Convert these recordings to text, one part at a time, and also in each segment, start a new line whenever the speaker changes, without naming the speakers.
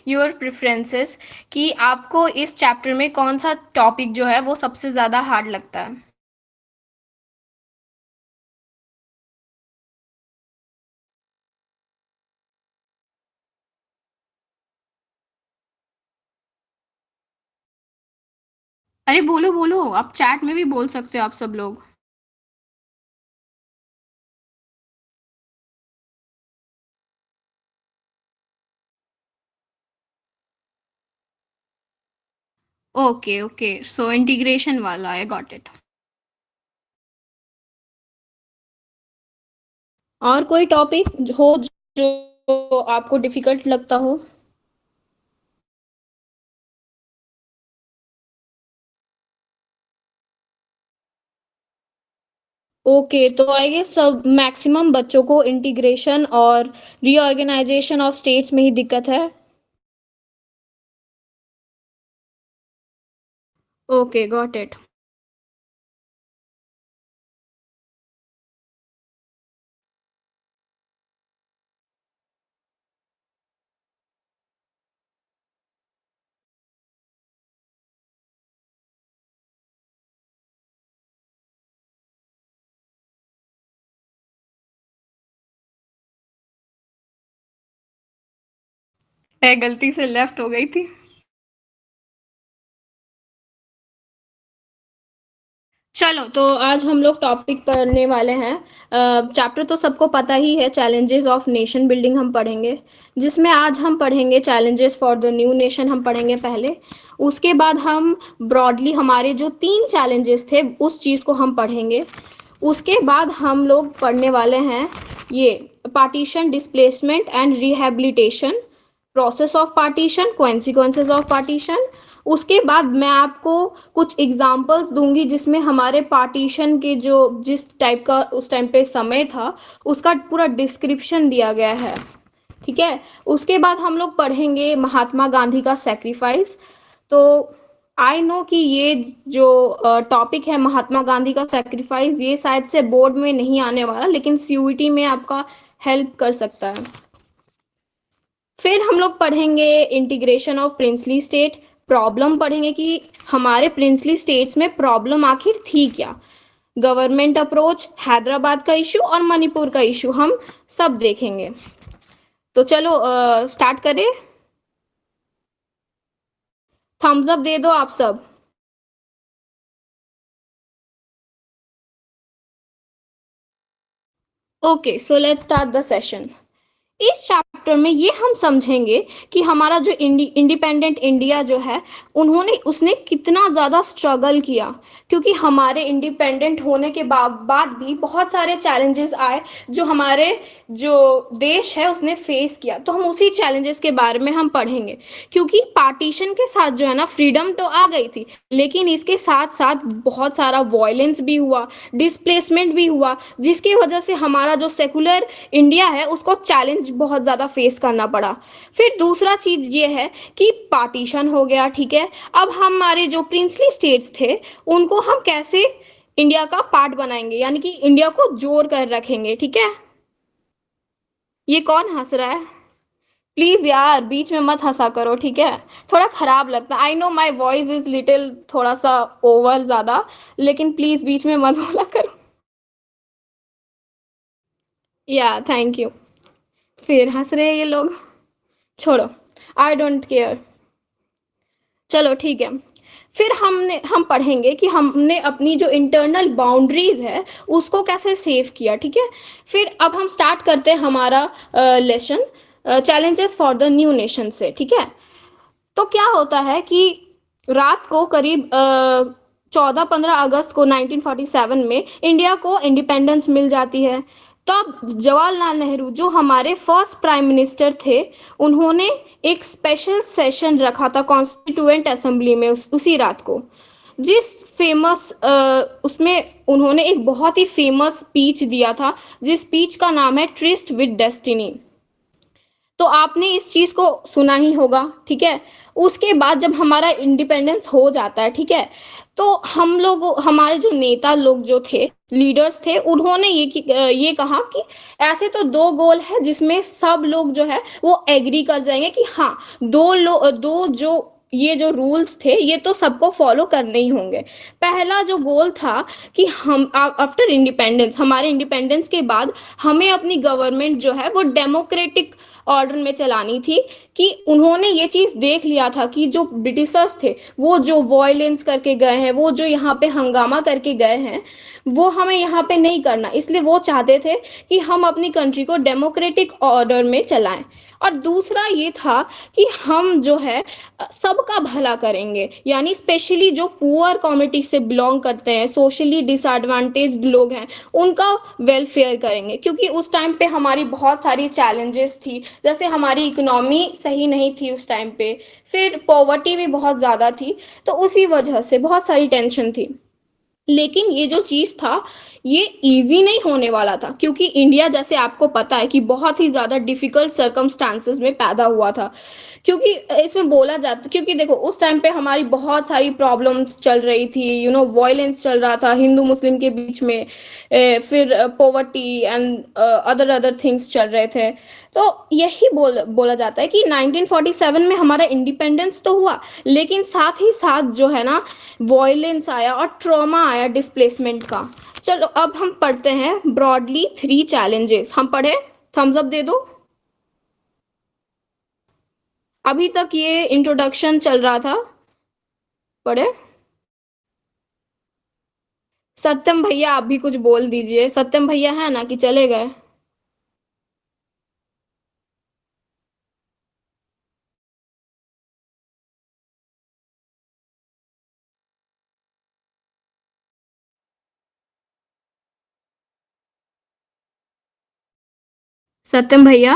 Your preferences कि आपको इस चैप्टर में कौन सा टॉपिक जो है वो सबसे ज़्यादा हार्ड लगता है। अरे बोलो बोलो, आप चैट में भी बोल सकते हो आप सब लोग। ओके ओके, सो इंटीग्रेशन वाला, आई गॉट इट। और कोई टॉपिक हो जो आपको डिफिकल्ट लगता हो। ओके, तो आई गेस सब मैक्सिमम बच्चों को इंटीग्रेशन और रीऑर्गेनाइजेशन ऑफ स्टेट्स में ही दिक्कत है। Okay, got it. मैं गलती से लेफ्ट हो गई थी। चलो, तो आज हम लोग टॉपिक पढ़ने वाले हैं। चैप्टर तो सबको पता ही है, चैलेंजेस ऑफ नेशन बिल्डिंग हम पढ़ेंगे, जिसमें आज हम पढ़ेंगे challenges for the new nation हम पढ़ेंगे पहले। उसके बाद हम ब्रॉडली हमारे जो 3 चैलेंजेस थे उस चीज़ को हम पढ़ेंगे। उसके बाद हम लोग पढ़ने वाले हैं ये partition, displacement and rehabilitation, process of partition, consequences of partition. उसके बाद मैं आपको कुछ एग्जांपल्स दूंगी जिसमें हमारे पार्टीशन के जो जिस टाइप का उस टाइम पे समय था उसका पूरा डिस्क्रिप्शन दिया गया है। ठीक है। उसके बाद हम लोग पढ़ेंगे महात्मा गांधी का सेक्रीफाइस। तो आई नो कि ये जो टॉपिक है महात्मा गांधी का सेक्रीफाइस, ये शायद से बोर्ड में नहीं आने वाला, लेकिन सीयूईटी में आपका हेल्प कर सकता है। फिर हम लोग पढ़ेंगे integration of princely state, problem पढ़ेंगे कि हमारे प्रिंसली स्टेट्स में प्रॉब्लम आखिर थी क्या। गवर्नमेंट अप्रोच, हैदराबाद का इशू और मणिपुर का इशू हम सब देखेंगे। तो चलो स्टार्ट करें। थम्स अप दे दो आप सब। Okay, so let's start the session. इस चैप्टर में ये हम समझेंगे कि हमारा जो इंडिपेंडेंट इंडिया जो है, उन्होंने उसने कितना ज़्यादा स्ट्रगल किया, क्योंकि हमारे इंडिपेंडेंट होने के बाद भी बहुत सारे चैलेंजेस आए जो हमारे जो देश है उसने फेस किया। तो हम उसी चैलेंजेस के बारे में हम पढ़ेंगे, क्योंकि पार्टीशन के साथ जो है ना फ्रीडम तो आ गई थी, लेकिन इसके साथ साथ बहुत सारा वॉयलेंस भी हुआ, डिस्प्लेसमेंट भी हुआ, जिसकी वजह से हमारा जो सेकुलर इंडिया है उसको चैलेंज बहुत ज़्यादा फेस करना पड़ा। फिर दूसरा चीज़ ये है कि पार्टीशन हो गया, ठीक है। अब हमारे जो प्रिंसली स्टेट्स थे उनको हम कैसे इंडिया का पार्ट बनाएंगे, यानी कि इंडिया को जोड़ कर रखेंगे, ठीक है। ये कौन हंस रहा है? प्लीज यार बीच में मत हंसा करो, ठीक है। थोड़ा खराब लगता है, I know my voice is little थोड़ा सा ओवर ज्यादा, लेकिन प्लीज बीच में मत बोला करो। या थैंक यू। फिर हंस रहे हैं ये लोग, छोड़ो, आई डोंट केयर। चलो ठीक है। फिर हम पढ़ेंगे कि हमने अपनी जो इंटरनल बाउंड्रीज है उसको कैसे सेव किया, ठीक है। फिर अब हम स्टार्ट करते हैं हमारा lesson, challenges for the new nation से, ठीक है। तो क्या होता है कि रात को करीब 14-15 अगस्त को 1947 में इंडिया को इंडिपेंडेंस मिल जाती है। तब जवाहरलाल नेहरू जो हमारे फर्स्ट प्राइम मिनिस्टर थे, उन्होंने एक स्पेशल सेशन रखा था कॉन्स्टिट्यूएंट असेंबली में उसी रात को, जिस फेमस उसमें उन्होंने एक बहुत ही फेमस स्पीच दिया था, जिस स्पीच का नाम है ट्रिस्ट विद डेस्टिनी। तो आपने इस चीज को सुना ही होगा, ठीक है। उसके बाद जब हमारा इंडिपेंडेंस हो जाता है, ठीक है, तो हम लोग, हमारे जो नेता लोग जो थे, लीडर्स थे, उन्होंने ये कहा कि ऐसे तो दो गोल है जिसमें सब लोग जो है वो एग्री कर जाएंगे कि हाँ, दो जो ये जो रूल्स थे ये तो सबको फॉलो करने ही होंगे। पहला जो गोल था कि हम आफ्टर इंडिपेंडेंस, हमारे इंडिपेंडेंस के बाद हमें अपनी गवर्नमेंट जो है वो डेमोक्रेटिक ऑर्डर में चलानी थी। कि उन्होंने ये चीज देख लिया था कि जो ब्रिटिशर्स थे वो जो वॉयलेंस करके गए हैं, वो जो यहाँ पे हंगामा करके गए हैं, वो हमें यहाँ पे नहीं करना। इसलिए वो चाहते थे कि हम अपनी कंट्री को डेमोक्रेटिक ऑर्डर में चलाएं। और दूसरा ये था कि हम जो है सबका भला करेंगे, यानी स्पेशली जो पुअर कम्युनिटी से बिलोंग करते हैं, सोशली डिसएडवांटेज्ड लोग हैं, उनका वेलफेयर करेंगे। क्योंकि उस टाइम पे हमारी बहुत सारी चैलेंजेस थी, जैसे हमारी इकोनॉमी सही नहीं थी उस टाइम पे, फिर पॉवर्टी भी बहुत ज़्यादा थी, तो उसी वजह से बहुत सारी टेंशन थी। लेकिन ये जो चीज़ था ये इजी नहीं होने वाला था, क्योंकि इंडिया, जैसे आपको पता है, कि बहुत ही ज़्यादा डिफिकल्ट सर्कमस्टांसेस में पैदा हुआ था। क्योंकि इसमें बोला जाता, क्योंकि देखो उस टाइम पे हमारी बहुत सारी प्रॉब्लम्स चल रही थी, वॉयलेंस चल रहा था हिंदू मुस्लिम के बीच में, फिर poverty and other other things चल रहे थे। तो यही बोला जाता है कि 1947 में हमारा इंडिपेंडेंस तो हुआ, लेकिन साथ ही साथ जो है ना, वॉयलेंस आया और ट्रॉमा आया डिस्प्लेसमेंट का। चलो अब हम पढ़ते हैं ब्रॉडली 3 चैलेंजेस। हम पढ़े, थम्स अप दे दो। अभी तक ये इंट्रोडक्शन चल रहा था, पढ़े। सत्यम भैया आप भी कुछ बोल दीजिए, सत्यम भैया है ना कि चले गए? सत्यम भैया।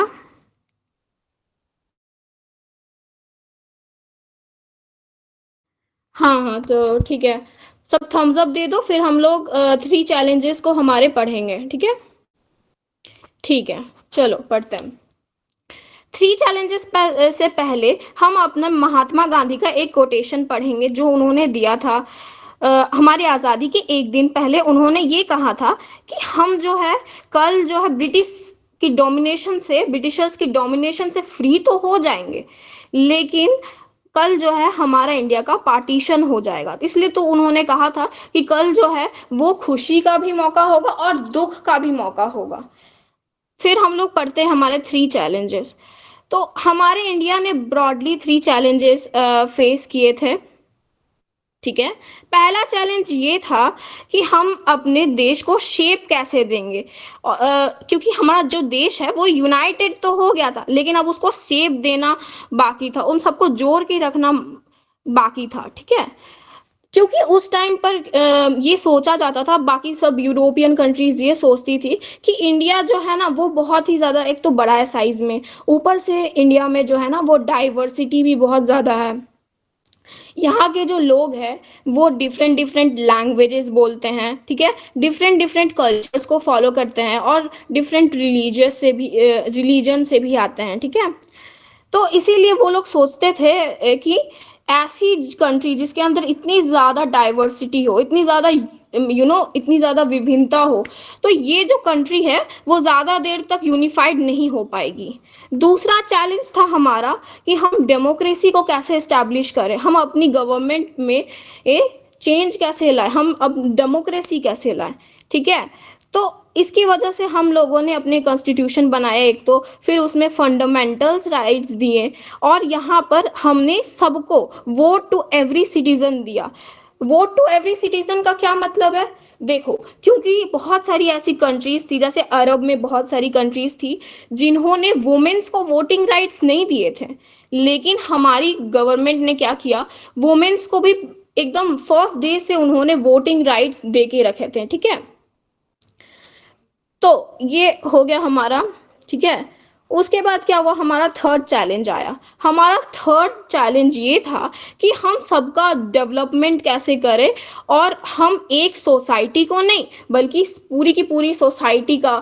हाँ हाँ, तो ठीक है, सब थम्स अप दे दो, फिर हम लोग 3 चैलेंजेस को हमारे पढ़ेंगे, ठीक है। ठीक है, चलो पढ़ते हैं। 3 चैलेंजेस से पहले हम अपना महात्मा गांधी का एक कोटेशन पढ़ेंगे जो उन्होंने दिया था हमारी आज़ादी के एक दिन पहले। उन्होंने ये कहा था कि हम जो है कल जो है ब्रिटिशर्स की डोमिनेशन से फ्री तो हो जाएंगे, लेकिन कल जो है हमारा इंडिया का पार्टीशन हो जाएगा। इसलिए तो उन्होंने कहा था कि कल जो है वो खुशी का भी मौका होगा और दुख का भी मौका होगा। फिर हम लोग पढ़ते हैं हमारे 3 चैलेंजेस। तो हमारे इंडिया ने ब्रॉडली 3 चैलेंजेस फेस किए थे, ठीक है। पहला चैलेंज ये था कि हम अपने देश को शेप कैसे देंगे, क्योंकि हमारा जो देश है वो यूनाइटेड तो हो गया था, लेकिन अब उसको शेप देना बाकी था, उन सबको जोड़ के रखना बाकी था, ठीक है। क्योंकि उस टाइम पर ये सोचा जाता था, बाकी सब यूरोपियन कंट्रीज ये सोचती थी कि इंडिया जो है ना वो बहुत ही ज़्यादा, एक तो बड़ा है साइज में, ऊपर से इंडिया में जो है ना वो डाइवर्सिटी भी बहुत ज़्यादा है। यहाँ के जो लोग हैं वो डिफरेंट डिफरेंट लैंग्वेजेस बोलते हैं, ठीक है, डिफरेंट डिफरेंट कल्चर्स को फॉलो करते हैं, और डिफरेंट रिलीजन से भी आते हैं, ठीक है। तो इसीलिए वो लोग सोचते थे कि ऐसी कंट्री जिसके अंदर इतनी ज़्यादा डाइवर्सिटी हो, इतनी ज़्यादा इतनी ज़्यादा विभिन्नता हो, तो ये जो कंट्री है वो ज़्यादा देर तक यूनिफाइड नहीं हो पाएगी। दूसरा चैलेंज था हमारा कि हम डेमोक्रेसी को कैसे इस्टेब्लिश करें, हम अपनी गवर्नमेंट में ए चेंज कैसे लाएं, हम अब डेमोक्रेसी कैसे लाएं, ठीक है। तो इसकी वजह से हम लोगों ने अपने कॉन्स्टिट्यूशन बनाए एक, तो फिर उसमें फंडामेंटल्स राइट्स दिए, और यहाँ पर हमने सबको वोट टू एवरी सिटीजन दिया। वोट टू एवरी सिटीजन का क्या मतलब है? देखो, क्योंकि बहुत सारी ऐसी कंट्रीज थी, जैसे अरब में बहुत सारी कंट्रीज थी जिन्होंने वुमेन्स को वोटिंग राइट्स नहीं दिए थे, लेकिन हमारी गवर्नमेंट ने क्या किया, वुमेन्स को भी एकदम फर्स्ट डे से उन्होंने वोटिंग राइट्स दे के रखे थे, ठीक है। तो ये हो गया हमारा, ठीक है। उसके बाद क्या हुआ, हमारा थर्ड चैलेंज आया। हमारा थर्ड चैलेंज ये था कि हम सबका डेवलपमेंट कैसे करें, और हम एक सोसाइटी को नहीं बल्कि पूरी की पूरी सोसाइटी का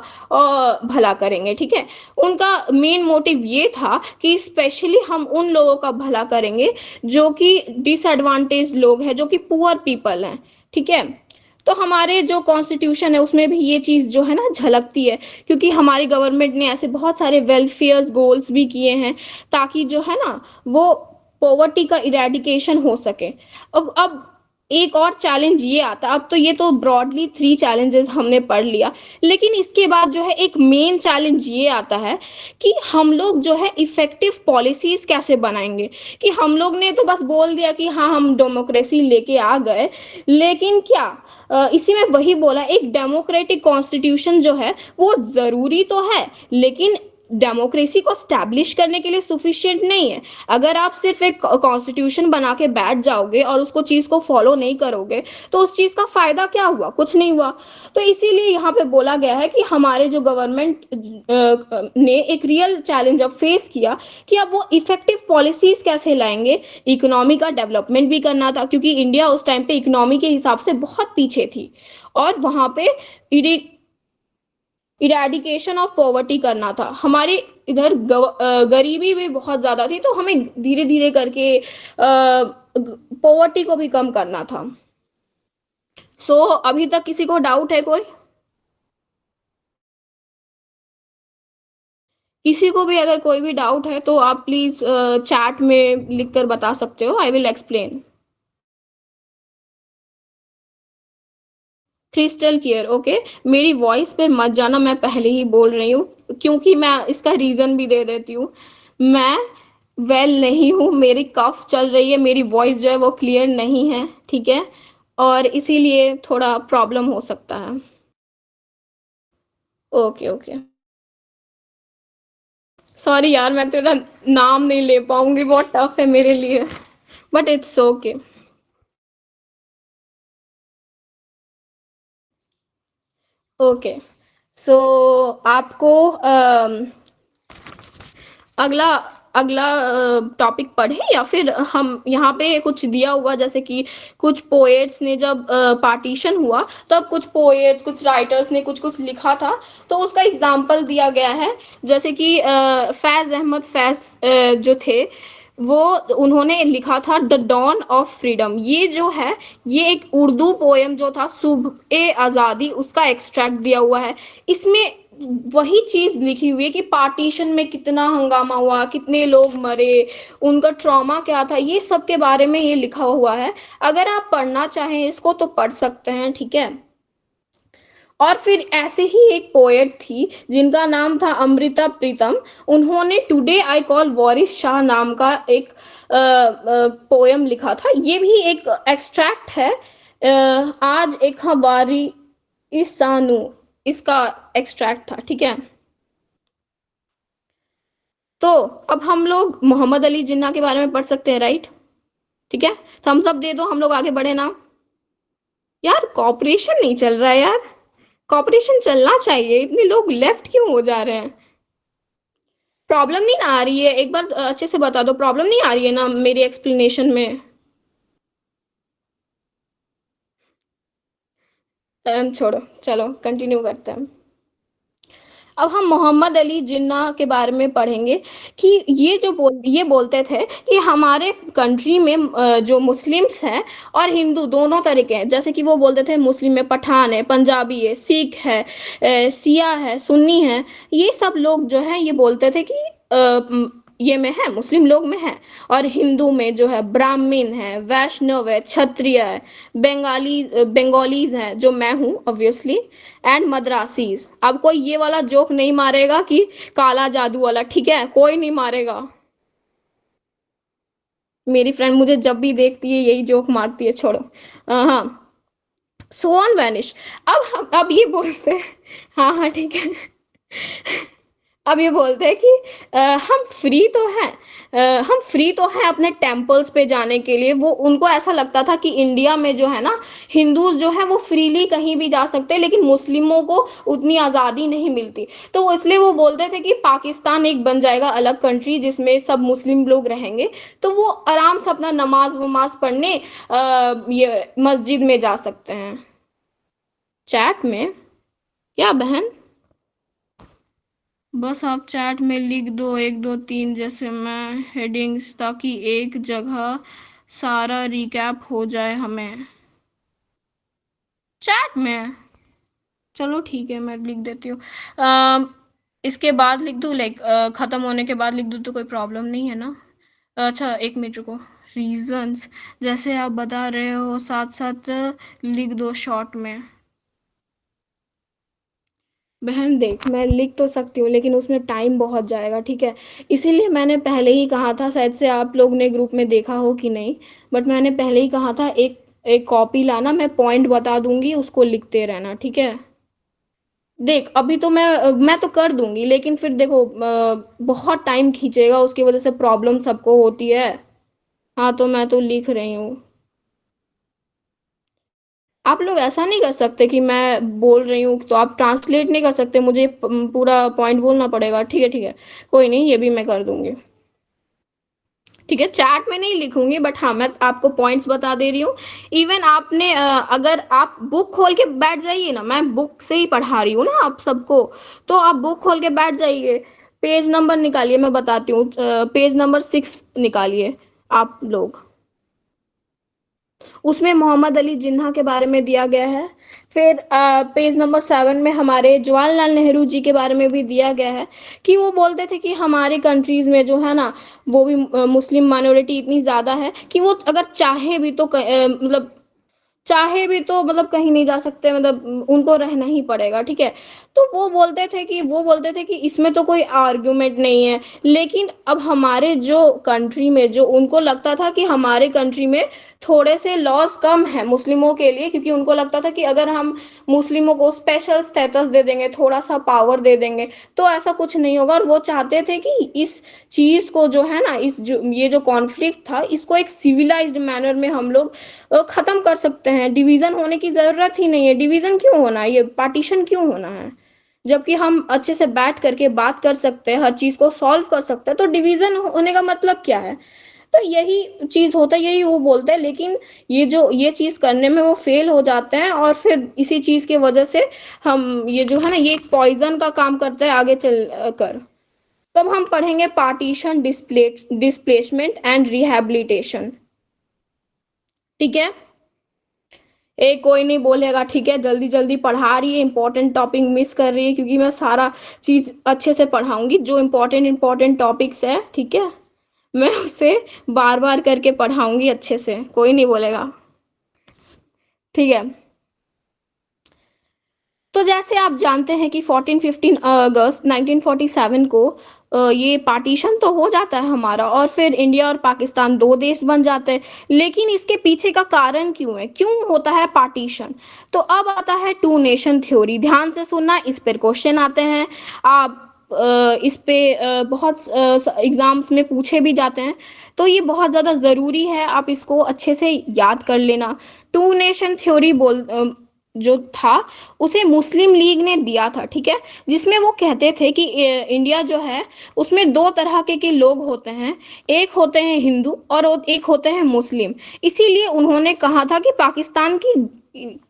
भला करेंगे, ठीक है। उनका मेन मोटिव ये था कि स्पेशली हम उन लोगों का भला करेंगे जो कि डिसएडवांटेज लोग हैं, जो कि पुअर पीपल हैं, ठीक है। तो हमारे जो कॉन्स्टिट्यूशन है उसमें भी ये चीज़ जो है ना झलकती है, क्योंकि हमारी गवर्नमेंट ने ऐसे बहुत सारे वेलफेयर गोल्स भी किए हैं ताकि जो है ना वो पॉवर्टी का इरेडिकेशन हो सके। अब एक और चैलेंज ये आता, अब तो ये तो ब्रॉडली थ्री चैलेंजेस हमने पढ़ लिया, लेकिन इसके बाद जो है एक मेन चैलेंज ये आता है कि हम लोग जो है इफेक्टिव पॉलिसीज कैसे बनाएंगे। कि हम लोग ने तो बस बोल दिया कि हाँ हम डेमोक्रेसी लेके आ गए, लेकिन क्या इसी में वही बोला, एक डेमोक्रेटिक कॉन्स्टिट्यूशन जो है वो जरूरी तो है, लेकिन डेमोक्रेसी को स्टैब्लिश करने के लिए सुफिशिएंट नहीं है। अगर आप सिर्फ एक कॉन्स्टिट्यूशन बना के बैठ जाओगे और उसको चीज को फॉलो नहीं करोगे तो उस चीज का फायदा क्या हुआ, कुछ नहीं हुआ। तो इसीलिए यहाँ पे बोला गया है कि हमारे जो गवर्नमेंट ने एक रियल चैलेंज अब फेस किया कि अब वो इफेक्टिव पॉलिसीज कैसे लाएंगे। इकोनॉमी का डेवलपमेंट भी करना था, क्योंकि इंडिया उस टाइम पे इकोनॉमी के हिसाब से बहुत पीछे थी, और वहां पे इरेडिकेशन ऑफ पॉवर्टी करना था। हमारे इधर गरीबी भी बहुत ज़्यादा थी, तो हमें धीरे धीरे करके पॉवर्टी को भी कम करना था। अभी तक किसी को डाउट है कोई? किसी को भी अगर कोई भी डाउट है तो आप प्लीज़ चैट में लिख कर बता सकते हो, I will explain. Crystal clear, okay. मेरी वॉइस पे मत जाना, मैं पहले ही बोल रही हूँ, क्योंकि मैं इसका रीज़न भी दे देती हूँ। मैं वेल नहीं हूँ, मेरी कफ चल रही है, मेरी वॉइस जो है वो क्लियर नहीं है, ठीक है। और इसीलिए थोड़ा प्रॉब्लम हो सकता है। Okay okay. सॉरी यार, मैं तेरा नाम नहीं ले पाऊंगी, बहुत टफ है मेरे लिए, बट इट्स ओके। ओके। सो आपको अगला अगला टॉपिक पढ़े, या फिर हम यहाँ पे कुछ दिया हुआ जैसे कि कुछ पोएट्स ने जब पार्टीशन हुआ तब कुछ पोएट्स कुछ राइटर्स ने कुछ कुछ लिखा था, तो उसका एग्जाम्पल दिया गया है। जैसे कि फैज अहमद फैज जो थे, वो उन्होंने लिखा था द डॉन ऑफ फ्रीडम। ये जो है ये एक उर्दू पोएम जो था, सुबह ए आज़ादी, उसका एक्सट्रैक्ट दिया हुआ है। इसमें वही चीज लिखी हुई है कि पार्टीशन में कितना हंगामा हुआ, कितने लोग मरे, उनका ट्रॉमा क्या था, ये सब के बारे में ये लिखा हुआ है। अगर आप पढ़ना चाहें इसको तो पढ़ सकते हैं, ठीक है। और फिर ऐसे ही एक पोएट थी जिनका नाम था अमृता प्रीतम। उन्होंने today I call Boris Shah नाम का एक पोएम लिखा था। ये भी एक एक्सट्रैक्ट है। आज एक हमारी इस सानू, इसका एक्सट्रैक्ट था, ठीक है। तो अब हम लोग मोहम्मद अली जिन्ना के बारे में पढ़ सकते हैं, राइट? ठीक है, थम्स अप दे दो, हम लोग आगे बढ़े ना। यार कॉपरेशन नहीं चल रहा है यार, कॉपरेशन चलना चाहिए, इतने लोग लेफ्ट क्यों हो जा रहे हैं? प्रॉब्लम नहीं ना आ रही है? एक बार अच्छे से बता दो, प्रॉब्लम नहीं आ रही है ना मेरी एक्सप्लेनेशन में? छोड़ो, चलो कंटिन्यू करते हैं। अब हम मोहम्मद अली जिन्ना के बारे में पढ़ेंगे कि ये बोलते थे कि हमारे कंट्री में जो मुस्लिम्स हैं और हिंदू दोनों तरीके हैं। जैसे कि वो बोलते थे मुस्लिम में पठान है, पंजाबी है, सिख है, सिया है, सुन्नी है। ये सब लोग जो है ये बोलते थे कि ये में है, मुस्लिम लोग में है। और हिंदू में जो है ब्राह्मण है, वैष्णव है, क्षत्रिय है, बंगालीज हैं जो मैं हूँ ऑब्वियसली, एंड मद्रासीज। अब कोई ये वाला जोक नहीं मारेगा कि काला जादू वाला, ठीक है, कोई नहीं मारेगा। मेरी फ्रेंड मुझे जब भी देखती है यही जोक मारती है, छोड़ो। हाँ, सोन वैनिश। अब ये बोलते हैं, हाँ हाँ ठीक है। अब ये बोलते हैं कि हम फ्री तो हैं, हम फ्री तो हैं अपने टेम्पल्स पे जाने के लिए। वो उनको ऐसा लगता था कि इंडिया में जो है ना, हिंदूज जो है वो फ्रीली कहीं भी जा सकते हैं, लेकिन मुस्लिमों को उतनी आज़ादी नहीं मिलती। तो इसलिए वो बोलते थे कि पाकिस्तान एक बन जाएगा अलग कंट्री जिसमें सब मुस्लिम लोग रहेंगे, तो वो आराम से अपना नमाज वमाज पढ़ने ये मस्जिद में जा सकते हैं। चैट में क्या बहन? बस आप चैट में लिख दो 1 2 3 जैसे मैं हेडिंग्स, ताकि एक जगह सारा रिकैप हो जाए हमें। चैट में चलो ठीक है, मैं लिख देती हूँ। इसके बाद लिख दूँ, लाइक खत्म होने के बाद लिख दूँ तो कोई प्रॉब्लम नहीं है ना? अच्छा, 1 मिनट रुको। रीजंस जैसे आप बता रहे हो, साथ साथ लिख दो शॉर्ट में। बहन देख, मैं लिख तो सकती हूँ लेकिन उसमें टाइम बहुत जाएगा, ठीक है? इसीलिए मैंने पहले ही कहा था, शायद से आप लोग ने ग्रुप में देखा हो कि नहीं, बट मैंने पहले ही कहा था एक एक कॉपी लाना, मैं पॉइंट बता दूंगी, उसको लिखते रहना, ठीक है? देख, अभी तो मैं तो कर दूंगी, लेकिन फिर देखो बहुत टाइम खींचेगा, उसकी वजह से प्रॉब्लम सबको होती है। हाँ, तो मैं तो लिख रही हूँ। आप लोग ऐसा नहीं कर सकते कि मैं बोल रही हूँ तो आप ट्रांसलेट नहीं कर सकते, मुझे पूरा पॉइंट बोलना पड़ेगा। ठीक है, ठीक है, कोई नहीं, ये भी मैं कर दूंगी। ठीक है, चैट में नहीं लिखूंगी, बट हाँ, मैं आपको पॉइंट्स बता दे रही हूँ। इवन आपने अगर आप बुक खोल के बैठ जाइए ना, मैं बुक से ही पढ़ा रही हूँ ना आप सबको, तो आप बुक खोल के बैठ जाइए। पेज नंबर निकालिए, मैं बताती हूँ, पेज नंबर 6 निकालिए आप लोग। उसमें मोहम्मद अली जिन्ना के बारे में दिया गया है। फिर पेज नंबर 7 में हमारे जवाहरलाल नेहरू जी के बारे में भी दिया गया है, कि वो बोलते थे कि हमारे कंट्रीज में जो है ना, वो भी मुस्लिम माइनॉरिटी इतनी ज़्यादा है कि वो अगर चाहे भी तो मतलब चाहे भी तो मतलब कहीं नहीं जा सकते, मतलब उनको रहना ही पड़ेगा, ठीक है? तो वो बोलते थे कि इसमें तो कोई आर्ग्यूमेंट नहीं है। लेकिन अब हमारे जो कंट्री में, जो उनको लगता था कि हमारे कंट्री में थोड़े से लॉस कम है मुस्लिमों के लिए, क्योंकि उनको लगता था कि अगर हम मुस्लिमों को स्पेशल स्टेटस दे देंगे, थोड़ा सा पावर दे देंगे, तो ऐसा कुछ नहीं होगा। और वो चाहते थे कि इस चीज को जो है ना, ये जो कॉन्फ्लिक्ट था, इसको एक सिविलाइज्ड मैनर में हम लोग खत्म कर सकते हैं। डिवीजन होने की जरूरत ही नहीं है। डिवीजन क्यों होना है, ये पार्टीशन क्यों होना है? जबकि हम अच्छे से बैठ करके बात कर सकते हैं, हर चीज को सॉल्व कर सकते हैं, तो डिवीजन होने का मतलब क्या है? तो यही चीज होता है, यही वो बोलते हैं। लेकिन ये चीज करने में वो फेल हो जाते हैं, और फिर इसी चीज की वजह से हम ये जो है ना, ये एक पॉइजन का काम करता है आगे चल कर। तब हम पढ़ेंगे पार्टीशन, डिस्प्लेसमेंट एंड रिहैबिलिटेशन। ठीक है, कोई नहीं बोलेगा, ठीक है? जल्दी जल्दी पढ़ा रही है, इंपॉर्टेंट टॉपिक मिस कर रही है, क्योंकि मैं सारा चीज अच्छे से पढ़ाऊंगी, जो इंपॉर्टेंट इंपॉर्टेंट टॉपिक्स है, ठीक है? मैं उसे बार बार करके पढ़ाऊंगी अच्छे से, कोई नहीं बोलेगा। ठीक है, तो जैसे आप जानते हैं कि 14-15 अगस्त 1947 को ये पार्टीशन तो हो जाता है हमारा, और फिर इंडिया और पाकिस्तान दो देश बन जाते हैं। लेकिन इसके पीछे का कारण क्यों है, क्यों होता है पार्टीशन? तो अब आता है टू नेशन थ्योरी। ध्यान से सुनना, इस पर क्वेश्चन आते हैं। आप इस पे बहुत एग्जाम्स में पूछे भी जाते हैं, तो ये बहुत ज़्यादा ज़रूरी है, आप इसको अच्छे से याद कर लेना। टू नेशन थ्योरी जो था, उसे मुस्लिम लीग ने दिया था, ठीक है? जिसमें वो कहते थे कि इंडिया जो है, उसमें दो तरह के लोग होते हैं। एक होते हैं हिंदू और एक होते हैं मुस्लिम। इसीलिए उन्होंने कहा था कि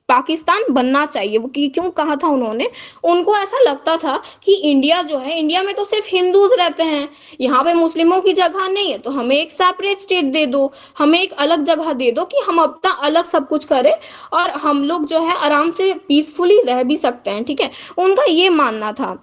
पाकिस्तान बनना चाहिए। वो क्यों कहा था उन्होंने? उनको ऐसा लगता था कि इंडिया जो है, इंडिया में तो सिर्फ हिंदूज रहते हैं, यहाँ पे मुस्लिमों की जगह नहीं है, तो हमें एक सेपरेट स्टेट दे दो, हमें एक अलग जगह दे दो कि हम अपना अलग सब कुछ करें, और हम लोग जो है आराम से पीसफुली रह भी सकते हैं, ठीक है? उनका ये मानना था।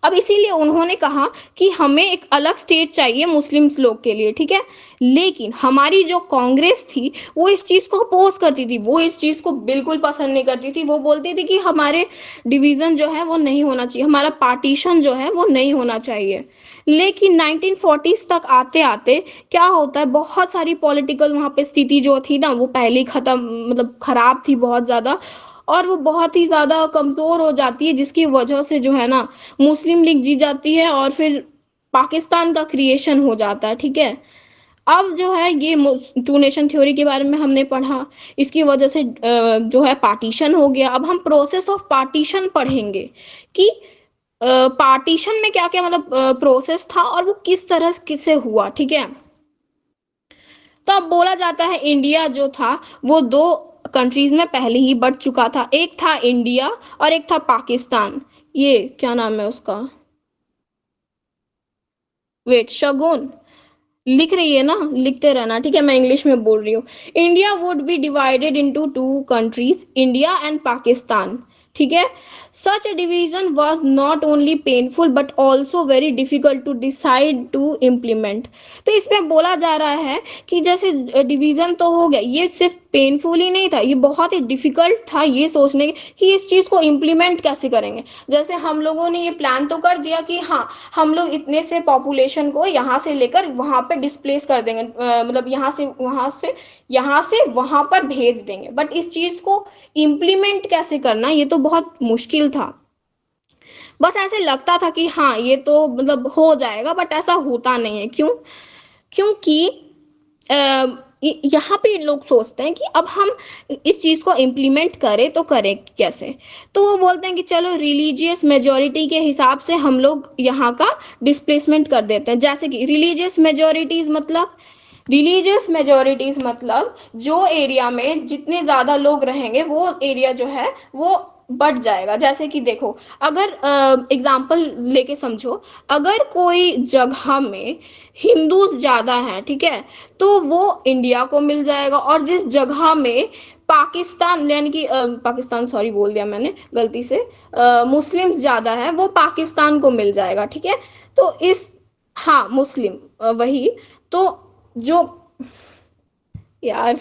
अब इसीलिए उन्होंने कहा कि हमें एक अलग स्टेट चाहिए मुस्लिम्स लोग के लिए, ठीक है? लेकिन हमारी जो कांग्रेस थी, वो इस चीज को अपोज करती थी, वो इस चीज को बिल्कुल पसंद नहीं करती थी। वो बोलती थी कि हमारे डिवीजन जो है वो नहीं होना चाहिए, हमारा पार्टीशन जो है वो नहीं होना चाहिए। लेकिन 1940s तक आते आते क्या होता है, बहुत सारी पॉलिटिकल वहां पे स्थिति जो थी ना, वो पहले ही खत्म, मतलब खराब थी बहुत ज्यादा। और वो बहुत ही ज़्यादा कमज़ोर हो जाती है, जिसकी वजह से जो है ना मुस्लिम लीग जीत जाती है और फिर पाकिस्तान का क्रिएशन हो जाता है, ठीक है। अब जो है ये टू नेशन थ्योरी के बारे में हमने पढ़ा, इसकी वजह से जो है पार्टीशन हो गया। अब हम प्रोसेस ऑफ पार्टीशन पढ़ेंगे कि पार्टीशन में क्या क्या मतलब प्रोसेस था और वो किस तरह किससे हुआ, ठीक है। तो अब बोला जाता है इंडिया जो था वो दो कंट्रीज में पहले ही बढ़ चुका था, एक था इंडिया और एक था पाकिस्तान। ये क्या नाम है उसका, वेट, शगुन लिख रही है ना, लिखते रहना, ठीक है, मैं इंग्लिश में बोल रही हूँ। India would be divided into two countries, India and Pakistan, ठीक है। सच a division was not only painful but also very difficult to decide to implement। तो इसमें बोला जा रहा है कि जैसे डिवीजन तो हो गया, ये सिर्फ पेनफुल ही नहीं था, ये बहुत ही डिफिकल्ट था ये सोचने कि इस चीज को इम्प्लीमेंट कैसे करेंगे। जैसे हम लोगों ने ये प्लान तो कर दिया कि हाँ हम लोग इतने से पॉपुलेशन को यहाँ से लेकर वहां पे डिस्प्लेस कर देंगे, मतलब यहाँ से वहां पर भेज देंगे, बट इस चीज को इम्प्लीमेंट कैसे करना ये तो बहुत मुश्किल था। बस ऐसे लगता था कि हाँ ये तो मतलब हो जाएगा, बट ऐसा होता नहीं है। क्यों? क्योंकि यहाँ पे लोग सोचते हैं कि अब हम इस चीज को इम्प्लीमेंट करें तो करें कैसे। तो वो बोलते हैं कि चलो रिलीजियस मेजोरिटी के हिसाब से हम लोग यहाँ का डिस्प्लेसमेंट कर देते हैं। जैसे कि रिलीजियस मेजोरिटीज मतलब जो एरिया में जितने ज्यादा लोग रहेंगे वो एरिया जो है वो बढ़ जाएगा। जैसे कि देखो, अगर एग्जाम्पल लेके समझो, अगर कोई जगह में हिंदूज ज्यादा हैं, ठीक है, तो वो इंडिया को मिल जाएगा। और जिस जगह में पाकिस्तान यानी कि पाकिस्तान सॉरी बोल दिया मैंने गलती से, मुस्लिम्स ज्यादा है वो पाकिस्तान को मिल जाएगा, ठीक है। तो इस, हाँ मुस्लिम, वही। तो जो, यार,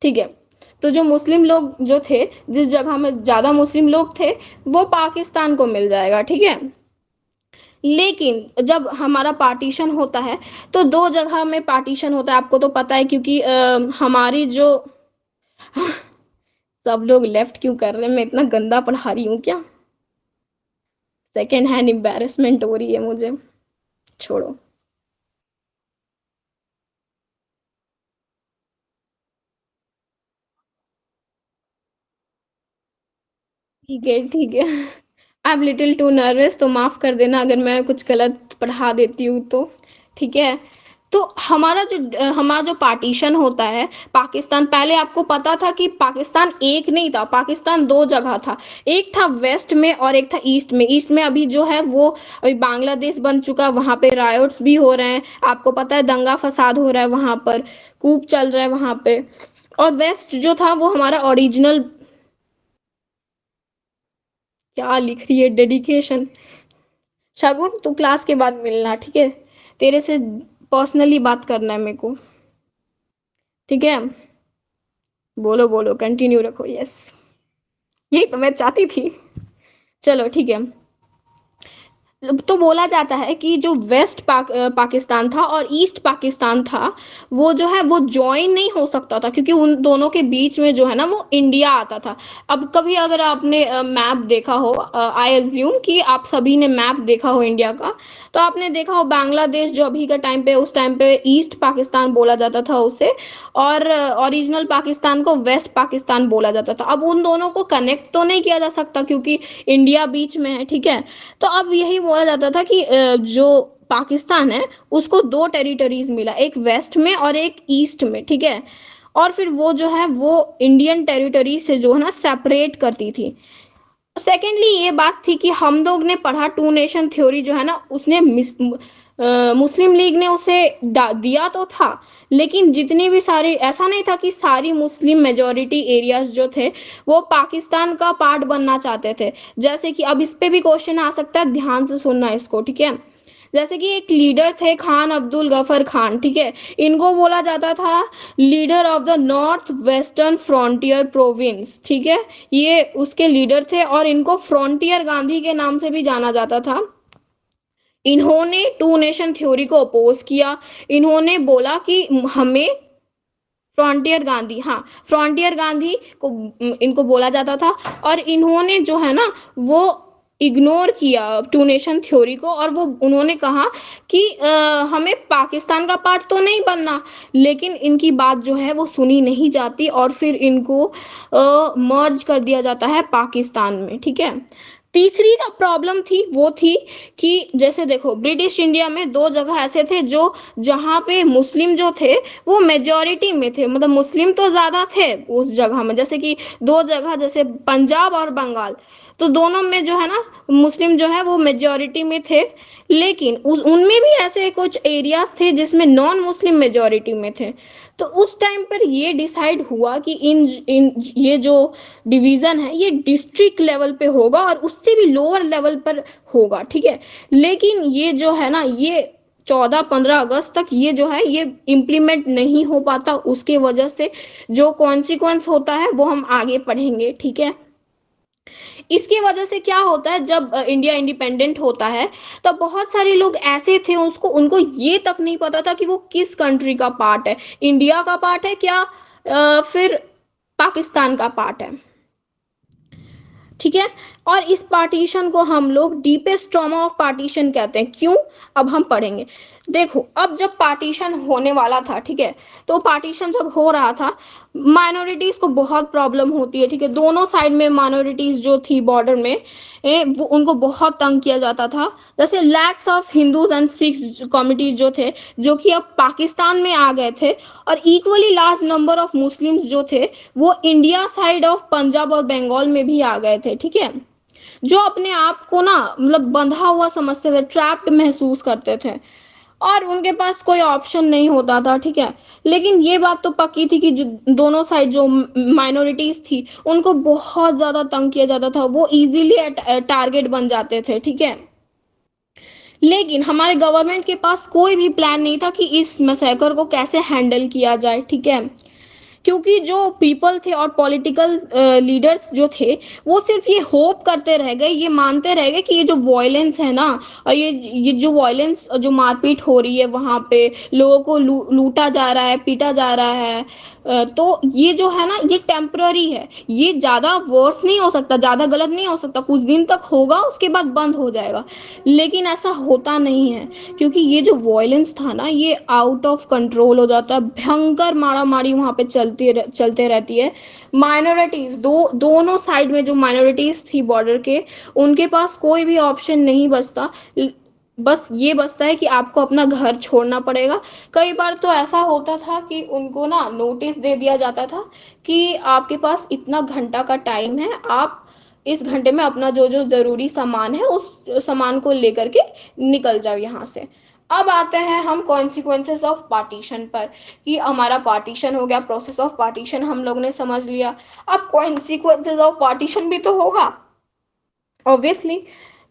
ठीक है, तो जो मुस्लिम लोग जो थे, जिस जगह में ज्यादा मुस्लिम लोग थे वो पाकिस्तान को मिल जाएगा, ठीक है। लेकिन जब हमारा पार्टीशन होता है तो दो जगह में पार्टीशन होता है, आपको तो पता है, क्योंकि हमारी जो सब लोग लेफ्ट क्यों कर रहे हैं, मैं इतना गंदा पढ़ा रही हूँ क्या? सेकेंड हैंड एम्बेरसमेंट हो रही है मुझे, छोड़ो। ठीक है, ठीक है। I am little too nervous, तो माफ कर देना अगर मैं कुछ गलत पढ़ा देती हूँ तो, ठीक है। तो हमारा जो पार्टीशन होता है, पाकिस्तान, पहले आपको पता था कि पाकिस्तान एक नहीं था, पाकिस्तान दो जगह था। एक था वेस्ट में और एक था ईस्ट में। ईस्ट में अभी जो है वो अभी बांग्लादेश बन चुका है, वहां पे रायोट्स भी हो रहे हैं, आपको पता है, दंगा फसाद हो रहा है वहां पर, कूप चल रहा है वहां पे। और वेस्ट जो था वो हमारा ओरिजिनल, क्या लिख रही है, डेडिकेशन। शगुन तू क्लास के बाद मिलना, ठीक है, तेरे से पर्सनली बात करना है मेरे को, ठीक है। बोलो बोलो, कंटिन्यू रखो, यस, यही तो मैं चाहती थी। चलो ठीक है। तो बोला जाता है कि जो पाकिस्तान था और ईस्ट पाकिस्तान था, वो जो है वो ज्वाइन नहीं हो सकता था, क्योंकि उन दोनों के बीच में जो है ना वो इंडिया आता था। अब कभी अगर आपने मैप देखा हो, आई एज्यूम कि आप सभी ने मैप देखा हो इंडिया का, तो आपने देखा हो बांग्लादेश जो अभी का टाइम पे, उस टाइम पे ईस्ट पाकिस्तान बोला जाता था उसे, और ओरिजिनल पाकिस्तान को वेस्ट पाकिस्तान बोला जाता था। अब उन दोनों को कनेक्ट तो नहीं किया जा सकता क्योंकि इंडिया बीच में है, ठीक है। तो अब यही बोला जाता था कि जो पाकिस्तान है उसको दो टेरिटरीज मिला, एक वेस्ट में और एक ईस्ट में, ठीक है। और फिर वो जो है वो इंडियन टेरिटरी से जो है ना सेपरेट करती थी। सेकेंडली ये बात थी कि हम लोग ने पढ़ा टू नेशन थ्योरी जो है ना, उसने मुस्लिम लीग ने उसे दिया तो था, लेकिन जितनी भी सारी, ऐसा नहीं था कि सारी मुस्लिम मेजोरिटी एरियाज जो थे वो पाकिस्तान का पार्ट बनना चाहते थे। जैसे कि अब इस पे भी क्वेश्चन आ सकता है, ध्यान से सुनना इसको, ठीक है। जैसे कि एक लीडर थे खान अब्दुल गफर खान, ठीक है, इनको बोला जाता था leader of the north western frontier province, ठीक है। ये उसके लीडर थे और इनको फ्रंटियर गांधी के नाम से भी जाना जाता था। इन्होंने टू नेशन थ्योरी को अपोज किया। इन्होंने बोला कि हमें फ्रंटियर गांधी, हाँ, फ्रंटियर गांधी को इनको बोला जाता था। और इन्होंने जो है ना वो इग्नोर किया टू नेशन थ्योरी को, और वो उन्होंने कहा कि हमें पाकिस्तान का पार्ट तो नहीं बनना, लेकिन इनकी बात जो है वो सुनी नहीं जाती और फिर इनको मर्ज कर दिया जाता है पाकिस्तान में, ठीक है। तीसरी का प्रॉब्लम थी वो थी कि जैसे देखो ब्रिटिश इंडिया में दो जगह ऐसे थे जो जहाँ पे मुस्लिम जो थे वो मेजॉरिटी में थे, मतलब मुस्लिम तो ज़्यादा थे उस जगह में, जैसे कि दो जगह जैसे पंजाब और बंगाल, तो दोनों में जो है ना मुस्लिम जो है वो मेजॉरिटी में थे। लेकिन उस उनमें भी ऐसे कुछ एरियाज थे जिसमें नॉन मुस्लिम मेजॉरिटी में थे। तो उस टाइम पर ये डिसाइड हुआ कि इन इन ये जो डिवीज़न है ये डिस्ट्रिक्ट लेवल पे होगा और उससे भी लोअर लेवल पर होगा, ठीक है। लेकिन ये जो है ना ये 14-15 अगस्त तक ये जो है ये इम्प्लीमेंट नहीं हो पाता, उसके वजह से जो कॉन्सिक्वेंस होता है वो हम आगे पढ़ेंगे, ठीक है। इसकी वजह से क्या होता है, जब इंडिया इंडिपेंडेंट होता है तब बहुत सारे लोग ऐसे थे उसको उनको ये तक नहीं पता था कि वो किस कंट्री का पार्ट है, इंडिया का पार्ट है क्या फिर पाकिस्तान का पार्ट है, ठीक है। और इस पार्टीशन को हम लोग डीपेस्ट ट्रॉमा ऑफ पार्टीशन कहते हैं। क्यों? अब हम पढ़ेंगे। देखो अब जब पार्टीशन होने वाला था, ठीक है, तो पार्टीशन जब हो रहा था माइनॉरिटीज को बहुत प्रॉब्लम होती है, ठीक है, दोनों साइड में माइनॉरिटीज जो थी बॉर्डर में वो उनको बहुत तंग किया जाता था। जैसे lakhs of Hindus and Sikhs communities जो थे जो कि अब पाकिस्तान में आ गए थे, और equally large number of Muslims जो थे वो इंडिया साइड ऑफ पंजाब और बंगाल में भी आ गए थे, ठीक है, जो अपने आप को ना मतलब बंधा हुआ समझते थे, ट्रैप्ड महसूस करते थे और उनके पास कोई ऑप्शन नहीं होता था, ठीक है। लेकिन ये बात तो पक्की थी कि जो दोनों साइड जो माइनॉरिटीज थी उनको बहुत ज्यादा तंग किया जाता था, वो इजीली टारगेट बन जाते थे, ठीक है। लेकिन हमारे गवर्नमेंट के पास कोई भी प्लान नहीं था कि इस मैसेकर को कैसे हैंडल किया जाए, ठीक है। क्योंकि जो पीपल थे और पॉलिटिकल लीडर्स जो थे वो सिर्फ ये होप करते रह गए, ये मानते रह गए कि ये जो वॉयलेंस है ना, और ये जो वॉयलेंस जो मारपीट हो रही है वहाँ पे लोगों को लूटा जा रहा है, पीटा जा रहा है, तो ये जो है ना ये टेम्पररी है, ये ज़्यादा वर्स नहीं हो सकता, ज़्यादा गलत नहीं हो सकता, कुछ दिन तक होगा उसके बाद बंद हो जाएगा। लेकिन ऐसा होता नहीं है, क्योंकि ये जो वॉयलेंस था ना ये आउट ऑफ कंट्रोल हो जाता है, भयंकर मारा मारी वहाँ पे चलते रहती है। माइनॉरिटीज दोनों साइड में जो माइनॉरिटीज थी बॉर्डर के उनके पास कोई भी ऑप्शन नहीं बचता, बस ये बचता है कि आपको अपना घर छोड़ना पड़ेगा। कई बार तो ऐसा होता था कि उनको ना नोटिस दे दिया जाता था कि आपके पास इतना घंटा का टाइम है, आप इस घंटे में अपना जो जो ज़रूरी सामान है उस सामान को लेकर के निकल जाओ यहाँ से। अब आते हैं हम कॉन्सिक्वेंसेस ऑफ पार्टीशन पर, कि हमारा पार्टीशन हो गया, प्रोसेस ऑफ पार्टीशन हम लोग ने समझ लिया। अब कॉन्सिक्वेंसेस ऑफ पार्टीशन भी तो होगा ऑब्वियसली।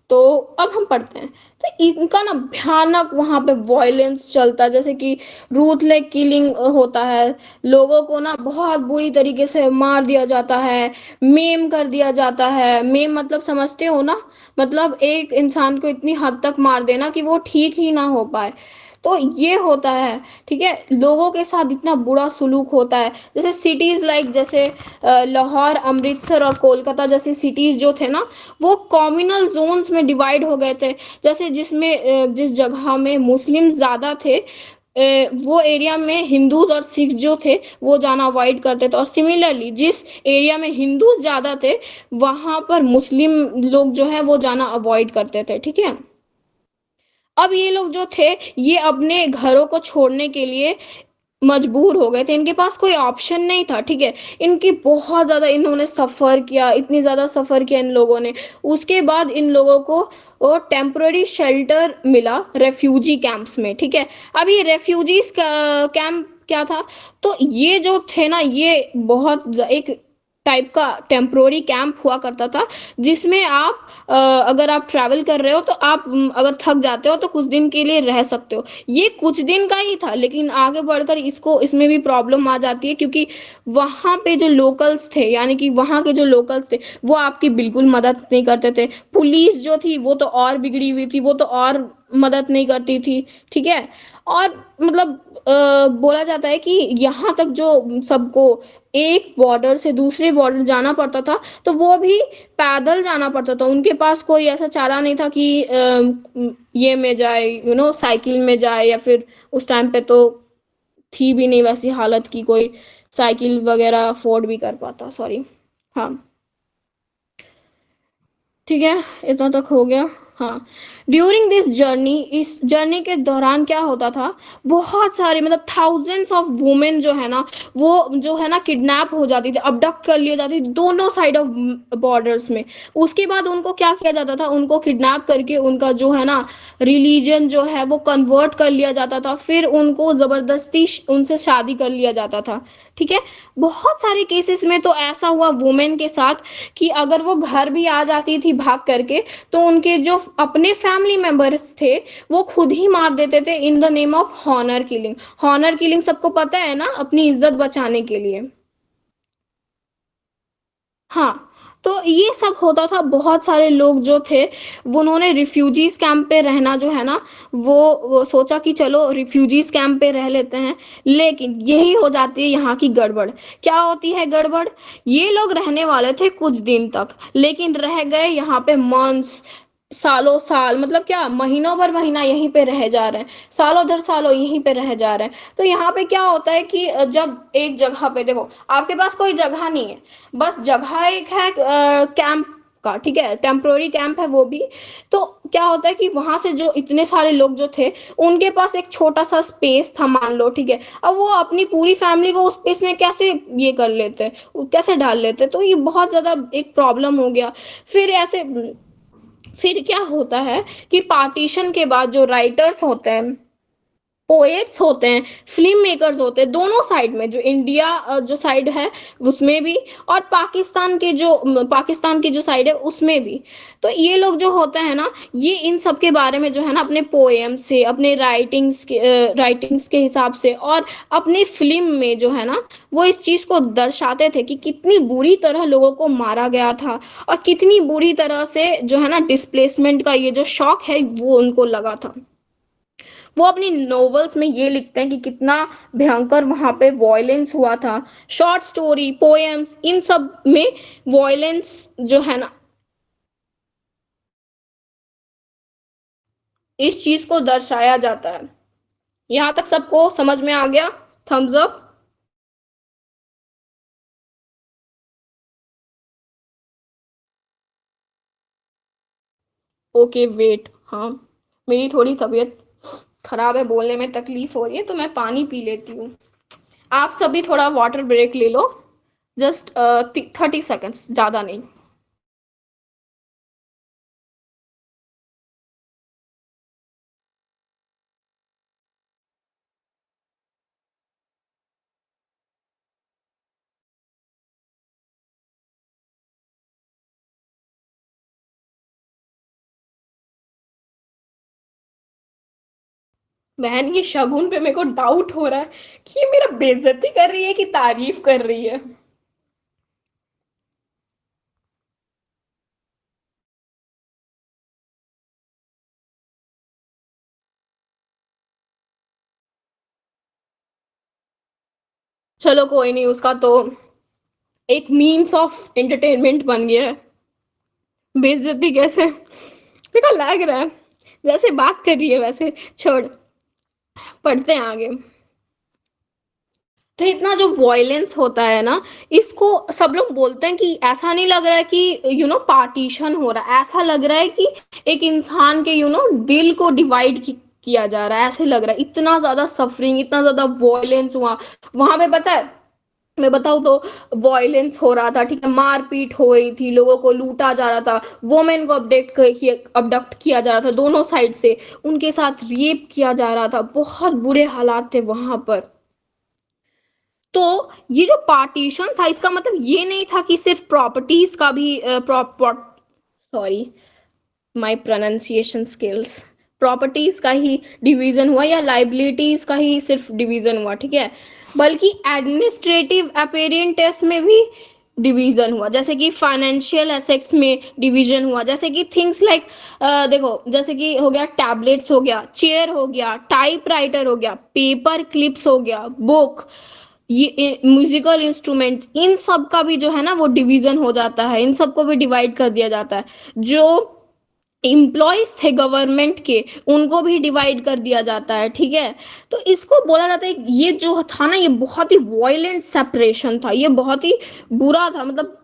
तो अब हम पढ़ते हैं। तो इनका ना भयानक वहाँ पे वॉयलेंस चलता है, जैसे कि रूथलेस किलिंग होता है, लोगों को ना बहुत बुरी तरीके से मार दिया जाता है, मेम कर दिया जाता है। मेम मतलब समझते हो ना, मतलब एक इंसान को इतनी हद तक मार देना कि वो ठीक ही ना हो पाए, तो ये होता है, ठीक है। लोगों के साथ इतना बुरा सलूक होता है, जैसे सिटीज़ लाइक जैसे लाहौर, अमृतसर और कोलकाता जैसी सिटीज़ जो थे ना वो कॉम्युनल जोन्स में डिवाइड हो गए थे। जैसे जिस जगह में मुस्लिम ज़्यादा थे वो एरिया में हिंदूज और सिख जो थे वो जाना अवॉइड करते थे, और सिमिलरली जिस एरिया में हिंदूज ज़्यादा थे वहाँ पर मुस्लिम लोग जो है वो जाना अवॉइड करते थे, ठीक है। अब ये लोग जो थे ये अपने घरों को छोड़ने के लिए मजबूर हो गए थे, इनके पास कोई ऑप्शन नहीं था, ठीक है। इनकी बहुत ज़्यादा इन्होंने सफ़र किया, इतनी ज़्यादा सफ़र किया इन लोगों ने। उसके बाद इन लोगों को वो टेम्पररी शेल्टर मिला रेफ्यूजी कैंप्स में, ठीक है। अब ये रेफ्यूजीज कैंप क्या था, तो ये जो थे ना ये एक टाइप का टेम्पोररी कैंप हुआ करता था, जिसमें आप अगर आप ट्रैवल कर रहे हो तो आप अगर थक जाते हो तो कुछ दिन के लिए रह सकते हो। ये कुछ दिन का ही था, लेकिन आगे बढ़कर इसको इसमें भी प्रॉब्लम आ जाती है, क्योंकि वहाँ पे जो लोकल्स थे, यानी कि वहाँ के जो लोकल्स थे, वो आपकी बिल्कुल मदद नहीं करते थे। पुलिस जो थी वो तो और बिगड़ी हुई थी, वो तो और मदद नहीं करती थी, ठीक है। और मतलब बोला जाता है कि यहाँ तक जो सबको एक बॉर्डर से दूसरे बॉर्डर जाना पड़ता था, तो वो भी पैदल जाना पड़ता था। उनके पास कोई ऐसा चारा नहीं था कि ये में जाए, साइकिल में जाए, या फिर उस टाइम पे तो थी भी नहीं वैसी हालत की कोई साइकिल वगैरह अफोर्ड भी कर पाता, सॉरी। हाँ, ठीक है, इतना तक हो गया। हाँ, ड्यूरिंग दिस जर्नी, इस जर्नी के दौरान क्या होता था, बहुत सारे मतलब थाउजेंड्स ऑफ वुमेन जो है ना, वो जो है ना किडनैप हो जाती थी, अबडक्ट कर लिया जाती थी दोनों साइड ऑफ बॉर्डर्स में। उसके बाद उनको क्या किया जाता था, उनको किडनैप करके उनका जो है ना रिलीजन जो है वो कन्वर्ट कर लिया जाता था, फिर उनको ज़बरदस्ती उनसे शादी कर लिया जाता था, ठीक है। बहुत सारे केसेस में तो ऐसा हुआ वुमेन के साथ कि अगर वो घर भी आ जाती थी भाग करके, तो उनके जो अपने फैमिली मेंबर्स थे वो खुद ही मार देते थे in the name of honour killing. Honour killing सबको पता है ना, अपनी इज्जत बचाने के लिए। हाँ, तो ये सब होता था। बहुत सारे लोग जो थे, वो उन्होंने रिफ्यूजीज कैंप पे रहना जो है ना, वो सोचा कि चलो रिफ्यूजीज कैंप पे रह लेते हैं। लेकिन यही हो जाती है यहाँ की गड़बड़। क्या होती है गड़बड़? ये लोग रहने वाले थे कुछ दिन तक, लेकिन रह गए यहाँ पे मंथ्स, सालों साल, मतलब क्या महीनों भर महीना यहीं पे रह जा रहे हैं, सालों दर सालों यहीं पे रह जा रहे हैं। तो यहाँ पे क्या होता है कि जब एक जगह पे देखो, आपके पास कोई जगह नहीं है, बस जगह एक है कैंप का, ठीक है, टेम्पोररी कैंप है वो भी। तो क्या होता है कि वहां से जो इतने सारे लोग जो थे, उनके पास एक छोटा सा स्पेस था मान लो, ठीक है। अब वो अपनी पूरी फैमिली को उस स्पेस में कैसे ये कर लेते, कैसे डाल लेते, तो ये बहुत ज्यादा एक प्रॉब्लम हो गया। फिर ऐसे फिर क्या होता है कि पार्टीशन के बाद जो राइटर्स होते हैं, पोएट्स होते हैं, फिल्म मेकर्स होते हैं, दोनों साइड में, जो इंडिया जो साइड है उसमें भी, और पाकिस्तान की जो साइड है उसमें भी। तो ये लोग जो होते हैं ना, ये इन सब के बारे में जो है ना अपने पोएम से, अपने राइटिंग्स के हिसाब से, और अपनी फिल्म में जो है ना, वो इस चीज़ को दर्शाते थे कि कितनी बुरी तरह लोगों को मारा गया था, और कितनी बुरी तरह से जो है ना डिस्प्लेसमेंट का ये जो शौक है वो उनको लगा था। वो अपनी नॉवेल्स में ये लिखते हैं कि कितना भयंकर वहां पे वॉयलेंस हुआ था। शॉर्ट स्टोरी, पोएम्स, इन सब में वॉयलेंस जो है ना, इस चीज को दर्शाया जाता है। यहाँ तक सबको समझ में आ गया? Thums up. ओके वेट, हाँ, मेरी थोड़ी तबीयत खराब है, बोलने में तकलीफ हो रही है, तो मैं पानी पी लेती हूँ। आप सभी थोड़ा वाटर ब्रेक ले लो, जस्ट 30 सेकेंड्स, ज़्यादा नहीं। बहन, ये शगुन पे मेरे को डाउट हो रहा है कि ये मेरा बेइज्जती कर रही है कि तारीफ कर रही है। चलो कोई नहीं, उसका तो एक मीन्स ऑफ एंटरटेनमेंट बन गया है। बेइज्जती कैसे, मेरे को लग रहा है जैसे बात कर रही है वैसे। छोड़, पढ़ते हैं आगे। तो इतना जो वॉयलेंस होता है ना, इसको सब लोग बोलते हैं कि ऐसा नहीं लग रहा है कि पार्टीशन हो रहा है, ऐसा लग रहा है कि एक इंसान के दिल को डिवाइड किया जा रहा है, ऐसे लग रहा है। इतना ज्यादा सफरिंग, इतना ज्यादा वॉयलेंस हुआ वहां पे, पता है, मैं बताऊँ तो वॉयलेंस हो रहा था, ठीक है, मारपीट हो रही थी, लोगों को लूटा जा रहा था, वुमेन को अबडक्ट किया जा रहा था दोनों साइड से, उनके साथ रेप किया जा रहा था, बहुत बुरे हालात थे वहां पर। तो ये जो पार्टीशन था इसका मतलब ये नहीं था कि सिर्फ प्रॉपर्टीज का भी sorry my pronunciation skills, properties का ही डिवीजन हुआ या लाइबिलिटीज का ही सिर्फ डिवीजन हुआ, ठीक है, बल्कि एडमिनिस्ट्रेटिव अपेरेंटेस में भी डिवीजन हुआ, जैसे कि फाइनेंशियल एसेट्स में डिवीजन हुआ, जैसे कि थिंग्स लाइक देखो जैसे कि हो गया टैबलेट्स, हो गया चेयर, हो गया टाइपराइटर, हो गया पेपर क्लिप्स, हो गया बुक, ये म्यूजिकल इंस्ट्रूमेंट, इन सब का भी जो है ना वो डिवीजन हो जाता है, इन सबको भी डिवाइड कर दिया जाता है। जो एम्प्लॉयज थे गवर्नमेंट के उनको भी डिवाइड कर दिया जाता है, ठीक है। तो इसको बोला जाता है ये जो था ना ये बहुत ही वॉयलेंट सेपरेशन था, ये बहुत ही बुरा था, मतलब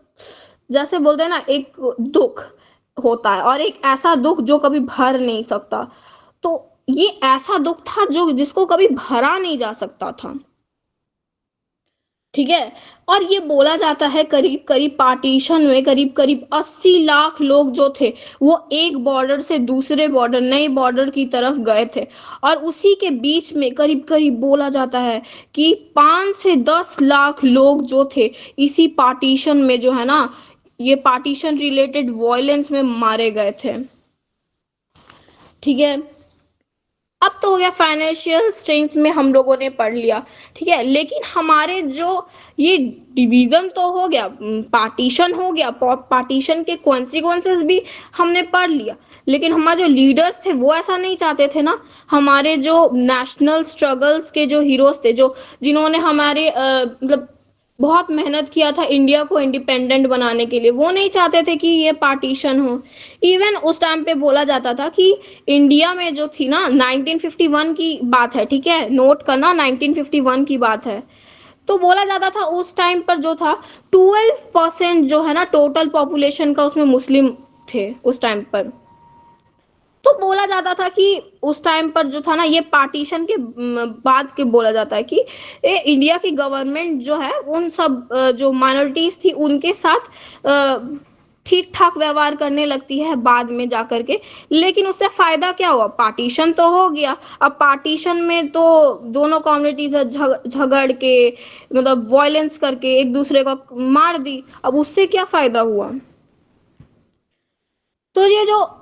जैसे बोलते हैं ना एक दुख होता है और एक ऐसा दुख जो कभी भर नहीं सकता, तो ये ऐसा दुख था जो जिसको कभी भरा नहीं जा सकता था, ठीक है। और ये बोला जाता है करीब करीब पार्टीशन में करीब करीब 80 लाख लोग जो थे वो एक बॉर्डर से दूसरे बॉर्डर नए बॉर्डर की तरफ गए थे, और उसी के बीच में करीब करीब बोला जाता है कि 5 से 10 लाख लोग जो थे इसी पार्टीशन में जो है ना ये पार्टीशन रिलेटेड वॉयलेंस में मारे गए थे, ठीक है। अब तो हो गया फाइनेंशियल स्ट्रेंथ में हम लोगों ने पढ़ लिया, ठीक है, लेकिन हमारे जो ये डिवीजन तो हो गया, पार्टीशन हो गया, पार्टीशन के कॉन्सिक्वेंसेस भी हमने पढ़ लिया, लेकिन हमारे जो लीडर्स थे वो ऐसा नहीं चाहते थे ना। हमारे जो नेशनल स्ट्रगल्स के जो हीरोज थे, जो जिन्होंने हमारे मतलब बहुत मेहनत किया था इंडिया को इंडिपेंडेंट बनाने के लिए, वो नहीं चाहते थे कि ये पार्टीशन हो। इवन उस टाइम पे बोला जाता था कि इंडिया में जो थी ना 1951 की बात है, ठीक है, नोट करना 1951 की बात है। तो बोला जाता था उस टाइम पर जो था 12% जो है ना टोटल पॉपुलेशन का उसमें मुस्लिम थे उस टाइम पर। तो बोला जाता था कि उस टाइम पर जो था ना ये पार्टीशन के बाद के बोला जाता है कि ये इंडिया की गवर्नमेंट जो है उन सब जो माइनॉरिटीज थी उनके साथ ठीक ठाक व्यवहार करने लगती है बाद में जाकर के। लेकिन उससे फायदा क्या हुआ, पार्टीशन तो हो गया, अब पार्टीशन में तो दोनों कम्युनिटीज झगड़ के मतलब वॉयलेंस करके एक दूसरे को मार दी, अब उससे क्या फायदा हुआ। तो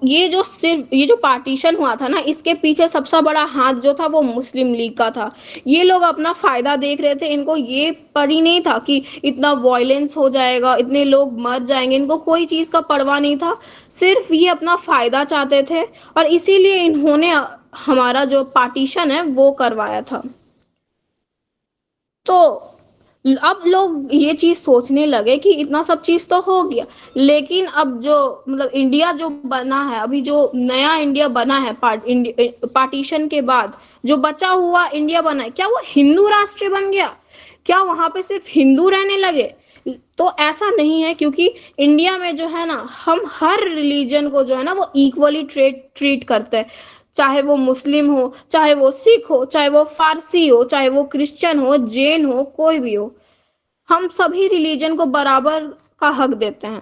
ये जो सिर्फ ये जो पार्टीशन हुआ था ना इसके पीछे सबसे बड़ा हाथ जो था वो मुस्लिम लीग का था। ये लोग अपना फायदा देख रहे थे, इनको ये पर ही नहीं था कि इतना वॉयलेंस हो जाएगा, इतने लोग मर जाएंगे, इनको कोई चीज का परवाह नहीं था, सिर्फ ये अपना फायदा चाहते थे, और इसीलिए इन्होंने हमारा जो पार्टीशन है वो करवाया था। तो अब लोग ये चीज सोचने लगे कि इतना सब चीज तो हो गया, लेकिन अब जो मतलब इंडिया जो बना है, अभी जो नया इंडिया बना है पार्टीशन के बाद जो बचा हुआ इंडिया बना है, क्या वो हिंदू राष्ट्र बन गया, क्या वहां पे सिर्फ हिंदू रहने लगे। तो ऐसा नहीं है, क्योंकि इंडिया में जो है ना हम हर रिलीजन को जो है ना वो इक्वली ट्रीट करते हैं, चाहे वो मुस्लिम हो, चाहे वो सिख हो, चाहे वो फारसी हो, चाहे वो क्रिश्चियन हो, जैन हो, कोई भी हो, हम सभी रिलीजन को बराबर का हक देते हैं।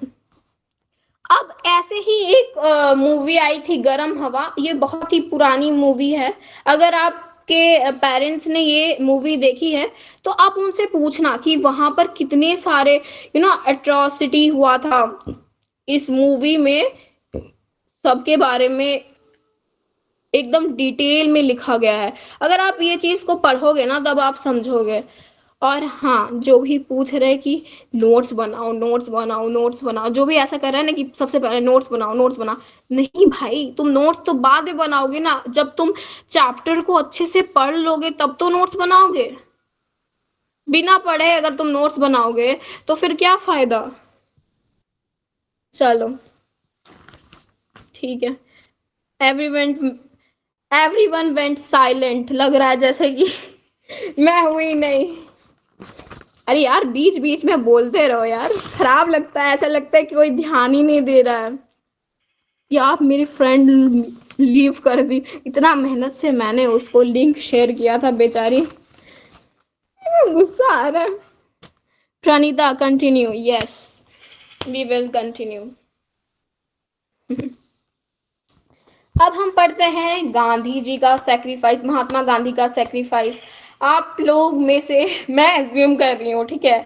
अब ऐसे ही एक मूवी आई थी गरम हवा, ये बहुत ही पुरानी मूवी है। अगर आपके पेरेंट्स ने ये मूवी देखी है तो आप उनसे पूछना कि वहां पर कितने सारे एट्रॉसिटी हुआ था। इस मूवी में सबके बारे में एकदम डिटेल में लिखा गया है, अगर आप ये चीज को पढ़ोगे ना तब आप समझोगे। और हाँ, जो भी पूछ रहे हैं कि नोट्स बनाओ नोट्स बनाओ नोट्स बनाओ, जो भी ऐसा कर रहा है ना कि सबसे पहले नोट्स बनाओ नोट्स बनाओ, नहीं भाई, तुम नोट्स तो बाद में बनाओगे ना, जब तुम चैप्टर को अच्छे से पढ़ लोगे तब तो नोट्स बनाओगे। बिना पढ़े अगर तुम नोट्स बनाओगे तो फिर क्या फायदा। चलो ठीक है। एवरीवन एवरीवन वेंट साइलेंट, लग रहा है जैसे कि मैं हुई नहीं। अरे यार बीच बीच में बोलते रहो यार, खराब लगता है, ऐसा लगता है कि कोई ध्यान ही नहीं दे रहा है। यार मेरी फ्रेंड लीव कर दी, इतना मेहनत से मैंने उसको लिंक शेयर किया था बेचारी, गुस्सा आ रहा है। Pranita continue, yes we will continue. अब हम पढ़ते हैं गांधी जी का सेक्रीफाइस, महात्मा गांधी का सेक्रीफाइस। आप लोग में से मैं एज्यूम कर रही हूँ, ठीक है,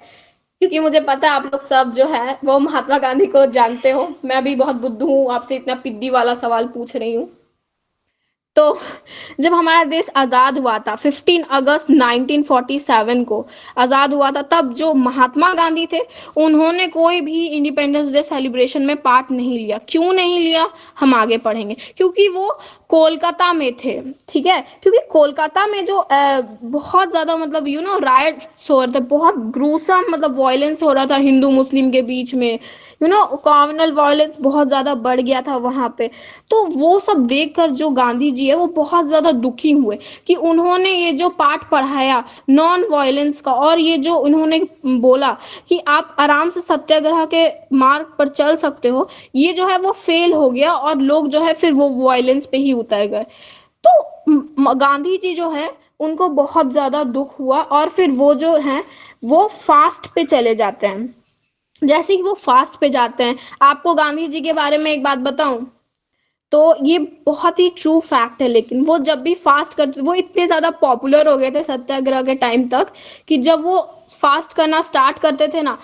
क्योंकि मुझे पता है आप लोग सब जो है वो महात्मा गांधी को जानते हो। मैं भी बहुत बुद्धू हूँ, आपसे इतना पिद्दी वाला सवाल पूछ रही हूँ। तो जब हमारा देश आज़ाद हुआ था 15 अगस्त 1947 को आज़ाद हुआ था, तब जो महात्मा गांधी थे उन्होंने कोई भी इंडिपेंडेंस डे सेलिब्रेशन में पार्ट नहीं लिया। क्यों नहीं लिया, हम आगे पढ़ेंगे। क्योंकि वो कोलकाता में थे, ठीक है, क्योंकि कोलकाता में जो बहुत ज़्यादा मतलब राइट्स हो रहे थे, बहुत ग्रूसम मतलब वायलेंस हो रहा था हिंदू मुस्लिम के बीच में, कम्युनल वायलेंस बहुत ज़्यादा बढ़ गया था वहाँ पे। तो वो सब देखकर जो गांधी जी है वो बहुत ज़्यादा दुखी हुए कि उन्होंने ये जो पाठ पढ़ाया नॉन वायलेंस का, और ये जो उन्होंने बोला कि आप आराम से सत्याग्रह के मार्ग पर चल सकते हो, ये जो है वो फेल हो गया और लोग जो है फिर वो वायलेंस पे ही उतर गए। तो गांधी जी जो है उनको बहुत ज़्यादा दुख हुआ और फिर वो जो है वो फास्ट पे चले जाते हैं। जैसे ही वो फास्ट पे जाते हैं, आपको गांधी जी के बारे में एक बात बताऊं, तो ये बहुत ही ट्रू फैक्ट है, लेकिन वो जब भी फास्ट करते वो इतने ज़्यादा पॉपुलर हो गए थे सत्याग्रह के टाइम तक कि जब वो फास्ट करना स्टार्ट करते थे ना,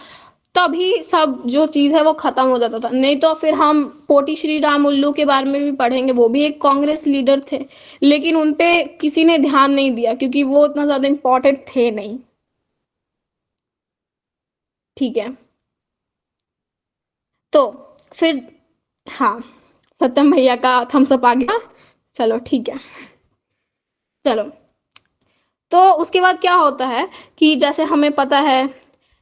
तभी सब जो चीज़ है वो ख़त्म हो जाता था। नहीं तो फिर हम पोटी श्री राम उल्लू के बारे में भी पढ़ेंगे, वो भी एक कांग्रेस लीडर थे, लेकिन उन पे किसी ने ध्यान नहीं दिया क्योंकि वो उतना ज़्यादा इम्पोर्टेंट थे नहीं। ठीक है, तो फिर हाँ, सत्यम भैया का थम्स अप आ गया। चलो ठीक है। चलो, तो उसके बाद क्या होता है कि जैसे हमें पता है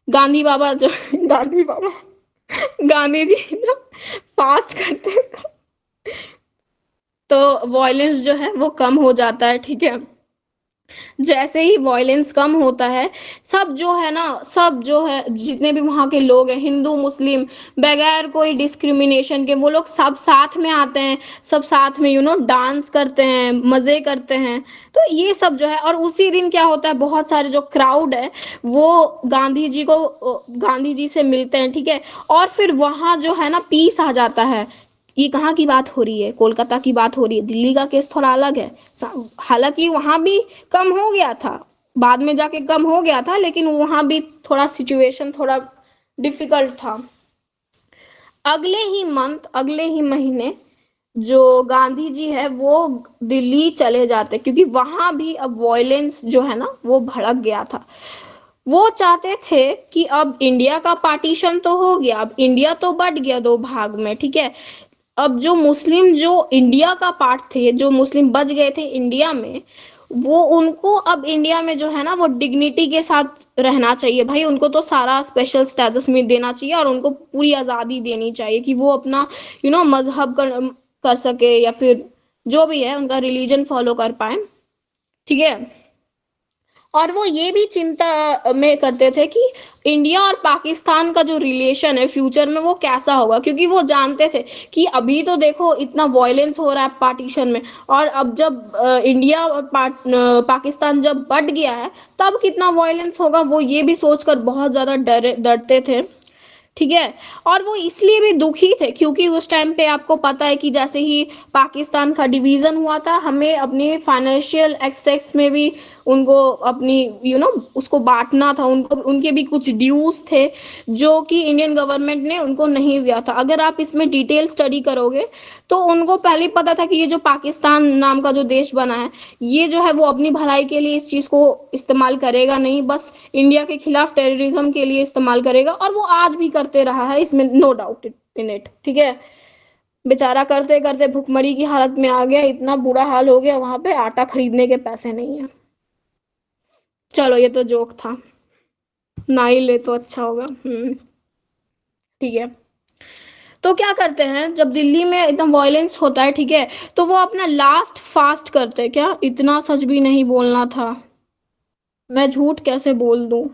गांधी बाबा जो गांधी बाबा गांधी जी जब फास्ट करते हैं तो वॉयलेंस जो है वो कम हो जाता है, ठीक है। जैसे ही वॉयलेंस कम होता है, सब जो है ना, सब जो है जितने भी वहाँ के लोग हैं हिंदू मुस्लिम, बगैर कोई डिस्क्रिमिनेशन के वो लोग सब साथ में आते हैं, सब साथ में डांस करते हैं, मज़े करते हैं। तो ये सब जो है, और उसी दिन क्या होता है, बहुत सारे जो क्राउड है वो गांधी जी से मिलते हैं, ठीक है। और फिर वहाँ जो है ना पीस आ जाता है। ये कहाँ की बात हो रही है, कोलकाता की बात हो रही है, दिल्ली का केस थोड़ा अलग है। हालांकि वहाँ भी कम हो गया था, बाद में जाके कम हो गया था, लेकिन वहाँ भी थोड़ा सिचुएशन थोड़ा डिफिकल्ट था। अगले ही महीने जो गांधी जी है वो दिल्ली चले जाते, क्योंकि वहां भी अब वॉयलेंस जो है ना वो भड़क गया था। वो चाहते थे कि अब इंडिया का पार्टीशन तो हो गया, अब इंडिया तो बट गया दो भाग में, ठीक है। अब जो मुस्लिम जो इंडिया का पार्ट थे, जो मुस्लिम बच गए थे इंडिया में, वो उनको अब इंडिया में जो है ना वो डिग्निटी के साथ रहना चाहिए भाई। उनको तो सारा स्पेशल स्टेटस में देना चाहिए और उनको पूरी आज़ादी देनी चाहिए कि वो अपना मजहब कर सके, या फिर जो भी है उनका रिलीजन फॉलो कर पाए, ठीक है। और वो ये भी चिंता में करते थे कि इंडिया और पाकिस्तान का जो रिलेशन है फ्यूचर में वो कैसा होगा, क्योंकि वो जानते थे कि अभी तो देखो इतना वॉयलेंस हो रहा है पार्टीशन में, और अब जब इंडिया और पाकिस्तान जब बट गया है तब कितना वॉयलेंस होगा, वो ये भी सोचकर बहुत ज़्यादा डरते थे, ठीक है। और वो इसलिए भी दुखी थे क्योंकि उस टाइम पे आपको पता है कि जैसे ही पाकिस्तान का डिवीज़न हुआ था, हमें अपने फाइनेंशियल एक्सेस में भी उनको अपनी उसको बांटना था, उनको उनके भी कुछ ड्यूज थे जो कि इंडियन गवर्नमेंट ने उनको नहीं दिया था। अगर आप इसमें डिटेल स्टडी करोगे तो उनको पहले ही पता था कि ये जो पाकिस्तान नाम का जो देश बना है, ये जो है वो अपनी भलाई के लिए इस चीज़ को इस्तेमाल करेगा नहीं, बस इंडिया के खिलाफ टेररिज्म के लिए इस्तेमाल करेगा, और वो आज भी करते रहा है, इसमें नो डाउट इन इट, ठीक है। बेचारा करते करते भुखमरी की हालत में आ गया, इतना बुरा हाल हो गया वहां पे, आटा खरीदने के पैसे नहीं है। चलो ये तो जोक था, ना ही ले तो अच्छा होगा। ठीक है। तो क्या करते हैं जब दिल्ली में एकदम वॉयलेंस होता है, ठीक है, तो वो अपना लास्ट फास्ट करते हैं। क्या इतना सच भी नहीं बोलना था, मैं झूठ कैसे बोल दूं,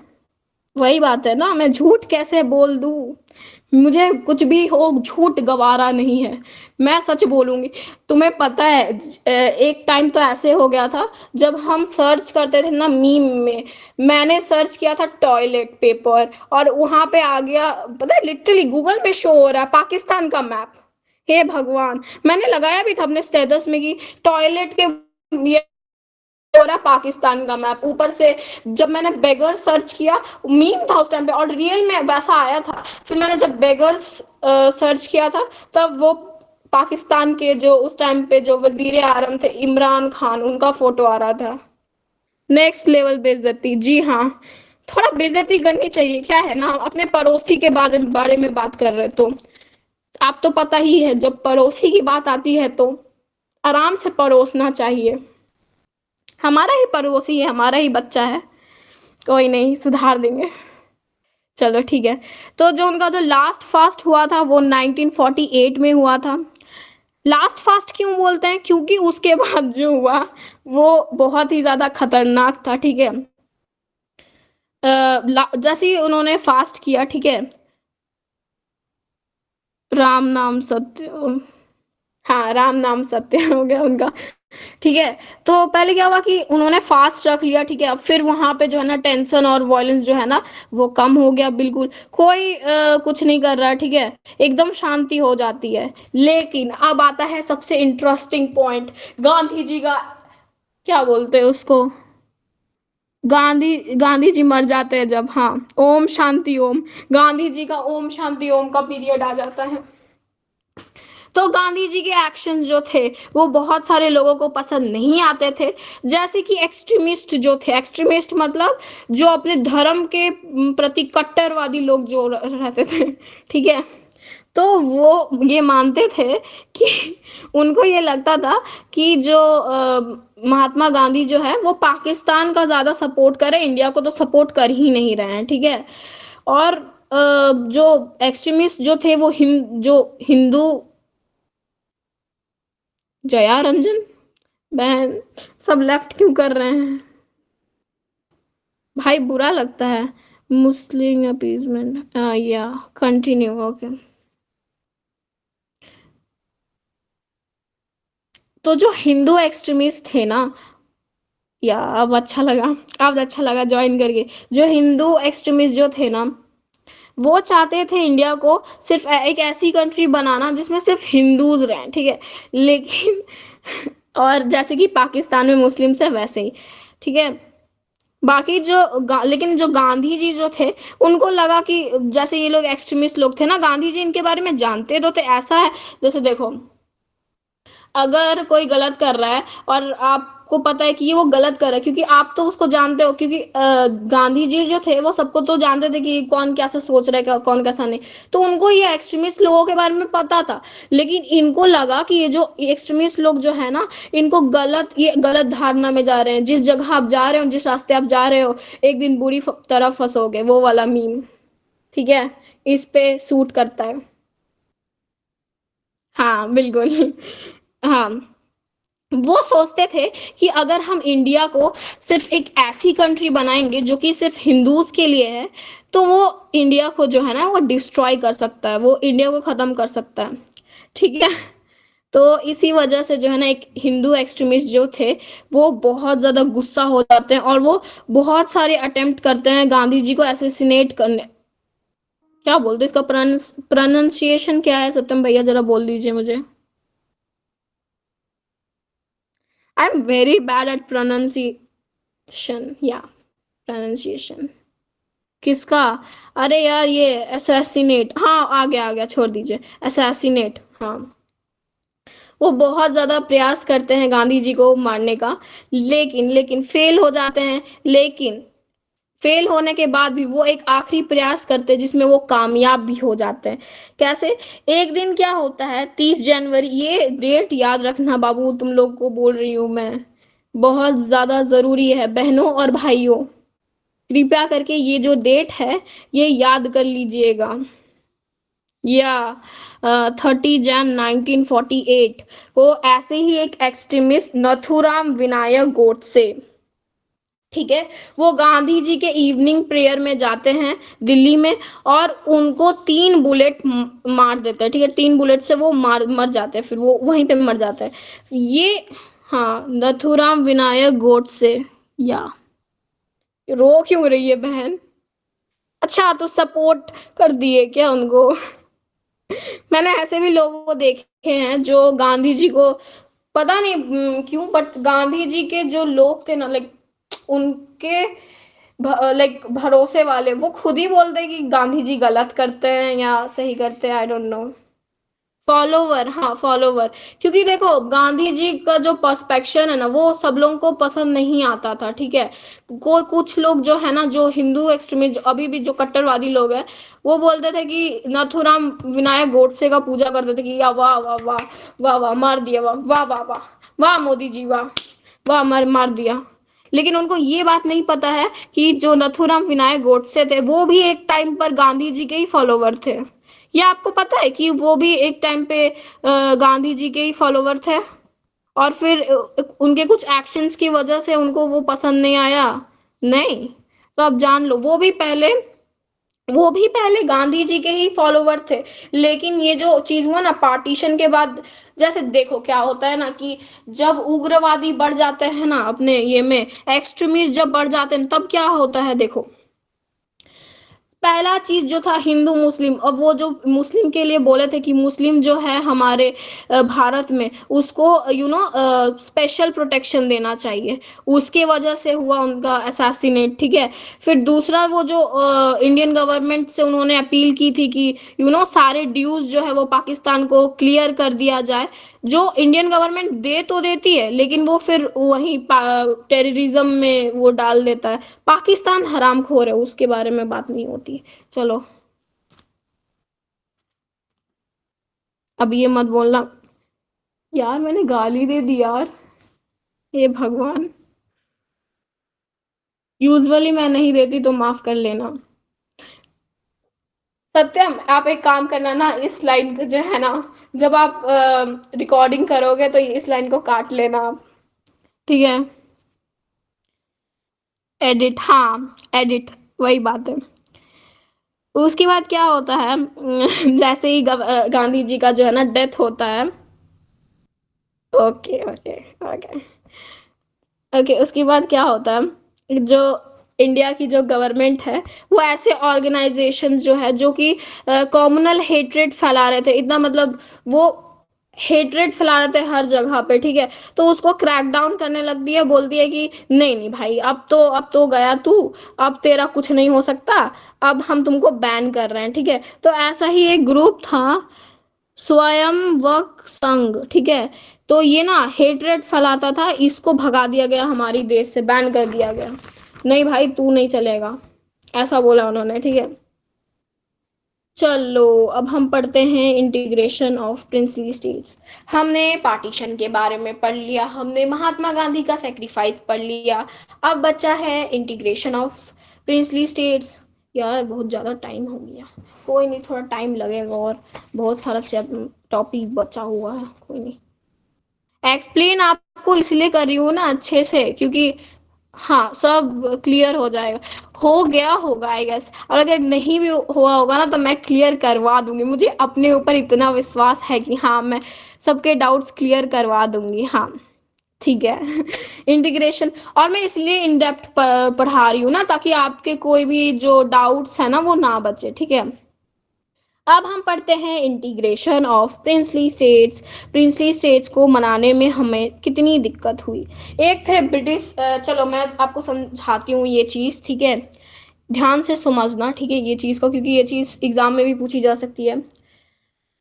वही बात है ना, मैं झूठ कैसे बोल दूं, मुझे कुछ भी हो झूठ गवारा नहीं है, मैं सच बोलूंगी। तुम्हें पता है एक टाइम तो ऐसे हो गया था जब हम सर्च करते थे ना मीम में, मैंने सर्च किया था टॉयलेट पेपर, और वहां पे आ गया, पता है लिटरली गूगल पे शो हो रहा है पाकिस्तान का मैप। हे भगवान, मैंने लगाया भी था अपने स्टेटस में कि टॉयलेट के हो रहा है पाकिस्तान का मैप ऊपर से। जब मैंने बेगर सर्च किया, मीम था उस टाइम पे और रियल में वैसा आया था। फिर मैंने जब बेगर सर्च किया था, तब वो पाकिस्तान के जो उस टाइम पे जो वजीर आजम थे इमरान खान, उनका फोटो आ रहा था। नेक्स्ट लेवल बेइज्जती, जी हाँ। थोड़ा बेइज्जती करनी चाहिए, क्या है ना, अपने पड़ोसी के बारे में बात कर रहे तो आप तो पता ही है, जब पड़ोसी की बात आती है तो आराम से परोसना चाहिए। हमारा ही पड़ोसी है, हमारा ही बच्चा है, कोई नहीं, सुधार देंगे। चलो ठीक है। तो जो उनका जो लास्ट फास्ट हुआ था वो 1948 में हुआ था। लास्ट फास्ट क्यों बोलते हैं, क्योंकि उसके बाद जो हुआ वो बहुत ही ज्यादा खतरनाक था, ठीक है। जैसे ही उन्होंने फास्ट किया, ठीक है, राम नाम सत्य, हाँ राम नाम सत्य हो गया उनका, ठीक है। तो पहले क्या हुआ कि उन्होंने फास्ट रख लिया, ठीक है। अब फिर वहां पे जो है ना टेंशन और वॉयलेंस जो है ना वो कम हो गया, बिल्कुल कोई कुछ नहीं कर रहा है, ठीक है, एकदम शांति हो जाती है। लेकिन अब आता है सबसे इंटरेस्टिंग पॉइंट, गांधी जी का, क्या बोलते हैं उसको, गांधी जी मर जाते हैं जब, हाँ, ओम शांति ओम, गांधी जी का ओम शांति ओम का पीरियड आ जाता है। तो गांधी जी के एक्शन जो थे वो बहुत सारे लोगों को पसंद नहीं आते थे। जैसे कि एक्सट्रीमिस्ट जो थे, एक्सट्रीमिस्ट मतलब जो अपने धर्म के प्रति कट्टरवादी लोग जो रहते थे, ठीक है। तो वो ये मानते थे कि उनको ये लगता था कि जो महात्मा गांधी जो है वो पाकिस्तान का ज्यादा सपोर्ट करे, इंडिया को तो सपोर्ट कर ही नहीं रहे हैं, ठीक है। और जो एक्सट्रीमिस्ट जो थे वो जो हिंदू, जया रंजन बहन, सब लेफ्ट क्यों कर रहे हैं भाई, बुरा लगता है। मुस्लिम अपीजमेंट, या कंटिन्यू, ओके। तो जो हिंदू एक्सट्रीमिस्ट थे ना, या अब अच्छा लगा, अब अच्छा लगा ज्वाइन करके। जो हिंदू एक्सट्रीमिस्ट जो थे ना, वो चाहते थे इंडिया को सिर्फ एक ऐसी कंट्री बनाना जिसमें सिर्फ हिंदूज रहें, ठीक है। लेकिन और जैसे कि पाकिस्तान में मुस्लिम्स है वैसे ही, ठीक है। बाकी लेकिन जो गांधी जी जो थे, उनको लगा कि जैसे ये लोग एक्सट्रीमिस्ट लोग थे ना, गांधी जी इनके बारे में जानते तो थे, ऐसा है जैसे देखो, अगर कोई गलत कर रहा है और आपको पता है कि ये वो गलत कर रहा है, क्योंकि आप तो उसको जानते हो, क्योंकि गांधी जी जो थे वो सबको तो जानते थे कि कौन कैसा सोच रहा है, कौन कैसा नहीं। तो उनको ये एक्सट्रीमिस्ट लोगों के बारे में पता था। लेकिन इनको लगा कि ये जो एक्सट्रीमिस्ट लोग जो है ना, इनको ये गलत धारणा में जा रहे हैं, जिस जगह आप जा रहे हो, जिस रास्ते आप जा रहे हो, एक दिन बुरी तरफ फंसोगे, वो वाला मीम, ठीक है, इस पे सूट करता है। हाँ बिल्कुल। हाँ, वो सोचते थे कि अगर हम इंडिया को सिर्फ एक ऐसी कंट्री बनाएंगे जो कि सिर्फ हिंदूज के लिए है, तो वो इंडिया को जो है ना वो डिस्ट्रॉय कर सकता है, वो इंडिया को खत्म कर सकता है, ठीक है। तो इसी वजह से जो है ना एक हिंदू एक्सट्रीमिस्ट जो थे वो बहुत ज्यादा गुस्सा हो जाते हैं और वो बहुत सारे अटेम्प्ट करते हैं गांधी जी को एसेसिनेट करने। क्या बोलते हैं इसका प्रोनाउंसिएशन क्या है, सत्यम भैया जरा बोल दीजिए मुझे। I am very bad at pronunciation, या प्रोनाउंसिएशन। किसका? अरे यार ये असैसिनेट, हाँ आ गया, छोड़ दीजिए, असैसिनेट, हाँ। वो बहुत ज्यादा प्रयास करते हैं गांधी जी को मारने का, लेकिन फेल हो जाते हैं। लेकिन फेल होने के बाद भी वो एक आखिरी प्रयास करते हैं जिसमें वो कामयाब भी हो जाते हैं। कैसे? एक दिन क्या होता है, 30 जनवरी, ये डेट याद रखना बाबू, तुम लोग को बोल रही हूं मैं, बहुत ज्यादा जरूरी है बहनों और भाइयों, कृपया करके ये जो डेट है ये याद कर लीजिएगा। या 30 जन 1948 को ऐसे ही एक एक्सट्रीमिस्ट नथुराम विनायक गोडसे, ठीक है, वो गांधी जी के इवनिंग प्रेयर में जाते हैं दिल्ली में, और उनको 3 बुलेट मार देते हैं, ठीक है, 3 बुलेट से वो मर जाते हैं, फिर वो वहीं पे मर जाते हैं ये। हाँ, नथुराम विनायक गोडसे। या रो क्यों रही है बहन? अच्छा, तो सपोर्ट कर दिए क्या उनको? मैंने ऐसे भी लोगों को देखे हैं जो गांधी जी को पता नहीं क्यों, बट गांधी जी के जो लोग थे ना, लाइक उनके लाइक भरोसे वाले, वो खुद ही बोलते हैं कि गांधी जी गलत करते हैं या सही करते हैं, आई डोंट नो। फॉलोवर, हाँ फॉलोवर। क्योंकि देखो गांधी जी का जो पर्सपेक्शन है ना, वो सब लोगों को पसंद नहीं आता था, ठीक है। कोई कुछ लोग जो है ना, जो हिंदू एक्सट्रीमिस्ट अभी भी जो कट्टरवादी लोग हैं, वो बोलते थे कि नथुराम विनायक गोडसे का पूजा करते थे कि या वाह वाह वाह, वाह वाह मार दिया, वाह वाह वाह वाह, वाह मोदी जी वाह, वाह मार मार दिया। लेकिन उनको ये बात नहीं पता है कि जो नथुराम विनायक गोडसे थे, वो भी एक टाइम पर गांधी जी के ही फॉलोवर थे। ये आपको पता है कि वो भी एक टाइम पे गांधी जी के ही फॉलोवर थे, और फिर उनके कुछ एक्शंस की वजह से उनको वो पसंद नहीं आया। नहीं, तो अब जान लो, वो भी पहले गांधी जी के ही फॉलोवर थे। लेकिन ये जो चीज हुआ ना पार्टीशन के बाद, जैसे देखो क्या होता है ना कि जब उग्रवादी बढ़ जाते हैं ना अपने ये में, एक्सट्रीमिस्ट जब बढ़ जाते हैं, तब क्या होता है देखो। पहला चीज जो था हिंदू मुस्लिम, अब वो जो मुस्लिम के लिए बोले थे कि मुस्लिम जो है हमारे भारत में, उसको स्पेशल प्रोटेक्शन देना चाहिए। उसके वजह से हुआ उनका असैसिनेट, ठीक है। फिर दूसरा, वो जो इंडियन गवर्नमेंट से उन्होंने अपील की थी कि सारे ड्यूज जो है वो पाकिस्तान को क्लियर कर दिया जाए। जो इंडियन गवर्नमेंट दे तो देती है, लेकिन वो फिर वही टेररिज्म में वो डाल देता है। पाकिस्तान हरामखोर है, उसके बारे में बात नहीं होती। चलो, अब ये मत बोलना। यार मैंने गाली दे दी यार, हे भगवान। यूजुअली मैं नहीं देती, तो माफ कर लेना। सत्यम, आप एक काम करना ना, इस लाइन को जो है ना, जब आप रिकॉर्डिंग करोगे तो इस लाइन को काट लेना आप, ठीक है। एडिट, हाँ एडिट, वही बात है। उसके बाद क्या होता है जैसे ही गांधी जी का जो है ना डेथ होता है। ओके ओके ओके ओके, उसके बाद क्या होता है, जो इंडिया की जो गवर्नमेंट है, वो ऐसे ऑर्गेनाइजेशन जो है जो कि कॉम्युनल हेट्रेड फैला रहे थे, इतना मतलब वो हेट्रेड फैला रहे थे हर जगह पे, ठीक है। तो उसको क्रैक डाउन करने लग दिया, बोल दिया कि नहीं नहीं भाई, अब तो गया तू, अब तेरा कुछ नहीं हो सकता, अब हम तुमको बैन कर रहे हैं, ठीक है। तो ऐसा ही एक ग्रुप था, स्वयंवक संघ, ठीक है। तो ये ना हेटरेट फैलाता था, इसको भगा दिया गया हमारी देश से, बैन कर दिया गया। नहीं भाई, तू नहीं चलेगा, ऐसा बोला उन्होंने, ठीक है। चलो, अब हम पढ़ते हैं इंटीग्रेशन ऑफ प्रिंसली स्टेट्स। हमने पार्टीशन के बारे में पढ़ लिया, हमने महात्मा गांधी का सेक्रीफाइस पढ़ लिया। अब बचा है इंटीग्रेशन ऑफ प्रिंसली स्टेट्स। यार बहुत ज़्यादा टाइम हो गया, कोई नहीं, थोड़ा टाइम लगेगा, और बहुत सारा टॉपिक बचा हुआ है, कोई नहीं। एक्सप्लेन आपको इसलिए कर रही हूँ ना अच्छे से, क्योंकि हाँ सब क्लियर हो जाएगा। हो गया होगा आई गेस, और अगर नहीं भी हुआ होगा ना, तो मैं क्लियर करवा दूंगी। मुझे अपने ऊपर इतना विश्वास है कि हाँ, मैं सबके डाउट्स क्लियर करवा दूंगी, हाँ। ठीक है इंटीग्रेशन, और मैं इसलिए इन डेप्थ पढ़ा रही हूँ ना, ताकि आपके कोई भी जो डाउट्स है ना, वो ना बचे, ठीक है। अब हम पढ़ते हैं integration of princely states. Princely states को मनाने में हमें कितनी दिक्कत हुई। एक थे ब्रिटिश, चलो मैं आपको समझाती हूँ ये चीज़, ठीक है। ध्यान से समझना, ठीक है, ये चीज़ को, क्योंकि ये चीज़ एग्जाम में भी पूछी जा सकती है।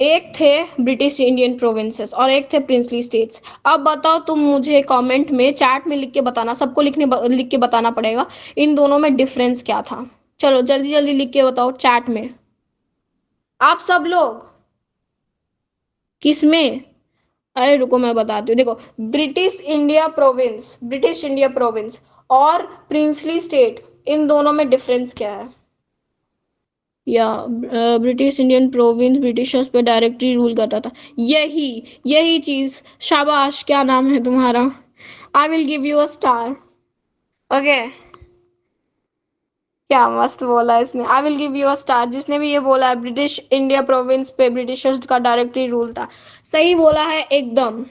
एक थे ब्रिटिश इंडियन प्रोविंसेस और एक थे प्रिंसली स्टेट्स। अब बताओ तुम मुझे कमेंट में, चैट में लिख के बताना, सबको लिख के बताना पड़ेगा, इन दोनों में डिफरेंस क्या था। चलो जल्दी जल्दी लिख के बताओ चैट में, आप सब लोग। किसमें? अरे रुको मैं बताती हूँ, देखो, ब्रिटिश इंडिया प्रोविंस और प्रिंसली स्टेट, इन दोनों में डिफरेंस क्या है। या ब्रिटिश इंडियन प्रोविंस ब्रिटिशर्स पे डायरेक्टली रूल करता था, यही यही चीज। शाबाश, क्या नाम है तुम्हारा? I will give you a star. Okay, क्या मस्त बोला इसने, I will give you a star. जिसने भी ये बोला है ब्रिटिश इंडिया प्रोविंस पे ब्रिटिशर्स का डायरेक्टली रूल था, सही बोला है एकदम।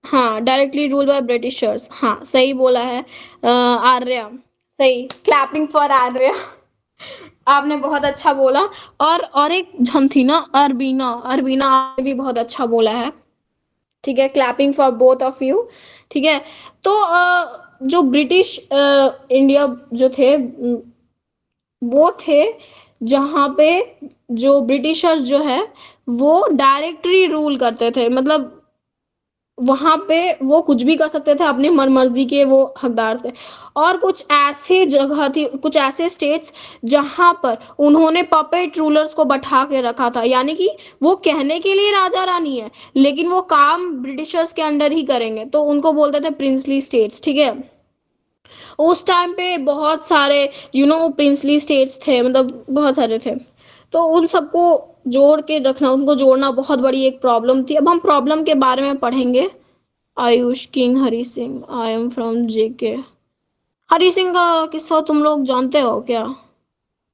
हाँ, डायरेक्टली रूल बाय ब्रिटिशर्स, हाँ सही बोला है। आर्या, सही, क्लैपिंग फॉर आर्या आपने बहुत अच्छा बोला। और एक हम थी ना, अरबीना, अरबीना आपने भी बहुत अच्छा बोला है। ठीक है, clapping for both of you. ठीक है। तो जो ब्रिटिश इंडिया जो थे, वो थे जहाँ पे जो ब्रिटिशर्स जो है वो डायरेक्टली रूल करते थे, मतलब वहां पे वो कुछ भी कर सकते थे, अपनी मन मर्जी के वो हकदार थे। और कुछ ऐसे जगह थी, कुछ ऐसे स्टेट्स जहां पर उन्होंने पपेट रूलर्स को बैठा के रखा था, यानी कि वो कहने के लिए राजा रानी है लेकिन वो काम ब्रिटिशर्स के अंडर ही करेंगे, तो उनको बोलते थे प्रिंसली स्टेट्स। ठीक है। उस टाइम पे बहुत सारे प्रिंसली स्टेट्स थे, मतलब बहुत सारे थे। तो उन सबको जोड़ के रखना, उनको जोड़ना बहुत बड़ी एक प्रॉब्लम थी। अब हम प्रॉब्लम के बारे में पढ़ेंगे। Ayush king Hari Singh, I am from JK. Hari Singh का किस्सा तुम लोग जानते हो क्या?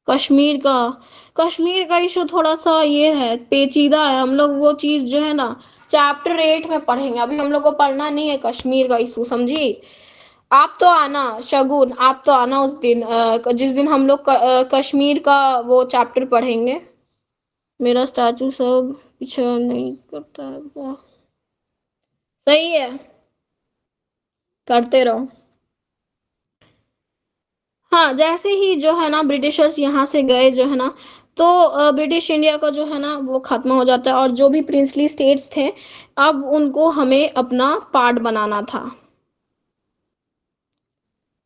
कश्मीर का, कश्मीर का इशू थोड़ा सा ये है, पेचीदा है। हम लोग वो चीज जो है ना चैप्टर 8 में पढ़ेंगे, अभी हम लोग को पढ़ना नहीं है कश्मीर का इशू, समझी? आप तो आना शगुन, आप तो आना उस दिन, जिस दिन हम लोग कश्मीर का वो चैप्टर पढ़ेंगे। मेरा स्टैचू सब पीछे नहीं करता है, वाह। सही है, करते रहो। हाँ, जैसे ही जो है ना ब्रिटिशर्स यहाँ से गए जो है ना, तो ब्रिटिश इंडिया का जो है ना वो खत्म हो जाता है, और जो भी प्रिंसली स्टेट्स थे अब उनको हमें अपना पार्ट बनाना था।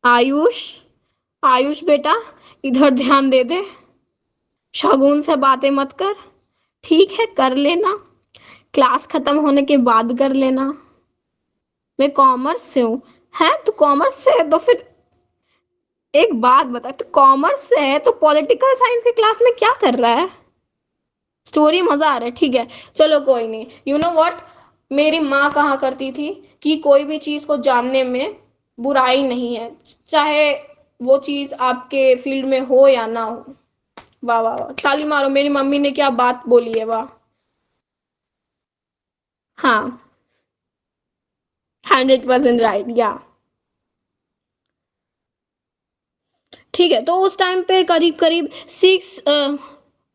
आयुष, आयुष बेटा, इधर ध्यान दे दे। शगुन से बातें मत कर। ठीक है, कर लेना, क्लास खत्म होने के बाद कर लेना। मैं कॉमर्स से हूँ। है तू कॉमर्स से है तो फिर एक बात बता, तू कॉमर्स से है तो पॉलिटिकल साइंस की क्लास में क्या कर रहा है? स्टोरी मजा आ रहा है, ठीक है। चलो कोई नहीं, यू नो व्हाट, मेरी माँ कहा करती थी कि कोई भी चीज को जानने में बुराई नहीं है, चाहे वो चीज आपके फील्ड में हो या ना हो। वाह वाह वाह, ताली मारो, मेरी मम्मी ने क्या बात बोली है, वाह। हाँ, 100% राइट, या। ठीक है, तो उस टाइम पे करीब करीब सिक्स,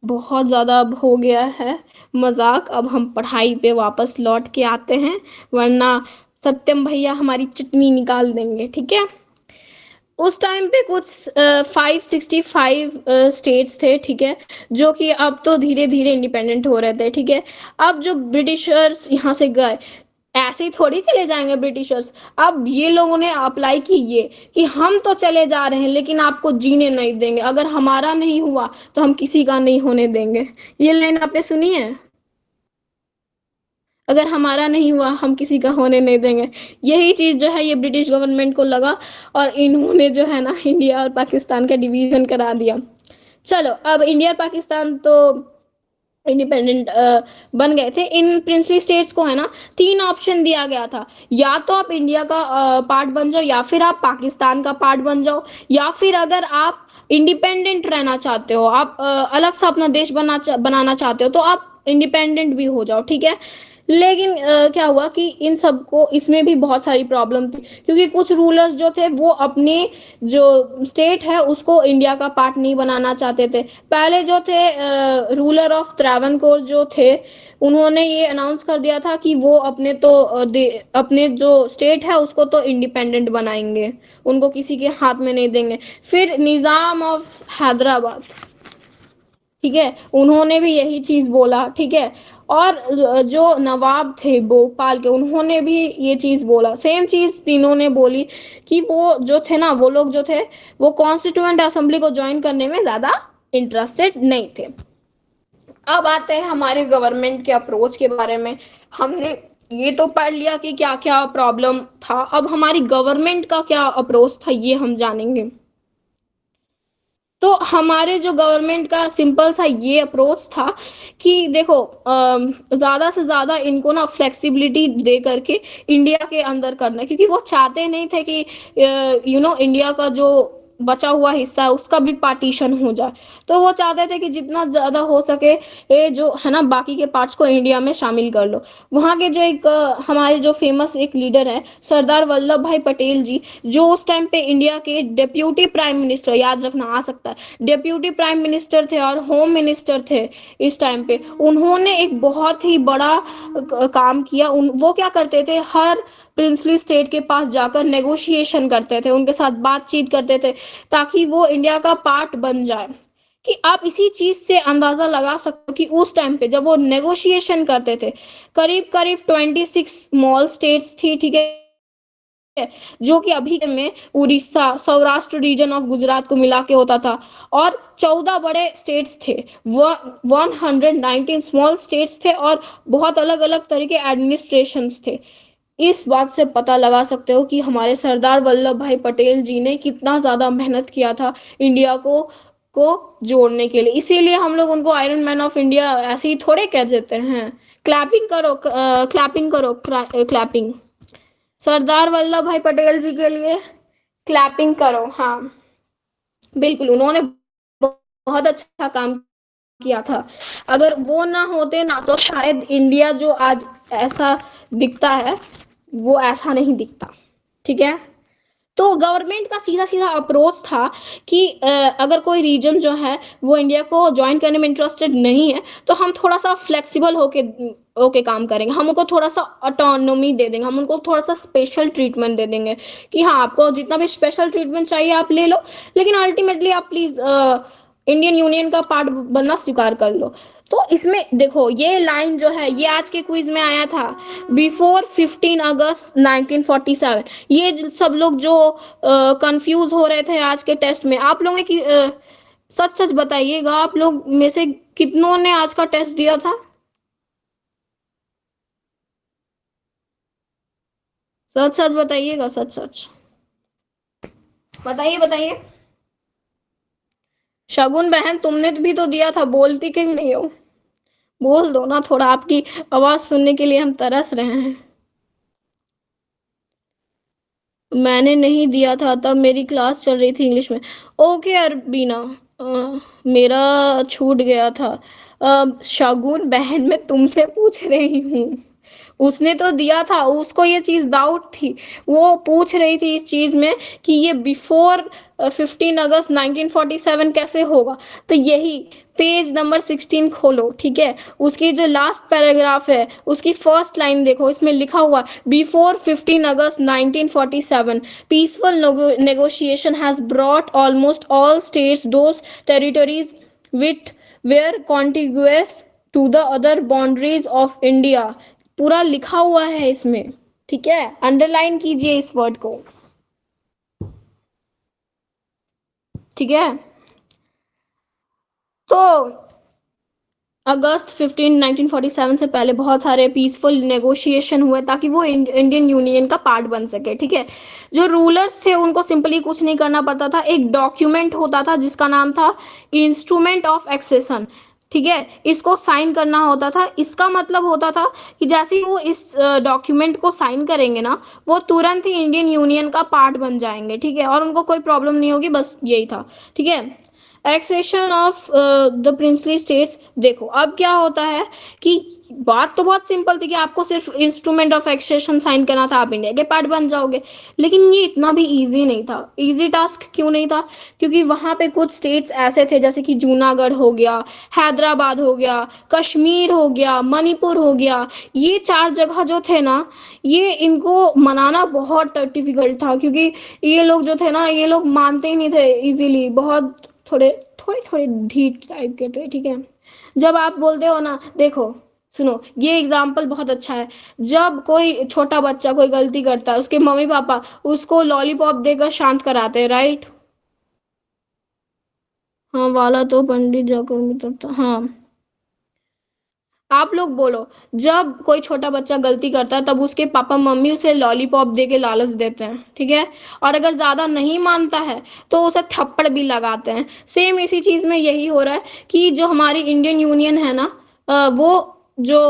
बहुत ज़्यादा अब हो गया है मजाक, अब हम पढ़ाई पे वापस लौट के आते हैं, वरना सत्यम भैया हमारी चटनी निकाल देंगे। ठीक है। उस टाइम पे कुछ 565 स्टेट्स थे। ठीक है। जो कि अब तो धीरे धीरे इंडिपेंडेंट हो रहे थे। ठीक है। अब जो ब्रिटिशर्स यहाँ से गए, ऐसे ही थोड़ी चले जाएंगे ब्रिटिशर्स। अब ये लोगों ने अप्लाई की ये कि हम तो चले जा रहे हैं लेकिन आपको जीने नहीं देंगे, अगर हमारा नहीं हुआ तो हम किसी का नहीं होने देंगे। ये लाइन आपने सुनी है? अगर हमारा नहीं हुआ हम किसी का होने नहीं देंगे। यही चीज जो है ये ब्रिटिश गवर्नमेंट को लगा, और इन्होंने जो है ना इंडिया और पाकिस्तान का डिवीजन करा दिया। चलो, अब इंडिया और पाकिस्तान तो इंडिपेंडेंट बन गए थे। इन प्रिंसली स्टेट्स को है ना 3 ऑप्शन दिया गया था, या तो आप इंडिया का पार्ट बन जाओ, या फिर आप पाकिस्तान का पार्ट बन जाओ, या फिर अगर आप इंडिपेंडेंट रहना चाहते हो, आप अलग सा अपना देश बनाना चाहते हो, तो आप इंडिपेंडेंट भी हो जाओ। ठीक है। लेकिन क्या हुआ कि इन सबको इसमें भी बहुत सारी प्रॉब्लम थी, क्योंकि कुछ रूलर्स जो थे वो अपने जो स्टेट है उसको इंडिया का पार्ट नहीं बनाना चाहते थे। पहले जो थे रूलर ऑफ त्रावणकोर जो थे, उन्होंने ये अनाउंस कर दिया था कि वो अपने तो अपने जो स्टेट है उसको तो इंडिपेंडेंट बनाएंगे, उनको किसी के हाथ में नहीं देंगे। फिर निज़ाम ऑफ हैदराबाद, ठीक है, उन्होंने भी यही चीज बोला। ठीक है। और जो नवाब थे भोपाल के, उन्होंने भी ये चीज बोला, सेम चीज तीनों ने बोली, कि वो जो थे ना, वो लोग जो थे वो कॉन्स्टिट्यूएंट असेंबली को ज्वाइन करने में ज्यादा इंटरेस्टेड नहीं थे। अब आते हैं हमारे गवर्नमेंट के अप्रोच के बारे में। हमने ये तो पढ़ लिया कि क्या क्या प्रॉब्लम था, अब हमारी गवर्नमेंट का क्या अप्रोच था ये हम जानेंगे। तो हमारे जो गवर्नमेंट का सिंपल सा ये अप्रोच था कि देखो, ज़्यादा से ज़्यादा इनको ना फ्लेक्सिबिलिटी दे करके इंडिया के अंदर करना है, क्योंकि वो चाहते नहीं थे कि इंडिया का जो बचा हुआ हिस्सा है उसका भी पार्टीशन हो जाए। तो वो चाहते थे कि जितना ज़्यादा हो सके ये जो है ना बाकी के पार्ट्स को इंडिया में शामिल कर लो। वहाँ के जो एक हमारे जो फेमस एक लीडर है सरदार वल्लभ भाई पटेल जी, जो उस टाइम पे इंडिया के डिप्यूटी प्राइम मिनिस्टर, याद रखना आ सकता है, डिप्यूटी प्राइम मिनिस्टर थे और होम मिनिस्टर थे इस टाइम पे। उन्होंने एक बहुत ही बड़ा काम किया। वो क्या करते थे, हर प्रिंसली स्टेट के पास जाकर नेगोशिएशन करते थे, उनके साथ बातचीत करते थे ताकि वो इंडिया का पार्ट बन जाए। कि आप इसी चीज से अंदाजा लगा सकते हो कि उस टाइम पे जब वो नेगोशिएशन करते थे, करीब करीब 26 स्मॉल स्टेट्स थी, ठीक है, जो कि अभी में उड़ीसा, सौराष्ट्र रीजन ऑफ गुजरात को मिला के होता था, और 14 बड़े स्टेट्स थे, 119 स्मॉल स्टेट्स थे, और बहुत अलग अलग तरह के एडमिनिस्ट्रेशंस थे। इस बात से पता लगा सकते हो कि हमारे सरदार वल्लभ भाई पटेल जी ने कितना ज़्यादा मेहनत किया था इंडिया को जोड़ने के लिए। इसीलिए हम लोग उनको आयरन मैन ऑफ इंडिया ऐसे ही थोड़े कह देते हैं। क्लैपिंग करो, क्लैपिंग करो, क्लैपिंग सरदार वल्लभ भाई पटेल जी के लिए, क्लैपिंग करो। हाँ, बिल्कुल, उन्होंने बहुत अच्छा काम किया था। अगर वो ना होते ना तो शायद इंडिया जो आज ऐसा दिखता है वो ऐसा नहीं दिखता। ठीक है, तो गवर्नमेंट का सीधा सीधा अप्रोच था कि अगर कोई रीजन जो है वो इंडिया को ज्वाइन करने में इंटरेस्टेड नहीं है तो हम थोड़ा सा फ्लेक्सिबल होके होके काम करेंगे, हम उनको थोड़ा सा ऑटोनोमी दे देंगे, हम उनको थोड़ा सा स्पेशल ट्रीटमेंट दे देंगे कि हाँ आपको जितना भी स्पेशल ट्रीटमेंट चाहिए आप ले लो, लेकिन अल्टीमेटली आप प्लीज़ इंडियन यूनियन का पार्ट बनना स्वीकार कर लो। तो इसमें देखो ये लाइन जो है ये आज के क्विज में आया था, बिफोर 15 अगस्त 1947। ये सब लोग जो कंफ्यूज हो रहे थे आज के टेस्ट में, आप लोगों ने सच सच बताइएगा, आप लोग में से कितनों ने आज का टेस्ट दिया था? सच सच बताइएगा, सच सच बताइए, बताइए। शगुन बहन तुमने भी तो दिया था, बोलती क्यों नहीं हो? बोल दो ना, थोड़ा आपकी आवाज सुनने के लिए हम तरस रहे हैं। मैंने नहीं दिया था, तब मेरी क्लास चल रही थी इंग्लिश में। ओके अरबीना, मेरा छूट गया था। शगुन बहन मैं तुमसे पूछ रही हूँ, उसने तो दिया था, उसको ये चीज़ डाउट थी, वो पूछ रही थी इस चीज़ में कि ये बिफोर 15 अगस्त 1947 कैसे होगा। तो यही पेज नंबर 16 खोलो, ठीक है, उसकी जो लास्ट पैराग्राफ है उसकी फर्स्ट लाइन देखो, इसमें लिखा हुआ before 15 August 1947 peaceful negotiation has brought almost all states those territories with were contiguous to the other boundaries of India। पूरा लिखा हुआ है इसमें, ठीक है, अंडरलाइन कीजिए इस वर्ड को, ठीक है। तो अगस्त 15 1947 से पहले बहुत सारे पीसफुल नेगोशिएशन हुए ताकि वो इंडियन यूनियन का पार्ट बन सके, ठीक है। जो रूलर्स थे उनको सिंपली कुछ नहीं करना पड़ता था, एक डॉक्यूमेंट होता था जिसका नाम था इंस्ट्रूमेंट ऑफ एक्सेशन, ठीक है, इसको साइन करना होता था। इसका मतलब होता था कि जैसे ही वो इस डॉक्यूमेंट को साइन करेंगे ना, वो तुरंत ही इंडियन यूनियन का पार्ट बन जाएंगे, ठीक है, और उनको कोई प्रॉब्लम नहीं होगी, बस यही था, ठीक है। Accession of the princely states, देखो अब क्या होता है कि बात तो बहुत सिंपल थी कि आपको सिर्फ इंस्ट्रूमेंट ऑफ एक्सेशन साइन करना था, आप इंडिया के पार्ट बन जाओगे। लेकिन ये इतना भी इजी नहीं था। इजी टास्क क्यों नहीं था? क्योंकि वहाँ पे कुछ स्टेट्स ऐसे थे जैसे कि जूनागढ़ हो गया, हैदराबाद हो गया, कश्मीर हो गया, मणिपुर हो गया, ये चार जगह जो थे ना, ये इनको मनाना बहुत डिफिकल्ट था, क्योंकि ये लोग जो थे ना, ये लोग मानते ही नहीं थे इजीली, बहुत थोड़े थोड़े थोड़े ढीठ टाइप के थे, ठीक है। जब आप बोलते हो ना, देखो सुनो, ये एग्जाम्पल बहुत अच्छा है। जब कोई छोटा बच्चा कोई गलती करता है, उसके मम्मी पापा उसको लॉलीपॉप देकर शांत कराते हैं, राइट? हाँ, वाला तो पंडित जाकर मित्र था, हाँ। आप लोग बोलो, जब कोई छोटा बच्चा गलती करता है तब उसके पापा मम्मी उसे लॉलीपॉप दे के लालच देते हैं, ठीक है, और अगर ज्यादा नहीं मानता है तो उसे थप्पड़ भी लगाते हैं। सेम इसी चीज में यही हो रहा है कि जो हमारी इंडियन यूनियन है ना, वो जो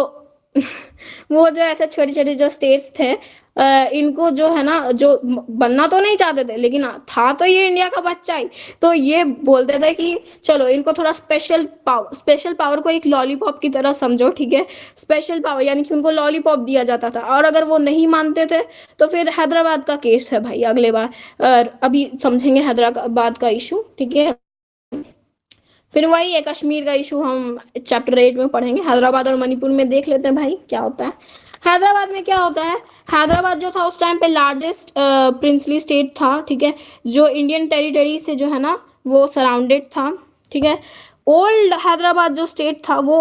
वो जो ऐसे छोटे छोटे जो स्टेट्स थे, इनको जो है ना, जो बनना तो नहीं चाहते थे, लेकिन था तो ये इंडिया का बच्चा ही, तो ये बोलते थे कि चलो इनको थोड़ा स्पेशल पावर को एक लॉलीपॉप की तरह समझो, ठीक है। स्पेशल पावर यानी कि उनको लॉलीपॉप दिया जाता था, और अगर वो नहीं मानते थे तो फिर हैदराबाद का केस है भाई, अगले बार अभी समझेंगे हैदराबाद का इशू, ठीक है। फिर वही है, कश्मीर का इशू हम चैप्टर 8 में पढ़ेंगे। हैदराबाद और मणिपुर में देख लेते हैं भाई क्या होता है। हैदराबाद में क्या होता है, हैदराबाद जो था उस टाइम पे लार्जेस्ट प्रिंसली स्टेट था, ठीक है, जो इंडियन टेरिटरी से जो है ना वो सराउंडेड था, ठीक है। ओल्ड हैदराबाद जो स्टेट था वो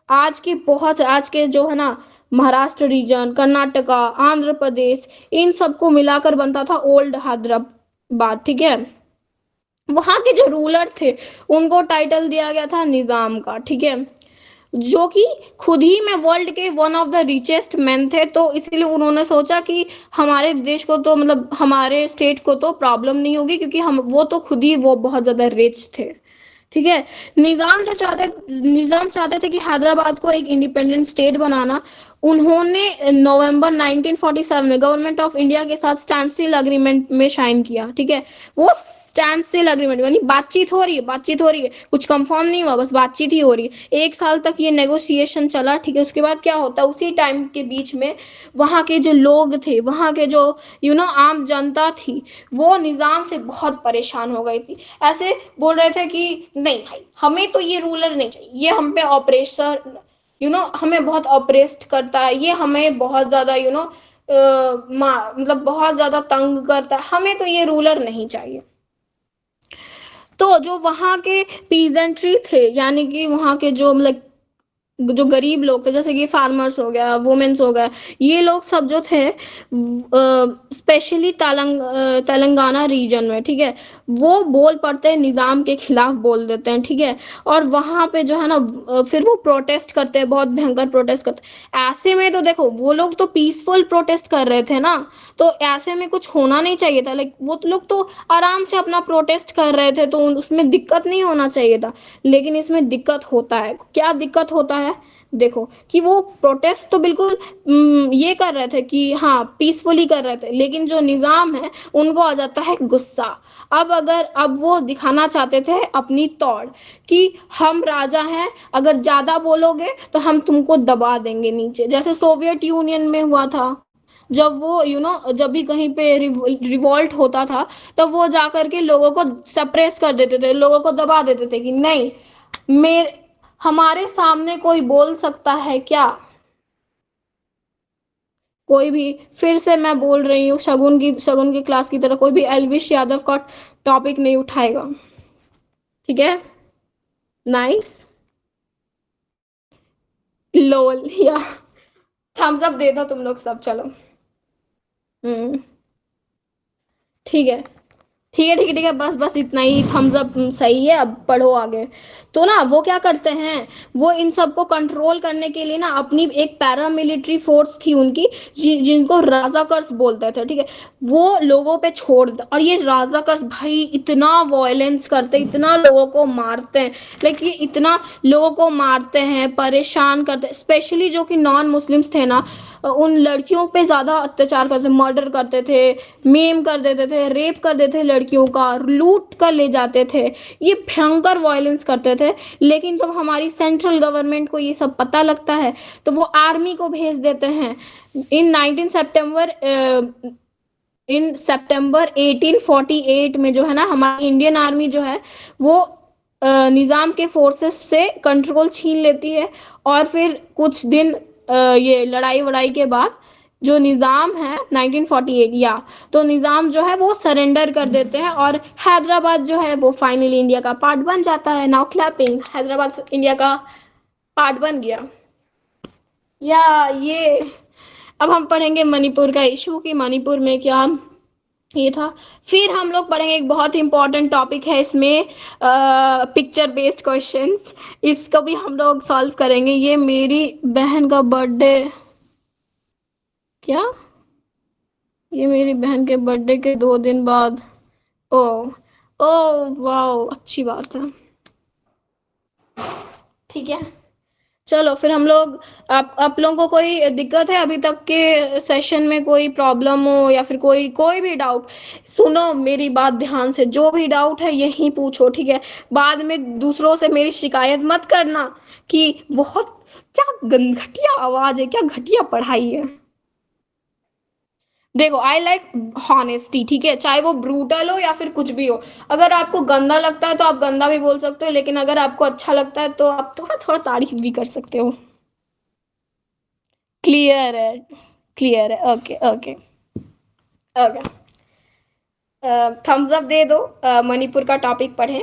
आज के जो है ना महाराष्ट्र रीजन, कर्नाटका, आंध्र प्रदेश, इन सबको मिलाकर बनता था ओल्ड हैदराबाद, ठीक है। वहां के जो रूलर थे उनको टाइटल दिया गया था निजाम का, ठीक है, जो कि खुद ही में वर्ल्ड के one of the richest man थे, तो इसीलिए उन्होंने सोचा कि हमारे देश को तो मतलब हमारे स्टेट को तो प्रॉब्लम नहीं होगी, क्योंकि हम वो तो खुद ही वो बहुत ज्यादा रिच थे, ठीक है। निजाम चाहते थे कि हैदराबाद को एक इंडिपेंडेंट स्टेट बनाना। उन्होंने नवंबर 1947 में गवर्नमेंट ऑफ इंडिया के साथ स्टैंड स्टिल अग्रीमेंट में साइन किया, ठीक है। वो स्टैंड स्टिल अग्रीमेंट यानी बातचीत हो रही है, कुछ कंफर्म नहीं हुआ, बस बातचीत ही हो रही है। 1 साल तक ये नेगोशिएशन चला, ठीक है। उसके बाद क्या होता है, उसी टाइम के बीच में वहाँ के जो लोग थे, वहाँ के जो आम जनता थी, वो निजाम से बहुत परेशान हो गई थी। ऐसे बोल रहे थे कि नहीं भाई, हमें तो ये रूलर नहीं चाहिए, ये हम पे ऑपरेशन हमें बहुत ऑपरेस्ट करता है, ये हमें बहुत ज्यादा मतलब बहुत ज्यादा तंग करता है, हमें तो ये रूलर नहीं चाहिए। तो जो वहाँ के पीजेंट्री थे, यानी कि वहाँ के जो मतलब जो गरीब लोग थे, जैसे कि फार्मर्स हो गया, वुमेन्स हो गया, ये लोग सब जो थे स्पेशली तेलंगाना रीजन में, ठीक है, वो बोल पड़ते हैं निज़ाम के खिलाफ बोल देते हैं, ठीक है। और वहाँ पे जो है ना फिर वो प्रोटेस्ट करते हैं, बहुत भयंकर प्रोटेस्ट करते हैं। ऐसे में तो देखो वो लोग तो पीसफुल प्रोटेस्ट कर रहे थे ना, तो ऐसे में कुछ होना नहीं चाहिए था, लाइक वो तो लोग तो आराम से अपना प्रोटेस्ट कर रहे थे, तो उसमें दिक्कत नहीं होना चाहिए था। लेकिन इसमें दिक्कत होता है, क्या दिक्कत होता है, देखो कि वो प्रोटेस्ट तो बिल्कुल ये कर रहे थे कि हाँ पीसफुली कर रहे थे, लेकिन जो निजाम है उनको आ जाता है गुस्सा। अब वो दिखाना चाहते थे अपनी तौड़ कि हम राजा हैं, अगर ज्यादा बोलोगे तो हम तुमको दबा देंगे नीचे, जैसे सोवियत यूनियन में हुआ था। जब वो जब भी कहीं पे रिवॉल्ट होता था, तब वो जा करके लोगों को सप्रेस कर देते थे, लोगों को दबा देते थे कि नहीं, मेरे हमारे सामने कोई बोल सकता है क्या, कोई भी। फिर से मैं बोल रही हूँ, शगुन की क्लास की तरह कोई भी एलविश यादव का टॉपिक नहीं उठाएगा, ठीक है। नाइस। लोल या थम्स अप दे दो तुम लोग सब, चलो। हम्म। ठीक है, ठीक है, बस बस इतना ही, थम्स अप सही है, अब पढ़ो आगे। तो ना वो क्या करते हैं, वो इन सबको कंट्रोल करने के लिए ना अपनी एक पैरामिलिट्री फोर्स थी उनकी, जिनको राजाकर्स बोलते थे, ठीक है, वो लोगों पे छोड़ दे। और ये राजाकर्स भाई इतना वायलेंस करते, इतना लोगों को मारते हैं, लाइक ये इतना लोगों को मारते हैं, परेशान करते हैं, स्पेशली जो कि नॉन मुस्लिम्स थे ना, उन लड़कियों पे ज्यादा अत्याचार करते, मर्डर करते थे, मेम कर देते थे, रेप कर देते थे लड़कियों का, लूट कर ले जाते थे, ये भयंकर वायलेंस करते थे। लेकिन जब हमारी सेंट्रल गवर्नमेंट को ये सब पता लगता है, तो वो आर्मी को भेज देते हैं। इन 19 सितंबर इन सितंबर 1848 में जो है ना हमारी इंडियन आर्मी जो है वो निज़ाम के फोर्सेस से कंट्रोल छीन लेती है। और फिर कुछ दिन ये लड़ाई वड़ाई के बाद जो निज़ाम है 1948 या तो निज़ाम जो है वो सरेंडर कर देते हैं, और हैदराबाद जो है वो फाइनली इंडिया का पार्ट बन जाता है। नाउ क्लैपिंग, हैदराबाद इंडिया का पार्ट बन गया। या ये अब हम पढ़ेंगे मणिपुर का इशू कि मणिपुर में क्या ये था। फिर हम लोग पढ़ेंगे एक बहुत ही इंपॉर्टेंट टॉपिक है इसमें, पिक्चर बेस्ड क्वेश्चंस, इसको भी हम लोग सॉल्व करेंगे। ये मेरी बहन का बर्थडे, क्या, ये मेरी बहन के बर्थडे के 2 दिन बाद। ओ, ओ, वाह, अच्छी बात है, ठीक है। चलो फिर हम लोग, आप लोगों को कोई दिक्कत है अभी तक के सेशन में, कोई प्रॉब्लम हो या फिर कोई कोई भी डाउट? सुनो मेरी बात ध्यान से, जो भी डाउट है यहीं पूछो, ठीक है? बाद में दूसरों से मेरी शिकायत मत करना कि बहुत क्या घटिया आवाज है, क्या घटिया पढ़ाई है। देखो आई लाइक हॉनेस्टी, ठीक है, चाहे वो ब्रूटल हो या फिर कुछ भी हो। अगर आपको गंदा लगता है तो आप गंदा भी बोल सकते हो, लेकिन अगर आपको अच्छा लगता है तो आप थोड़ा थोड़ा तारीफ भी कर सकते हो। क्लियर है? क्लियर है, okay okay okay. Thumbs up दे दो, मणिपुर का टॉपिक पढ़ें।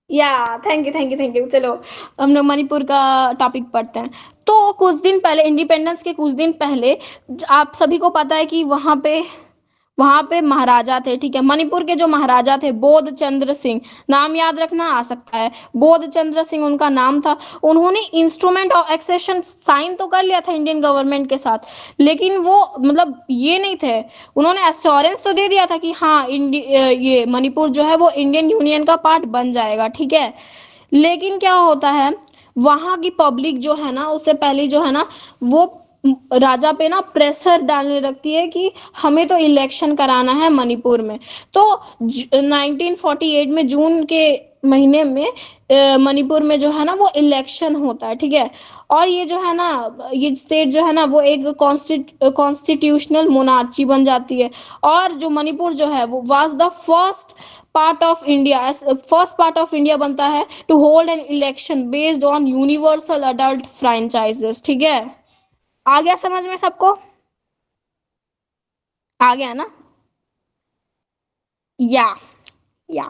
या thank you thank you thank you. चलो हम लोग मणिपुर का टॉपिक पढ़ते हैं। तो कुछ दिन पहले, इंडिपेंडेंस के कुछ दिन पहले, आप सभी को पता है कि वहां पे महाराजा थे, ठीक है? मणिपुर के जो महाराजा थे, बोध चंद्र सिंह, नाम याद रखना आ सकता है, बोध चंद्र सिंह उनका नाम था। उन्होंने इंस्ट्रूमेंट ऑफ एक्सेशन साइन तो कर लिया था इंडियन गवर्नमेंट के साथ, लेकिन वो मतलब ये नहीं थे, उन्होंने एश्योरेंस तो दे दिया था कि हाँ ये मणिपुर जो है वो इंडियन यूनियन का पार्ट बन जाएगा, ठीक है? लेकिन क्या होता है, वहां की पब्लिक जो है ना, उससे पहले जो है ना, वो राजा पे ना प्रेशर डालने लगती है कि हमें तो इलेक्शन कराना है मणिपुर में। तो 1948 में जून के महीने में मणिपुर में जो है ना वो इलेक्शन होता है, ठीक है? और ये जो है ना, ये स्टेट जो है ना वो एक कॉन्स्टिट्यूशनल मोनार्ची बन जाती है। और जो मणिपुर जो है वो was the first part of India बनता है to hold an election based on universal adult franchises, ठीक है? आ गया समझ में सबको? आ गया ना? या या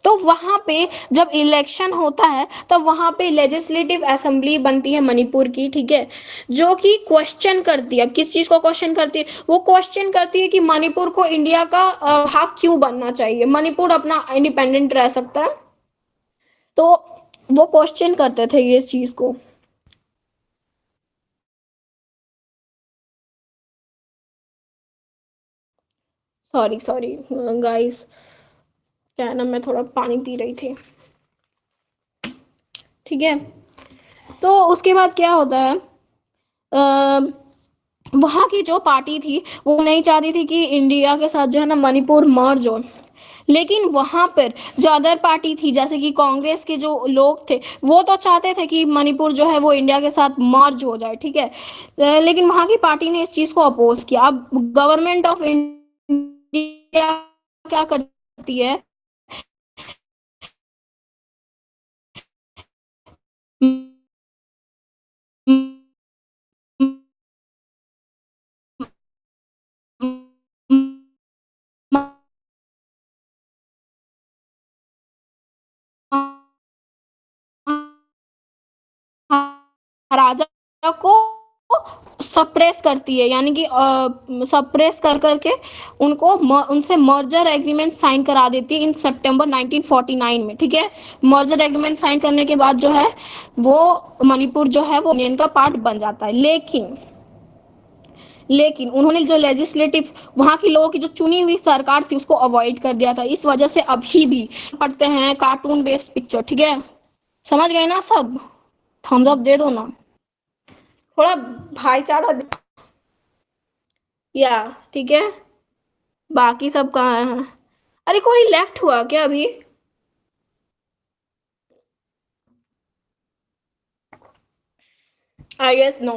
तो वहां पे जब इलेक्शन होता है तब वहां पे लेजिस्लेटिव असेंबली बनती है मणिपुर की, ठीक है? जो कि क्वेश्चन करती है, अब किस चीज को क्वेश्चन करती है? वो क्वेश्चन करती है कि मणिपुर को इंडिया का भाग क्यों बनना चाहिए, मणिपुर अपना इंडिपेंडेंट रह सकता है। तो वो क्वेश्चन करते थे ये चीज को। सॉरी सॉरी गाइस, क्या है ना, मैं थोड़ा पानी पी रही थी, ठीक है? तो उसके बाद क्या होता है, वहां की जो पार्टी थी वो नहीं चाहती थी कि इंडिया के साथ जो है ना मणिपुर मर्ज हो। लेकिन वहां पर जो अदर पार्टी थी, जैसे कि कांग्रेस के जो लोग थे, वो तो चाहते थे कि मणिपुर जो है वो इंडिया के साथ मर्ज हो जाए, ठीक है? लेकिन वहां की पार्टी ने इस चीज को अपोज किया। अब गवर्नमेंट ऑफ इंडिया क्या करती है, राजा को सप्रेस करती है, यानी कि सप्रेस कर करके उनसे मर्जर एग्रीमेंट साइन करा देती है इन सितंबर 1949 में, ठीक है? मर्जर एग्रीमेंट साइन करने के बाद जो है वो मणिपुर जो है वो यूनियन का पार्ट बन जाता है। लेकिन उन्होंने जो लेजिस्लेटिव, वहां के लोगों की जो चुनी हुई सरकार थी उसको अवॉइड कर दिया था। इस वजह से अभी भी पढ़ते हैं कार्टून बेस्ड पिक्चर, ठीक है? समझ गए ना सब? थम्स अप दे दो ना, थोड़ा भाईचारा या, ठीक है? बाकी सब कहाँ हैं? अरे कोई लेफ्ट हुआ क्या अभी? I guess no.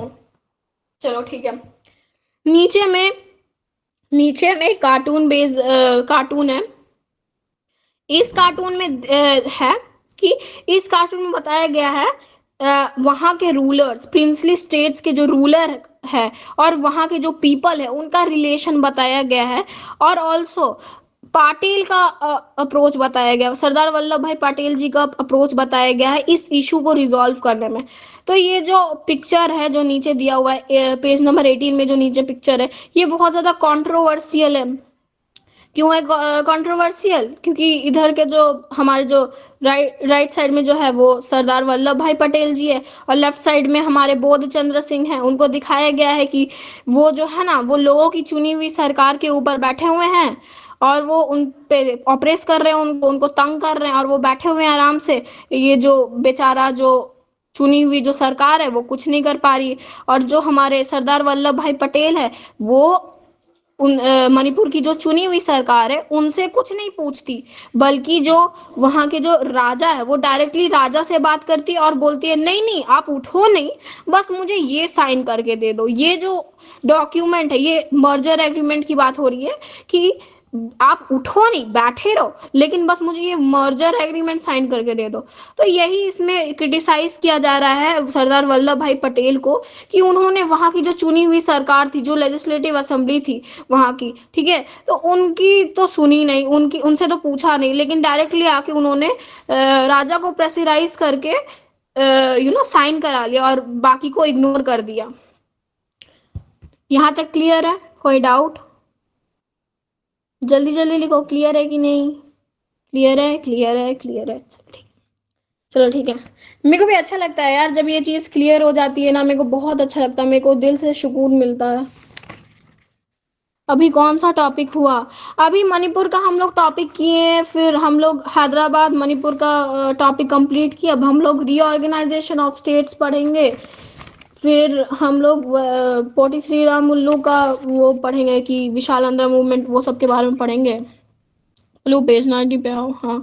चलो ठीक है। नीचे में नीचे में कार्टून बेस कार्टून है। इस कार्टून में है कि इस कार्टून में बताया गया है वहाँ के रूलर्स, प्रिंसली स्टेट्स के जो रूलर है और वहाँ के जो पीपल है उनका रिलेशन बताया गया है। और ऑल्सो पाटिल का अप्रोच बताया गया, सरदार वल्लभ भाई पटेल जी का अप्रोच बताया गया है इस इशू को रिजॉल्व करने में। तो ये जो पिक्चर है जो नीचे दिया हुआ है पेज नंबर 18 में, जो नीचे पिक्चर है, ये बहुत ज़्यादा कंट्रोवर्शियल है। क्यों है कंट्रोवर्शियल? क्योंकि इधर के जो हमारे जो राइट साइड में जो है वो सरदार वल्लभ भाई पटेल जी है, और लेफ्ट साइड में हमारे बोध चंद्र सिंह हैं। उनको दिखाया गया है कि वो जो है ना, वो लोगों की चुनी हुई सरकार के ऊपर बैठे हुए हैं, और वो उन पे ऑपरेस कर रहे हैं, उनको उनको तंग कर रहे हैं, और वो बैठे हुए हैं आराम से। ये जो बेचारा जो चुनी हुई जो सरकार है वो कुछ नहीं कर पा रही। और जो हमारे सरदार वल्लभ भाई पटेल है, वो उन मणिपुर की जो चुनी हुई सरकार है उनसे कुछ नहीं पूछती, बल्कि जो वहाँ के जो राजा है वो डायरेक्टली राजा से बात करती है और बोलती है नहीं नहीं आप उठो नहीं, बस मुझे ये साइन करके दे दो। ये जो डॉक्यूमेंट है, ये मर्जर एग्रीमेंट की बात हो रही है कि आप उठो नहीं, बैठे रहो, लेकिन बस मुझे ये मर्जर एग्रीमेंट साइन करके दे दो। तो यही इसमें क्रिटिसाइज किया जा रहा है सरदार वल्लभ भाई पटेल को, कि उन्होंने वहाँ की जो चुनी हुई सरकार थी, जो लेजिस्लेटिव असेंबली थी वहाँ की, ठीक है, तो उनकी तो सुनी नहीं, उनकी उनसे तो पूछा नहीं, लेकिन डायरेक्टली आके उन्होंने राजा को प्रेशराइज करके साइन करा लिया और बाकी को इग्नोर कर दिया। यहाँ तक क्लियर है? कोई डाउट? जल्दी जल्दी लिखो, क्लियर है कि नहीं? क्लियर है, क्लियर है, क्लियर है। चलो ठीक, चलो ठीक है। मेरे को भी अच्छा लगता है यार, जब ये चीज़ क्लियर हो जाती है ना, मेरे को बहुत अच्छा लगता है, मेरे को दिल से सुकून मिलता है। अभी कौन सा टॉपिक हुआ? अभी मणिपुर का हम लोग टॉपिक किए, फिर हम लोग हैदराबाद मणिपुर का टॉपिक कंप्लीट किया। अब हम लोग रीऑर्गेनाइजेशन ऑफ स्टेट्स पढ़ेंगे। फिर हम लोग पोटी श्री रामुलु का वो पढ़ेंगे कि विशाल आंध्र मूवमेंट, वो सब के बारे में पढ़ेंगे। लो पेज 90 पे आओ। हाँ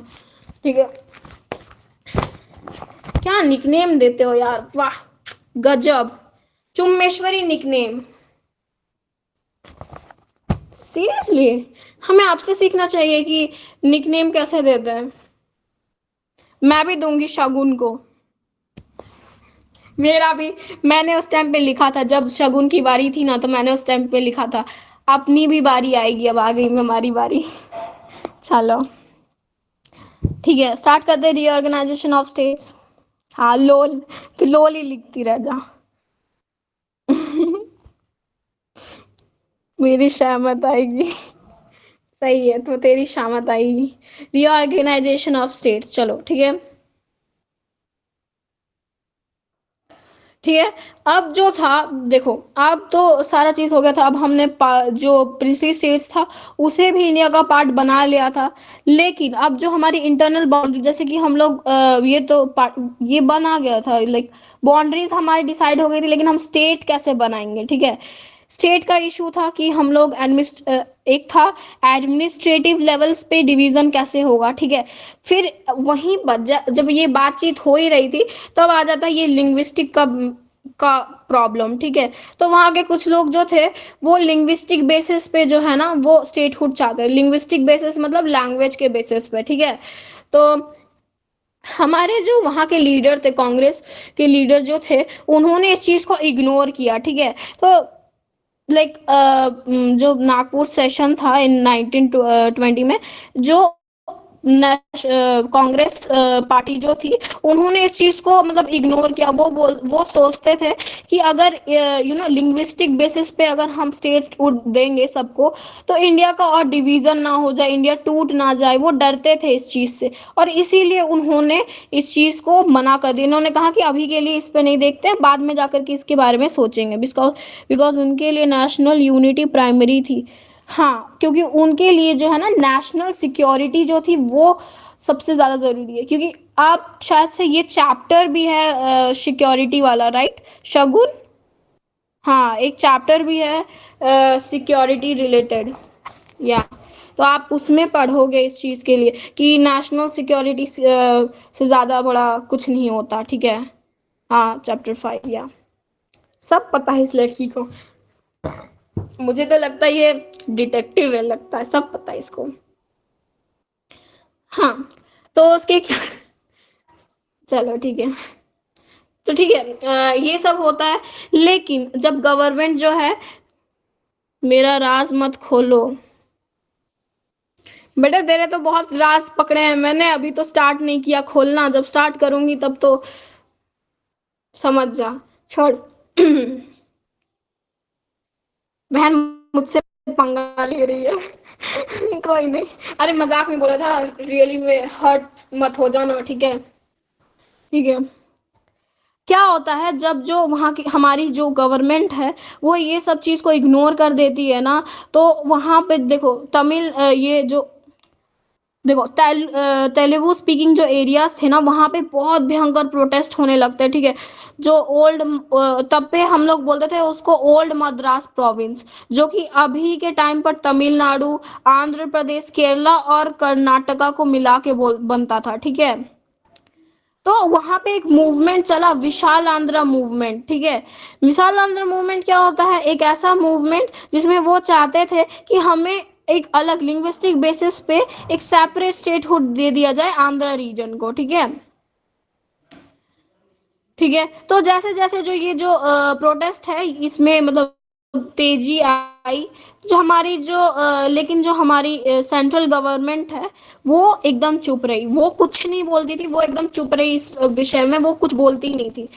ठीक है। क्या निकनेम देते हो यार, वाह गजब, चुम्मेश्वरी निकनेम। सीरियसली, हमें आपसे सीखना चाहिए कि निकनेम कैसे देते हैं। मैं भी दूंगी शगुन को। मेरा भी, मैंने उस टाइम पे लिखा था जब शगुन की बारी थी ना, तो मैंने उस टाइम पे लिखा था अपनी भी बारी आएगी, अब आ गई हमारी बारी। चलो ठीक है, स्टार्ट करते हैं रीऑर्गेनाइजेशन ऑफ स्टेट्स। हाँ लोल, तो लोल ही लिखती रह जा। मेरी शामत आएगी। सही है, तो तेरी शामत आएगी। रीऑर्गेनाइजेशन ऑफ स्टेट्स, चलो ठीक है। ठीक है, अब जो था, देखो अब तो सारा चीज हो गया था। अब हमने जो प्रिंसली स्टेट्स था उसे भी इंडिया का पार्ट बना लिया था। लेकिन अब जो हमारी इंटरनल बाउंड्री, जैसे कि हम लोग ये तो ये बना गया था, लाइक बाउंड्रीज हमारी डिसाइड हो गई थी, लेकिन हम स्टेट कैसे बनाएंगे? ठीक है, स्टेट का इशू था कि हम लोग एक था एडमिनिस्ट्रेटिव लेवल्स पे डिवीजन कैसे होगा। ठीक है, फिर वहीं पर जब ये बातचीत हो ही रही थी, तब आ जाता है ये लिंग्विस्टिक का प्रॉब्लम। ठीक है, तो वहाँ के कुछ लोग जो थे वो लिंग्विस्टिक बेसिस पे जो है ना वो स्टेटहुड चाहते हैं। लिंग्विस्टिक बेसिस मतलब लैंग्वेज के बेसिस पे। ठीक है, तो हमारे जो वहाँ के लीडर थे, कांग्रेस के लीडर जो थे, उन्होंने इस चीज़ को इग्नोर किया। ठीक है, तो लाइक जो नागपुर सेशन था इन 1920 में, जो कांग्रेस पार्टी जो थी, उन्होंने इस चीज को मतलब इग्नोर किया। वो सोचते थे कि अगर लिंग्विस्टिक बेसिस पे अगर हम स्टेट देंगे सबको, तो इंडिया का और डिवीजन ना हो जाए, इंडिया टूट ना जाए। वो डरते थे इस चीज से, और इसीलिए उन्होंने इस चीज को मना कर दिया। इन्होंने कहा कि अभी के लिए इस पे नहीं देखते हैं, बाद में जाकर के इसके बारे में सोचेंगे। बिकॉज उनके लिए नेशनल यूनिटी प्राइमरी थी। हाँ, क्योंकि उनके लिए जो है ना नेशनल सिक्योरिटी जो थी वो सबसे ज़्यादा ज़रूरी है। क्योंकि आप शायद से ये चैप्टर भी है सिक्योरिटी वाला, राइट शगुन? हाँ, एक चैप्टर भी है सिक्योरिटी रिलेटेड, या तो आप उसमें पढ़ोगे इस चीज़ के लिए कि नेशनल सिक्योरिटी से ज़्यादा बड़ा कुछ नहीं होता। ठीक है, हाँ चैप्टर 5, या सब पता है इस लड़की को। मुझे तो लगता है ये डिटेक्टिव है, लगता है सब पता है इसको। हाँ, तो उसके क्या, चलो ठीक है। तो ठीक है, ये सब होता है। लेकिन जब गवर्नमेंट जो है, मेरा राज मत खोलो बेटा, तेरे तो बहुत राज पकड़े हैं मैंने, अभी तो स्टार्ट नहीं किया खोलना। जब स्टार्ट करूंगी तब तो समझ जा। छोड़। बहन मुझसे पंगा ले रही है। कोई नहीं, अरे मजाक में बोला था, रियली में हर्ट मत हो जाना, ठीक है। ठीक है। क्या होता है जब जो वहाँ की हमारी जो गवर्नमेंट है वो ये सब चीज़ को इग्नोर कर देती है ना, तो वहाँ पे देखो तमिल ये जो देखो तेलुगु स्पीकिंग जो एरियाज थे ना, वहाँ पे बहुत भयंकर प्रोटेस्ट होने लगते हैं, ठीक है। जो ओल्ड तब पे हम लोग बोलते थे उसको ओल्ड मद्रास प्रोविंस, जो कि अभी के टाइम पर तमिलनाडु, आंध्र प्रदेश, केरला और कर्नाटका को मिला के बोल बनता था, ठीक है। तो वहां पे एक मूवमेंट चला, विशाल आंध्र मूवमेंट, ठीक है। विशाल आंध्र मूवमेंट क्या होता है, एक ऐसा मूवमेंट जिसमें वो चाहते थे कि हमें एक अलग लिंग्विस्टिक बेसिस पे एक सेपरेट स्टेटहुड दे दिया जाए आंध्र रीजन को, ठीक है। ठीक है। तो जैसे जैसे जो ये जो प्रोटेस्ट है इसमें मतलब तेजी आई, जो हमारी जो लेकिन जो हमारी सेंट्रल गवर्नमेंट है वो एकदम चुप रही, वो कुछ नहीं बोलती थी, वो एकदम चुप रही, इस विषय में वो कुछ बोलती ही नहीं थी।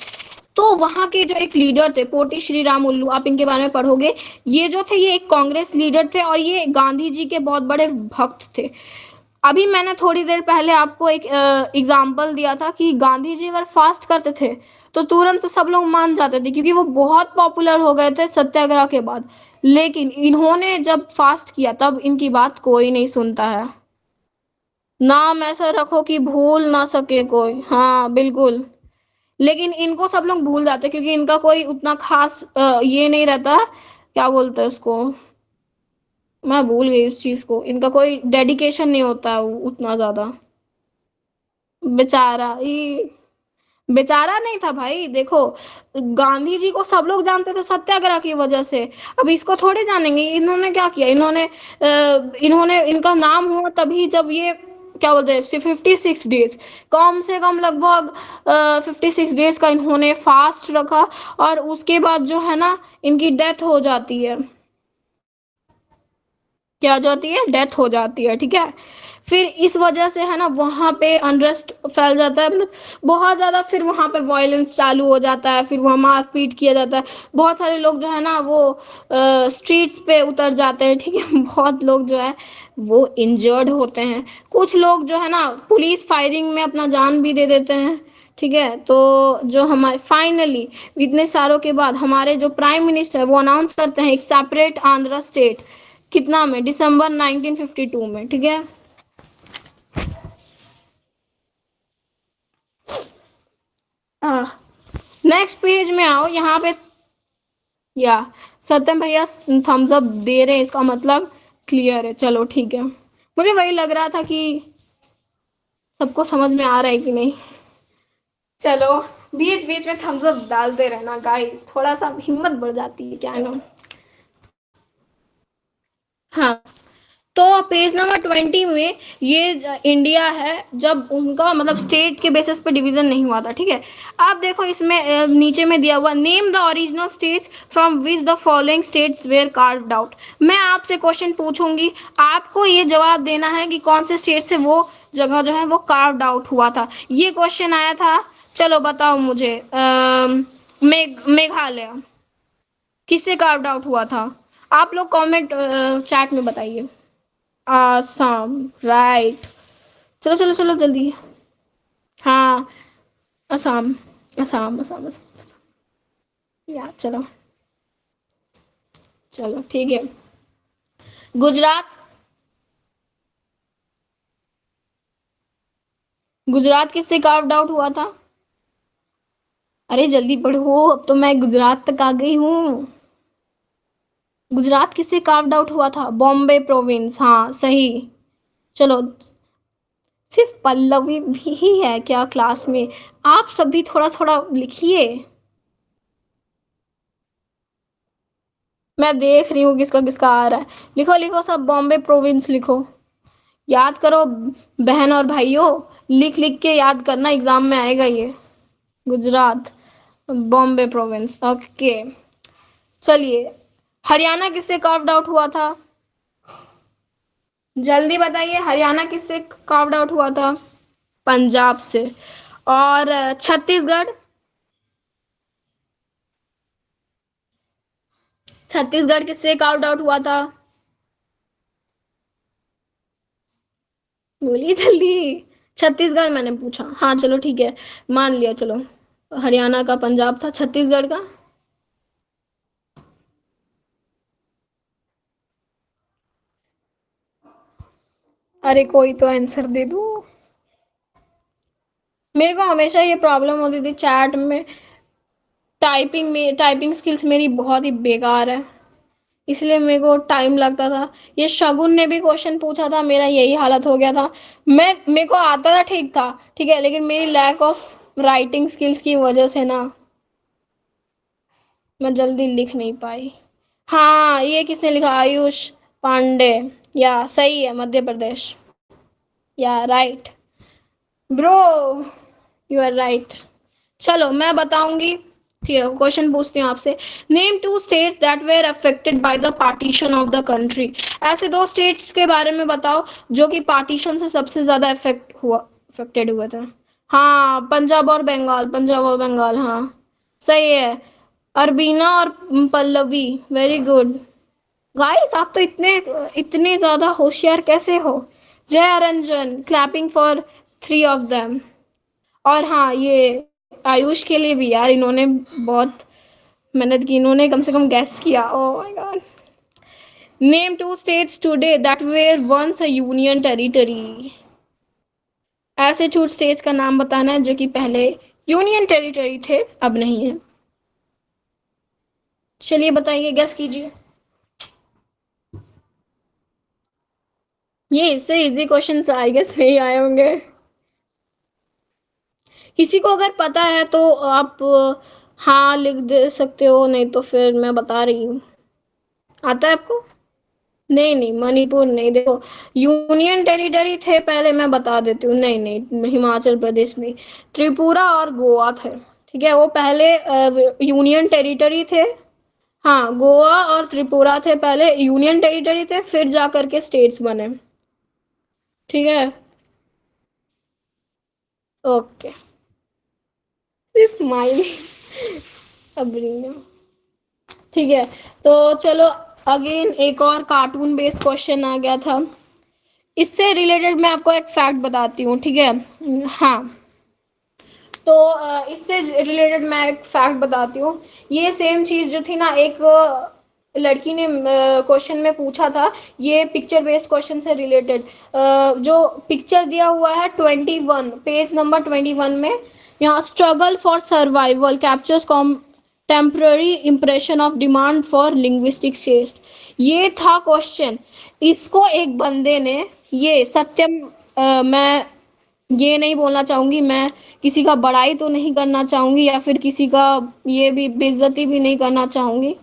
तो वहां के जो एक लीडर थे पोटी श्री राम उल्लू, आप इनके बारे में पढ़ोगे, ये जो थे ये एक कांग्रेस लीडर थे और ये गांधी जी के बहुत बड़े भक्त थे। अभी मैंने थोड़ी देर पहले आपको एक एग्जाम्पल दिया था कि गांधी जी अगर फास्ट करते थे तो तुरंत सब लोग मान जाते थे, क्योंकि वो बहुत पॉपुलर हो गए थे सत्याग्रह के बाद। लेकिन इन्होंने जब फास्ट किया तब इनकी बात कोई नहीं सुनता है। नाम ऐसा रखो कि भूल ना सके कोई, हाँ बिल्कुल। लेकिन इनको सब लोग भूल जाते हैं, क्योंकि इनका कोई उतना खास ये नहीं रहता, क्या बोलते हैं उसको, मैं भूल गई उस चीज को, इनका कोई डेडिकेशन नहीं होता है उतना ज्यादा। बेचारा ये, बेचारा नहीं था भाई, देखो गांधी जी को सब लोग जानते थे सत्याग्रह की वजह से। अब इसको थोड़े जानेंगे, इन्होंने क्या किया, इन्होंने इनका नाम हुआ तभी जब ये क्या बोलते हैं 56 डेज, कम से कम लगभग 56 डेज का इन्होंने फास्ट रखा, और उसके बाद जो है ना इनकी डेथ हो जाती है। क्या हो जाती है, डेथ हो जाती है, ठीक है। फिर इस वजह से है ना वहां पे अनरेस्ट फैल जाता है, मतलब बहुत ज्यादा, फिर वहां पे वायलेंस चालू हो जाता है, फिर वहां मारपीट किया जाता है, बहुत सारे लोग जो है ना वो स्ट्रीट्स पे उतर जाते हैं, ठीक है। बहुत लोग जो है वो इंजर्ड होते हैं, कुछ लोग जो है ना पुलिस फायरिंग में अपना जान भी दे देते हैं, ठीक है। तो जो हमारे फाइनली इतने सालों के बाद हमारे जो प्राइम मिनिस्टर है वो अनाउंस करते हैं एक सेपरेट आंध्र स्टेट, कितना में, दिसंबर 1952 में, ठीक है। नेक्स्ट पेज में आओ यहाँ पे, या सत्यम भैया थम्स अप दे रहे हैं, इसका मतलब क्लियर है, चलो ठीक है। मुझे वही लग रहा था कि सबको समझ में आ रहा है कि नहीं। चलो, बीच बीच में थम्स अप डालते रहना गाइस, थोड़ा सा हिम्मत बढ़ जाती है, क्या है ना। हाँ, तो पेज नंबर 20 में ये इंडिया है जब उनका मतलब स्टेट के बेसिस पे डिवीजन नहीं हुआ था, ठीक है। आप देखो इसमें नीचे में दिया हुआ, name the original states from which the following states were carved out. मैं आपसे क्वेश्चन पूछूंगी, आपको ये जवाब देना है कि कौन से स्टेट से वो जगह जो है वो कार्व्ड आउट हुआ था। ये क्वेश्चन आया था, चलो बताओ मुझे। मेघालय किससे कार्व्ड आउट हुआ था, आप लोग कमेंट चैट में बताइए। आसाम, राइट। चलो चलो चलो जल्दी। हाँ, असम, असम असम असम, यार चलो, चलो ठीक है। गुजरात, गुजरात किससे कार्व्ड आउट हुआ था, अरे जल्दी पढ़ो, अब तो मैं गुजरात तक आ गई हूँ। गुजरात किससे कार्व्ड आउट हुआ था, बॉम्बे प्रोविंस, हाँ सही। चलो, सिर्फ पल्लवी भी है क्या क्लास में, आप सभी थोड़ा थोड़ा लिखिए। मैं देख रही हूँ किसका किसका आ रहा है, लिखो लिखो सब, बॉम्बे प्रोविंस लिखो, याद करो बहन और भाइयों, लिख लिख के याद करना, एग्जाम में आएगा ये। Gujarat, Bombay province, okay. चलिए, हरियाणा किससे कार्व्ड आउट हुआ था, जल्दी बताइए, हरियाणा किससे कार्व्ड आउट हुआ था, पंजाब से। और छत्तीसगढ़, छत्तीसगढ़ किससे कार्व्ड आउट हुआ था, बोलिए जल्दी। छत्तीसगढ़ मैंने पूछा, हाँ चलो ठीक है, मान लिया चलो। हरियाणा का पंजाब था, छत्तीसगढ़ का। अरे कोई तो आंसर दे दो। मेरे को हमेशा ये प्रॉब्लम होती थी चैट में, टाइपिंग स्किल्स मेरी बहुत ही बेकार है, इसलिए मेरे को टाइम लगता था। ये शगुन ने भी क्वेश्चन पूछा था, मेरा यही हालत हो गया था। मेरे को आता था, ठीक था, ठीक है, लेकिन मेरी लैक ऑफ राइटिंग स्किल्स की वजह से ना मैं जल्दी लिख नहीं पाई। हाँ, ये किसने लिखा, आयुष पांडे। या सही है, Madhya Pradesh. Yeah right bro, you are right. चलो मैं बताऊंगी, ठीक है, क्वेश्चन पूछती हूँ आपसे। Name two states that were affected by the partition of the country. ऐसे दो स्टेट्स के बारे में बताओ जो कि पार्टीशन से सबसे ज्यादा अफेक्टेड हुए थे। हाँ, पंजाब और बंगाल, पंजाब और बंगाल, हाँ सही है। अरबीना और पल्लवी, वेरी गुड। गाइस आप तो इतने इतने ज्यादा होशियार कैसे हो। जय Ranjan, clapping for three of them. और हाँ, ये आयुष के लिए भी यार, इन्होंने बहुत मेहनत की, इन्होंने कम से कम गैस किया। Oh my god. Name two states today that were once a union territory. ऐसे टू स्टेट्स का नाम बताना है जो कि पहले यूनियन टेरिटरी थे, अब नहीं है। चलिए बताइए, गैस कीजिए। ये इससे इजी क्वेश्चन आई गेस नहीं आए होंगे। किसी को अगर पता है तो आप हाँ लिख दे सकते हो, नहीं तो फिर मैं बता रही हूँ। आता है आपको? नहीं नहीं, मणिपुर नहीं, देखो यूनियन टेरिटरी थे पहले, मैं बता देती हूँ, नहीं नहीं, हिमाचल प्रदेश नहीं, त्रिपुरा और गोवा थे। ठीक है, वो पहले यूनियन टेरिटरी थे। हाँ, गोवा और त्रिपुरा थे पहले यूनियन टेरिटरी थे, फिर जा करके स्टेट्स बने। ठीक है। ओके। स्माइल। अब ठीक है, तो चलो अगेन एक और कार्टून बेस्ड क्वेश्चन आ गया था। इससे रिलेटेड मैं आपको एक फैक्ट बताती हूँ, ठीक है। हाँ, तो इससे रिलेटेड मैं एक फैक्ट बताती हूँ। ये सेम चीज़ जो थी ना, एक लड़की ने क्वेश्चन में पूछा था, ये पिक्चर बेस्ड क्वेश्चन से रिलेटेड। जो पिक्चर दिया हुआ है 21, पेज नंबर 21 में, यहाँ struggle for survival captures temporary impression of demand for linguistic test. ये था क्वेश्चन। इसको एक बंदे ने, ये सत्यम, मैं ये नहीं बोलना चाहूंगी, मैं किसी का बड़ाई तो नहीं करना चाहूंगी या फिर किसी का ये भी बेइज्जती भी नहीं करना चाहूंगी,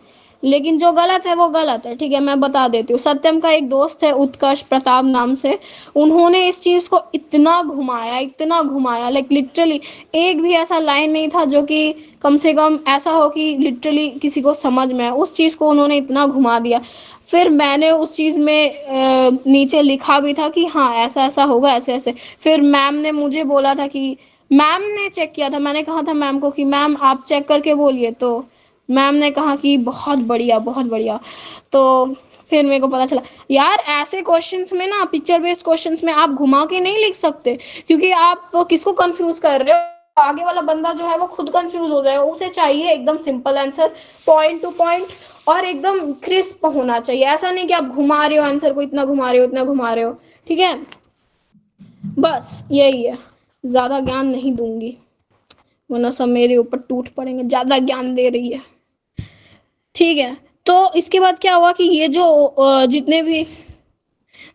लेकिन जो गलत है वो गलत है, ठीक है। मैं बता देती हूँ, सत्यम का एक दोस्त है उत्कर्ष प्रताप नाम से, उन्होंने इस चीज को इतना घुमाया, लाइक लिटरली एक भी ऐसा लाइन नहीं था जो कि कम से कम ऐसा हो कि लिटरली किसी को समझ में आए, उस चीज को उन्होंने इतना घुमा दिया। फिर मैंने उस चीज में नीचे लिखा भी था कि हाँ ऐसा ऐसा होगा, ऐसे ऐसे। फिर मैम ने मुझे बोला था कि, मैम ने चेक किया था, मैंने कहा था मैम को कि मैम आप चेक करके बोलिए, तो मैम ने कहा कि बहुत बढ़िया बहुत बढ़िया। तो फिर मेरे को पता चला यार, ऐसे क्वेश्चंस में ना, पिक्चर बेस्ड क्वेश्चंस में आप घुमा के नहीं लिख सकते, क्योंकि आप किसको कंफ्यूज कर रहे हो, आगे वाला बंदा जो है वो खुद कंफ्यूज हो जाएगा। उसे चाहिए एकदम simple answer, point two point, और एकदम क्रिस्प होना चाहिए। ऐसा नहीं कि आप घुमा रहे हो आंसर को, इतना घुमा रहे हो, इतना घुमा रहे हो। ठीक है, बस यही है, ज्यादा ज्ञान नहीं दूंगी, वरना सब मेरे ऊपर टूट पड़ेंगे, ज्यादा ज्ञान दे रही है। ठीक है, तो इसके बाद क्या हुआ कि ये जो जितने भी,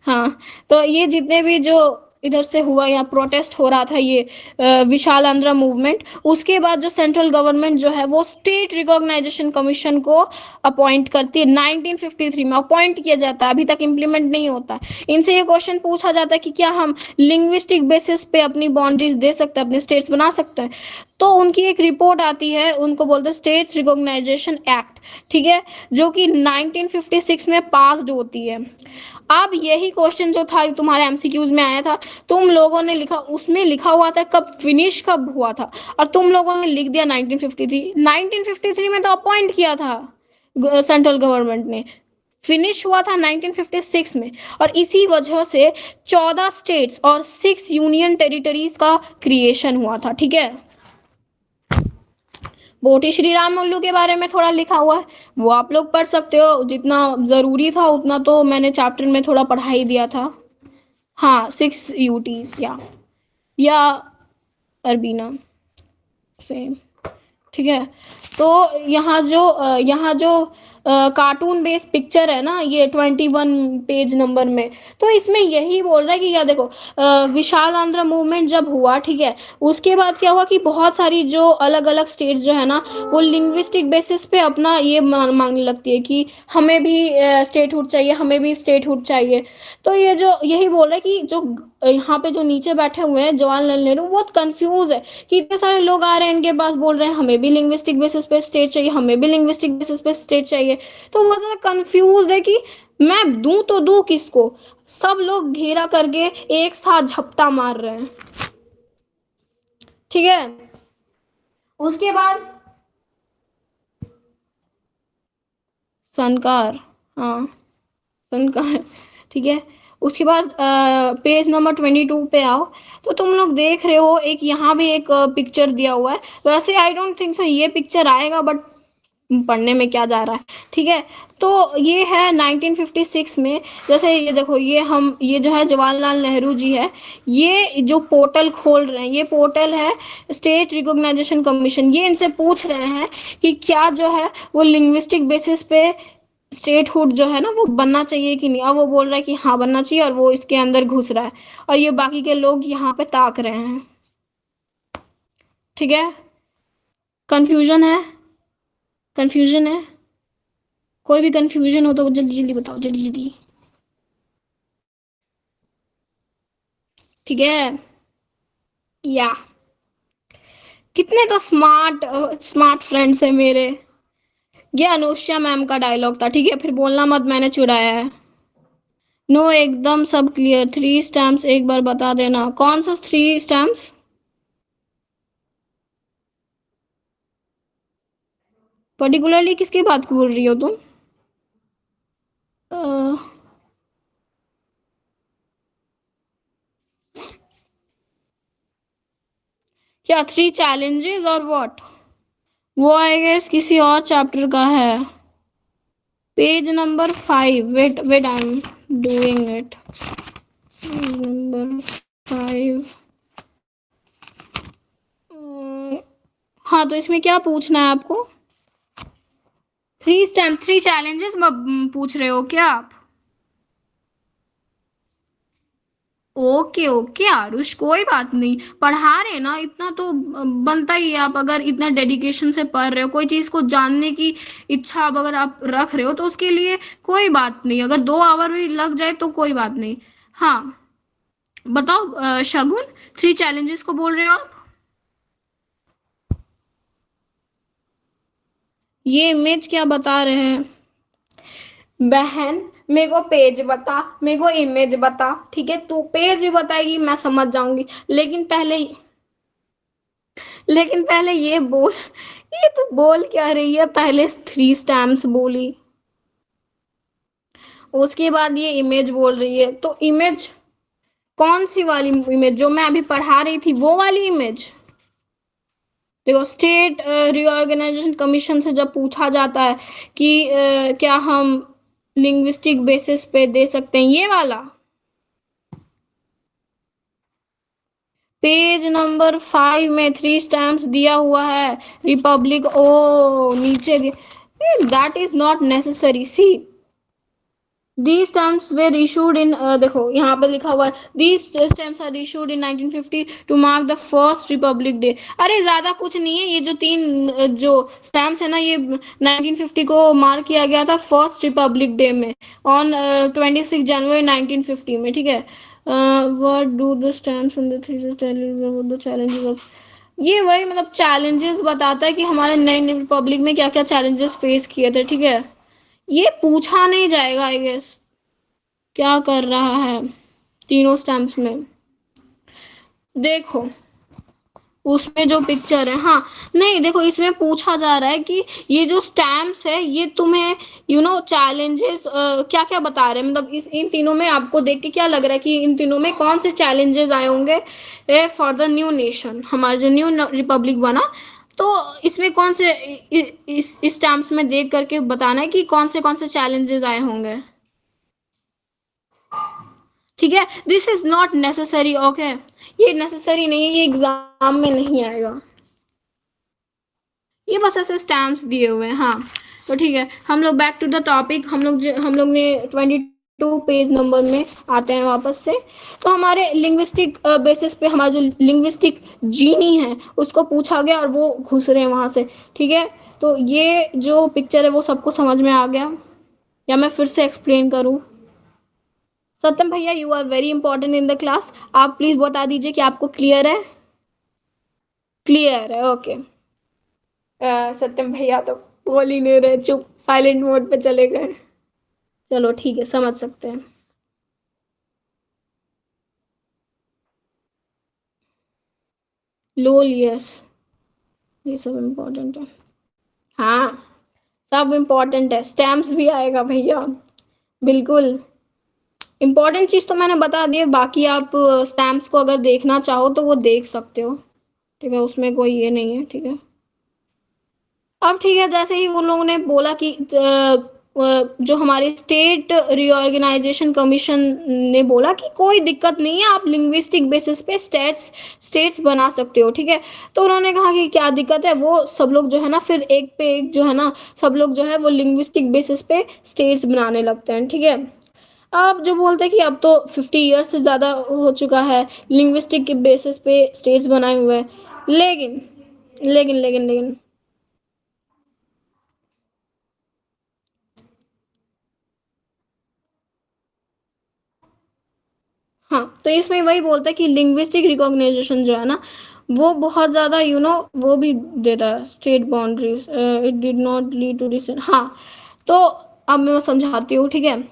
हाँ, तो ये जितने भी जो इधर से हुआ या प्रोटेस्ट हो रहा था, ये विशाल आंध्र मूवमेंट, उसके बाद जो सेंट्रल गवर्नमेंट जो है वो स्टेट रिकॉग्नाइजेशन कमीशन को अपॉइंट करती है। 1953 में अपॉइंट किया जाता है, अभी तक इम्प्लीमेंट नहीं होता। इनसे ये क्वेश्चन पूछा जाता है कि क्या हम लिंग्विस्टिक बेसिस पे अपनी बाउंड्रीज दे सकते हैं, अपने स्टेट्स बना सकते हैं। तो उनकी एक रिपोर्ट आती है, उनको बोलते हैं स्टेट्स रिकॉग्नाइजेशन एक्ट, ठीक है, जो कि 1956 में पास्ड होती है। अब यही क्वेश्चन जो था तुम्हारे एमसीक्यूज में आया था, तुम लोगों ने लिखा, उसमें लिखा हुआ था कब फिनिश कब हुआ था, और तुम लोगों ने लिख दिया 1953। 1953 में तो अपॉइंट किया था सेंट्रल गवर्नमेंट ने, फिनिश हुआ था 1956 में, और इसी वजह से 14 स्टेट्स और 6 यूनियन टेरिटरीज का क्रिएशन हुआ था। ठीक है, बोटी श्री रामलू के बारे में थोड़ा लिखा हुआ है, वो आप लोग पढ़ सकते हो, जितना जरूरी था उतना तो मैंने चैप्टर में थोड़ा पढ़ा ही दिया था। हाँ, 6 यूटीज या अरबीना सेम। ठीक है, तो यहाँ जो कार्टून बेस्ड पिक्चर है ना, ये 21 पेज नंबर में, तो इसमें यही बोल रहा है कि क्या देखो, विशाल आंध्र मूवमेंट जब हुआ, ठीक है, उसके बाद क्या हुआ कि बहुत सारी जो अलग अलग स्टेट्स जो है ना, वो लिंग्विस्टिक बेसिस पे अपना ये मांगने लगती है कि हमें भी स्टेटहुड चाहिए, हमें भी स्टेटहुड चाहिए। तो ये जो यही बोल रहा है कि जो यहाँ पे जो नीचे बैठे हुए हैं जवाहरलाल नेहरू, बहुत कंफ्यूज है कि इतने सारे लोग आ रहे हैं इनके पास, बोल रहे हैं हमें भी लिंग्विस्टिक बेसिस पे स्टेट चाहिए, हमें भी लिंग्विस्टिक बेसिस पे स्टेट चाहिए। तो वो ज़्यादा कंफ्यूज है कि मैं दूं तो दूं किसको। सब लोग घेरा करके एक साथ झपटा मार रहे हैं। ठीक है, उसके बाद सनकार, हाँ सनकार, ठीक है। उसके बाद पेज नंबर 22 पे आओ, तो तुम लोग देख रहे हो एक यहाँ भी एक पिक्चर दिया हुआ है। वैसे आई डोंट थिंक सो ये पिक्चर आएगा, बट पढ़ने में क्या जा रहा है। ठीक है, तो ये है 1956 में। जैसे ये देखो, ये जो है जवाहरलाल नेहरू जी है, ये जो पोर्टल खोल रहे हैं, ये पोर्टल है स्टेट रिकॉग्नाइजेशन कमीशन। ये इनसे पूछ रहे हैं कि क्या जो है वो लिंग्विस्टिक बेसिस पे स्टेटहुड जो है ना वो बनना चाहिए कि नहीं। अब वो बोल रहा है कि हाँ बनना चाहिए, और वो इसके अंदर घुस रहा है, और ये बाकी के लोग यहाँ पे ताक रहे हैं। ठीक है, कंफ्यूजन है, कंफ्यूजन है, कोई भी कंफ्यूजन हो तो जल्दी जल्दी बताओ, जल्दी जल्दी। ठीक है, या कितने तो स्मार्ट स्मार्ट फ्रेंड्स है मेरे। ये अनुष्या मैम का डायलॉग था, ठीक है, फिर बोलना मत मैंने चुराया है। नो, एकदम सब क्लियर। 3 स्टैम्प्स एक बार बता देना, कौन सा 3 स्टैम्प्स? पर्टिकुलरली किसकी बात बोल रही हो तुम? अ, क्या 3 चैलेंजेस और व्हाट? वो आई गेस किसी और चैप्टर का है। Page number 5, wait wait, I am doing it. Number 5। हाँ, तो इसमें क्या पूछना है आपको? 3 चैलेंजेस पूछ रहे हो क्या आप? ओके ओके आरुष, कोई बात नहीं, पढ़ा रहे ना इतना तो बनता ही है। आप अगर इतना डेडिकेशन से पढ़ रहे हो, कोई चीज को जानने की इच्छा अब अगर आप रख रहे हो, तो उसके लिए कोई बात नहीं, अगर 2 आवर भी लग जाए तो कोई बात नहीं। हाँ, बताओ शगुन, 3 चैलेंजेस को बोल रहे हो आप? ये इमेज क्या बता रहे हैं? बहन, मेरे को पेज बता, मेरे को इमेज बता। ठीक है, तू पेज भी बताएगी मैं समझ जाऊंगी, लेकिन पहले ये बोल, ये तू बोल क्या रही है? पहले 3 स्टैम्प्स बोली, उसके बाद ये इमेज बोल रही है, तो इमेज कौन सी वाली इमेज? जो मैं अभी पढ़ा रही थी वो वाली इमेज? देखो, स्टेट रिऑर्गेनाइजेशन कमीशन से जब पूछा जाता है कि क्या हम लिंग्विस्टिक बेसिस पे दे सकते हैं, ये वाला पेज नंबर 5 में 3 स्टैम्प्स दिया हुआ है। रिपब्लिक, ओ नीचे that is not necessary. See, these stamps were issued in देखो यहाँ पे लिखा हुआ है, these stamps are issued in 1950 to mark the first republic day। अरे ज्यादा कुछ नहीं है, ये जो 3 जो स्टैम्प्स है ना, ये 1950 को मार्क किया गया था फर्स्ट रिपब्लिक डे में, ऑन 26 जनवरी 1950 में। ठीक है, what do the stamps on the thesis tell you about the challenges of, ये वही मतलब चैलेंजेस बताता है कि हमारे नई रिपब्लिक में क्या क्या चैलेंजेस फेस किए थे। ठीक है, ये पूछा नहीं जाएगा आई गेस। क्या कर रहा है तीनों स्टैम्प्स में? देखो, उसमें जो पिक्चर है, हाँ। नहीं देखो, इसमें पूछा जा रहा है कि ये जो स्टैम्प्स है ये तुम्हें चैलेंजेस क्या क्या बता रहे हैं, मतलब इस इन तीनों में आपको देख के क्या लग रहा है कि इन तीनों में कौन से चैलेंजेस आए होंगे फॉर द न्यू नेशन, हमारा जो न्यू रिपब्लिक बना। तो इसमें कौन से इस स्टैम्प्स में देख करके बताना है कि कौन से चैलेंजेस आए होंगे। ठीक है, this is not necessary, okay. ये नेसेसरी नहीं है, ये एग्जाम में नहीं आएगा। ये बस ऐसे स्टैम्प्स दिए हुए हैं, हाँ। तो ठीक है, हम लोग बैक टू द टॉपिक, हम लोग ने 22 पेज नंबर में आते हैं वापस से। तो हमारे लिंग्विस्टिक बेसिस पे हमारा जो लिंग्विस्टिक जीनी है उसको पूछा गया और वो घुस रहे हैं वहां से। ठीक है, तो ये जो पिक्चर है वो सबको समझ में आ गया, या मैं फिर से एक्सप्लेन करूँ? सत्यम भैया, you are very important in the class, आप प्लीज बता दीजिए कि आपको क्लियर है। क्लियर है, ओके। सत्यम भैया तो बोल ही नहीं रहे, चुप साइलेंट मोड पे चले गए। चलो ठीक है, समझ सकते हैं। लोल, यस, ये सब इम्पोर्टेंट है। हाँ, सब इम्पोर्टेंट है, स्टैम्प्स भी आएगा भैया, बिल्कुल। इम्पोर्टेंट चीज़ तो मैंने बता दी है, बाकी आप स्टैम्प्स को अगर देखना चाहो तो वो देख सकते हो। ठीक है, उसमें कोई ये नहीं है, ठीक है। अब ठीक है, जैसे ही उन लोगों ने बोला कि जो हमारे स्टेट रीऑर्गेनाइजेशन कमीशन ने बोला कि कोई दिक्कत नहीं है, आप लिंग्विस्टिक बेसिस पे स्टेट्स बना सकते हो। ठीक है, तो उन्होंने कहा कि क्या दिक्कत है, वो सब लोग जो है ना फिर एक पे एक जो है ना सब लोग जो है वो लिंग्विस्टिक बेसिस पे स्टेट्स बनाने लगते हैं। ठीक है, अब जो बोलते हैं कि अब तो 50 ईयर्स से ज़्यादा हो चुका है लिंग्विस्टिक के बेसिस पे स्टेट्स बनाए हुए हैं, लेकिन लेकिन हाँ, तो इसमें वही बोलता है कि लिंग्विस्टिक रिकॉग्नाइजेशन जो है ना वो बहुत ज़्यादा वो भी देता है state boundaries, it did not lead to dis, हाँ। तो अब मैं समझाती हूँ, ठीक है।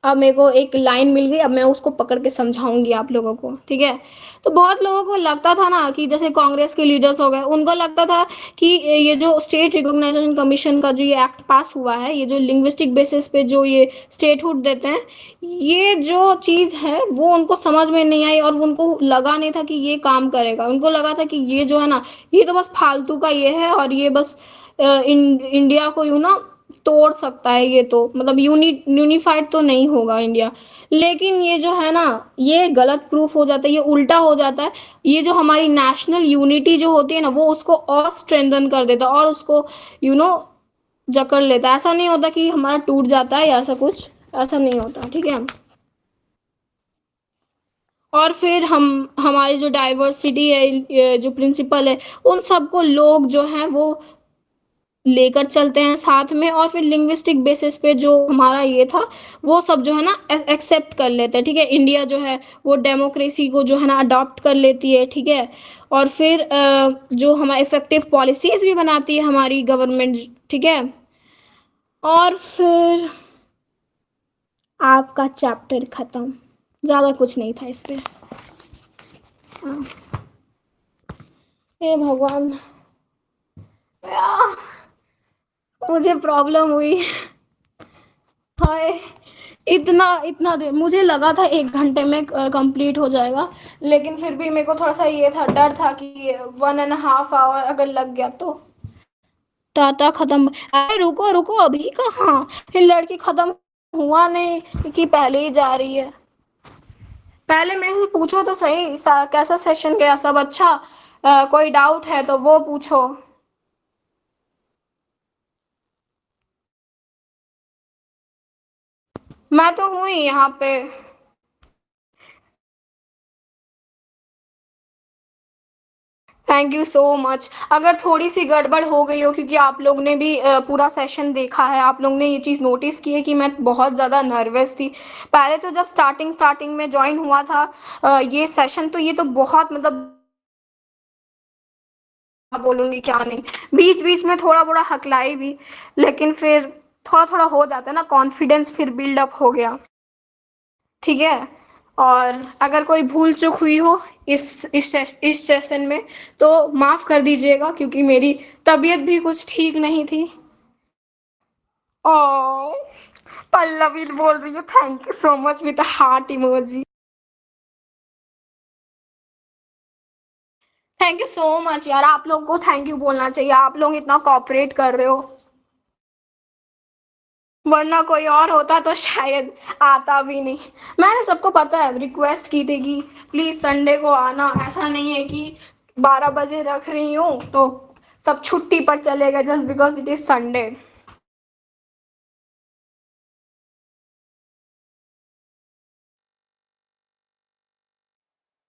अब मेरे को एक लाइन मिल गई, अब मैं उसको पकड़ के समझाऊंगी आप लोगों को, ठीक है। तो बहुत लोगों को लगता था ना कि जैसे कांग्रेस के लीडर्स हो गए, उनको लगता था कि ये जो स्टेट रिकॉग्नाइजेशन कमीशन का जो ये एक्ट पास हुआ है, ये जो लिंग्विस्टिक बेसिस पे जो ये स्टेटहुड देते हैं, ये जो चीज़ है वो उनको समझ में नहीं आई और उनको लगा नहीं था कि ये काम करेगा। उनको लगा था कि ये जो है ना ये तो बस फालतू का ये है और ये बस इंडिया को तोड़ सकता है, ये तो मतलब यूनिफाइड तो नहीं होगा इंडिया। लेकिन ये जो है ना ये गलत प्रूफ हो जाता है, ये उल्टा हो जाता है। ये जो हमारी नेशनल यूनिटी जो होती है ना वो उसको और स्ट्रेंथन कर देता है और उसको यू नो जकड़ लेता है। ऐसा नहीं होता कि हमारा टूट जाता है या ऐसा कुछ, ऐसा नहीं होता, ठीक है। और फिर हम हमारी जो डाइवर्सिटी है, ये जो प्रिंसिपल है, उन सबको लोग जो हैं वो लेकर चलते हैं साथ में, और फिर लिंग्विस्टिक बेसिस पे जो हमारा ये था वो सब जो है ना एक्सेप्ट कर लेते हैं। ठीक है, इंडिया जो है वो डेमोक्रेसी को जो है ना अडॉप्ट कर लेती है, ठीक है। और फिर जो हमारी इफेक्टिव पॉलिसीज भी बनाती है हमारी गवर्नमेंट, ठीक है। और फिर आपका चैप्टर खत्म, ज़्यादा कुछ नहीं था इस पे। हाँ। हे भगवान, मुझे प्रॉब्लम हुई, हाय। इतना इतना देर मुझे लगा था 1 घंटे में कंप्लीट हो जाएगा, लेकिन फिर भी मेरे को थोड़ा सा ये था, डर था कि 1.5 आवर अगर लग गया तो टाटा खत्म। अरे रुको रुको, अभी कहाँ, फिर लड़की खत्म हुआ नहीं कि पहले ही जा रही है। पहले मेरे से पूछो तो सही, कैसा सेशन गया, सब अच्छा? कोई डाउट है तो वो पूछो। मैं तो हूँ ही यहाँ पे। Thank you so much. अगर थोड़ी सी गड़बड़ हो गई हो, क्योंकि आप लोग ने भी पूरा सेशन देखा है, आप लोग ने ये चीज़ नोटिस की है कि मैं बहुत ज़्यादा नर्वस थी पहले। तो जब स्टार्टिंग स्टार्टिंग में ज्वाइन हुआ था ये सेशन, तो ये तो बहुत मतलब क्या बोलूँगी क्या नहीं, बीच बीच में थोड़ा बड़ा हकलाई भी, लेकिन फिर थोड़ा थोड़ा हो जाता है ना, कॉन्फिडेंस फिर बिल्डअप हो गया, ठीक है। और अगर कोई भूल चूक हुई हो इस सेशन में तो माफ़ कर दीजिएगा, क्योंकि मेरी तबीयत भी कुछ ठीक नहीं थी। ओह, पल्लवी बोल रही है thank you so much with heart emoji. Thank you so much यार, आप लोग को थैंक यू बोलना चाहिए, आप लोग इतना कॉपरेट कर रहे हो, वरना कोई और होता तो शायद आता भी नहीं। मैंने सबको पता है रिक्वेस्ट की थी कि प्लीज संडे को आना, ऐसा नहीं है कि 12 बजे रख रही हूँ तो सब छुट्टी पर चले गए just because it is Sunday.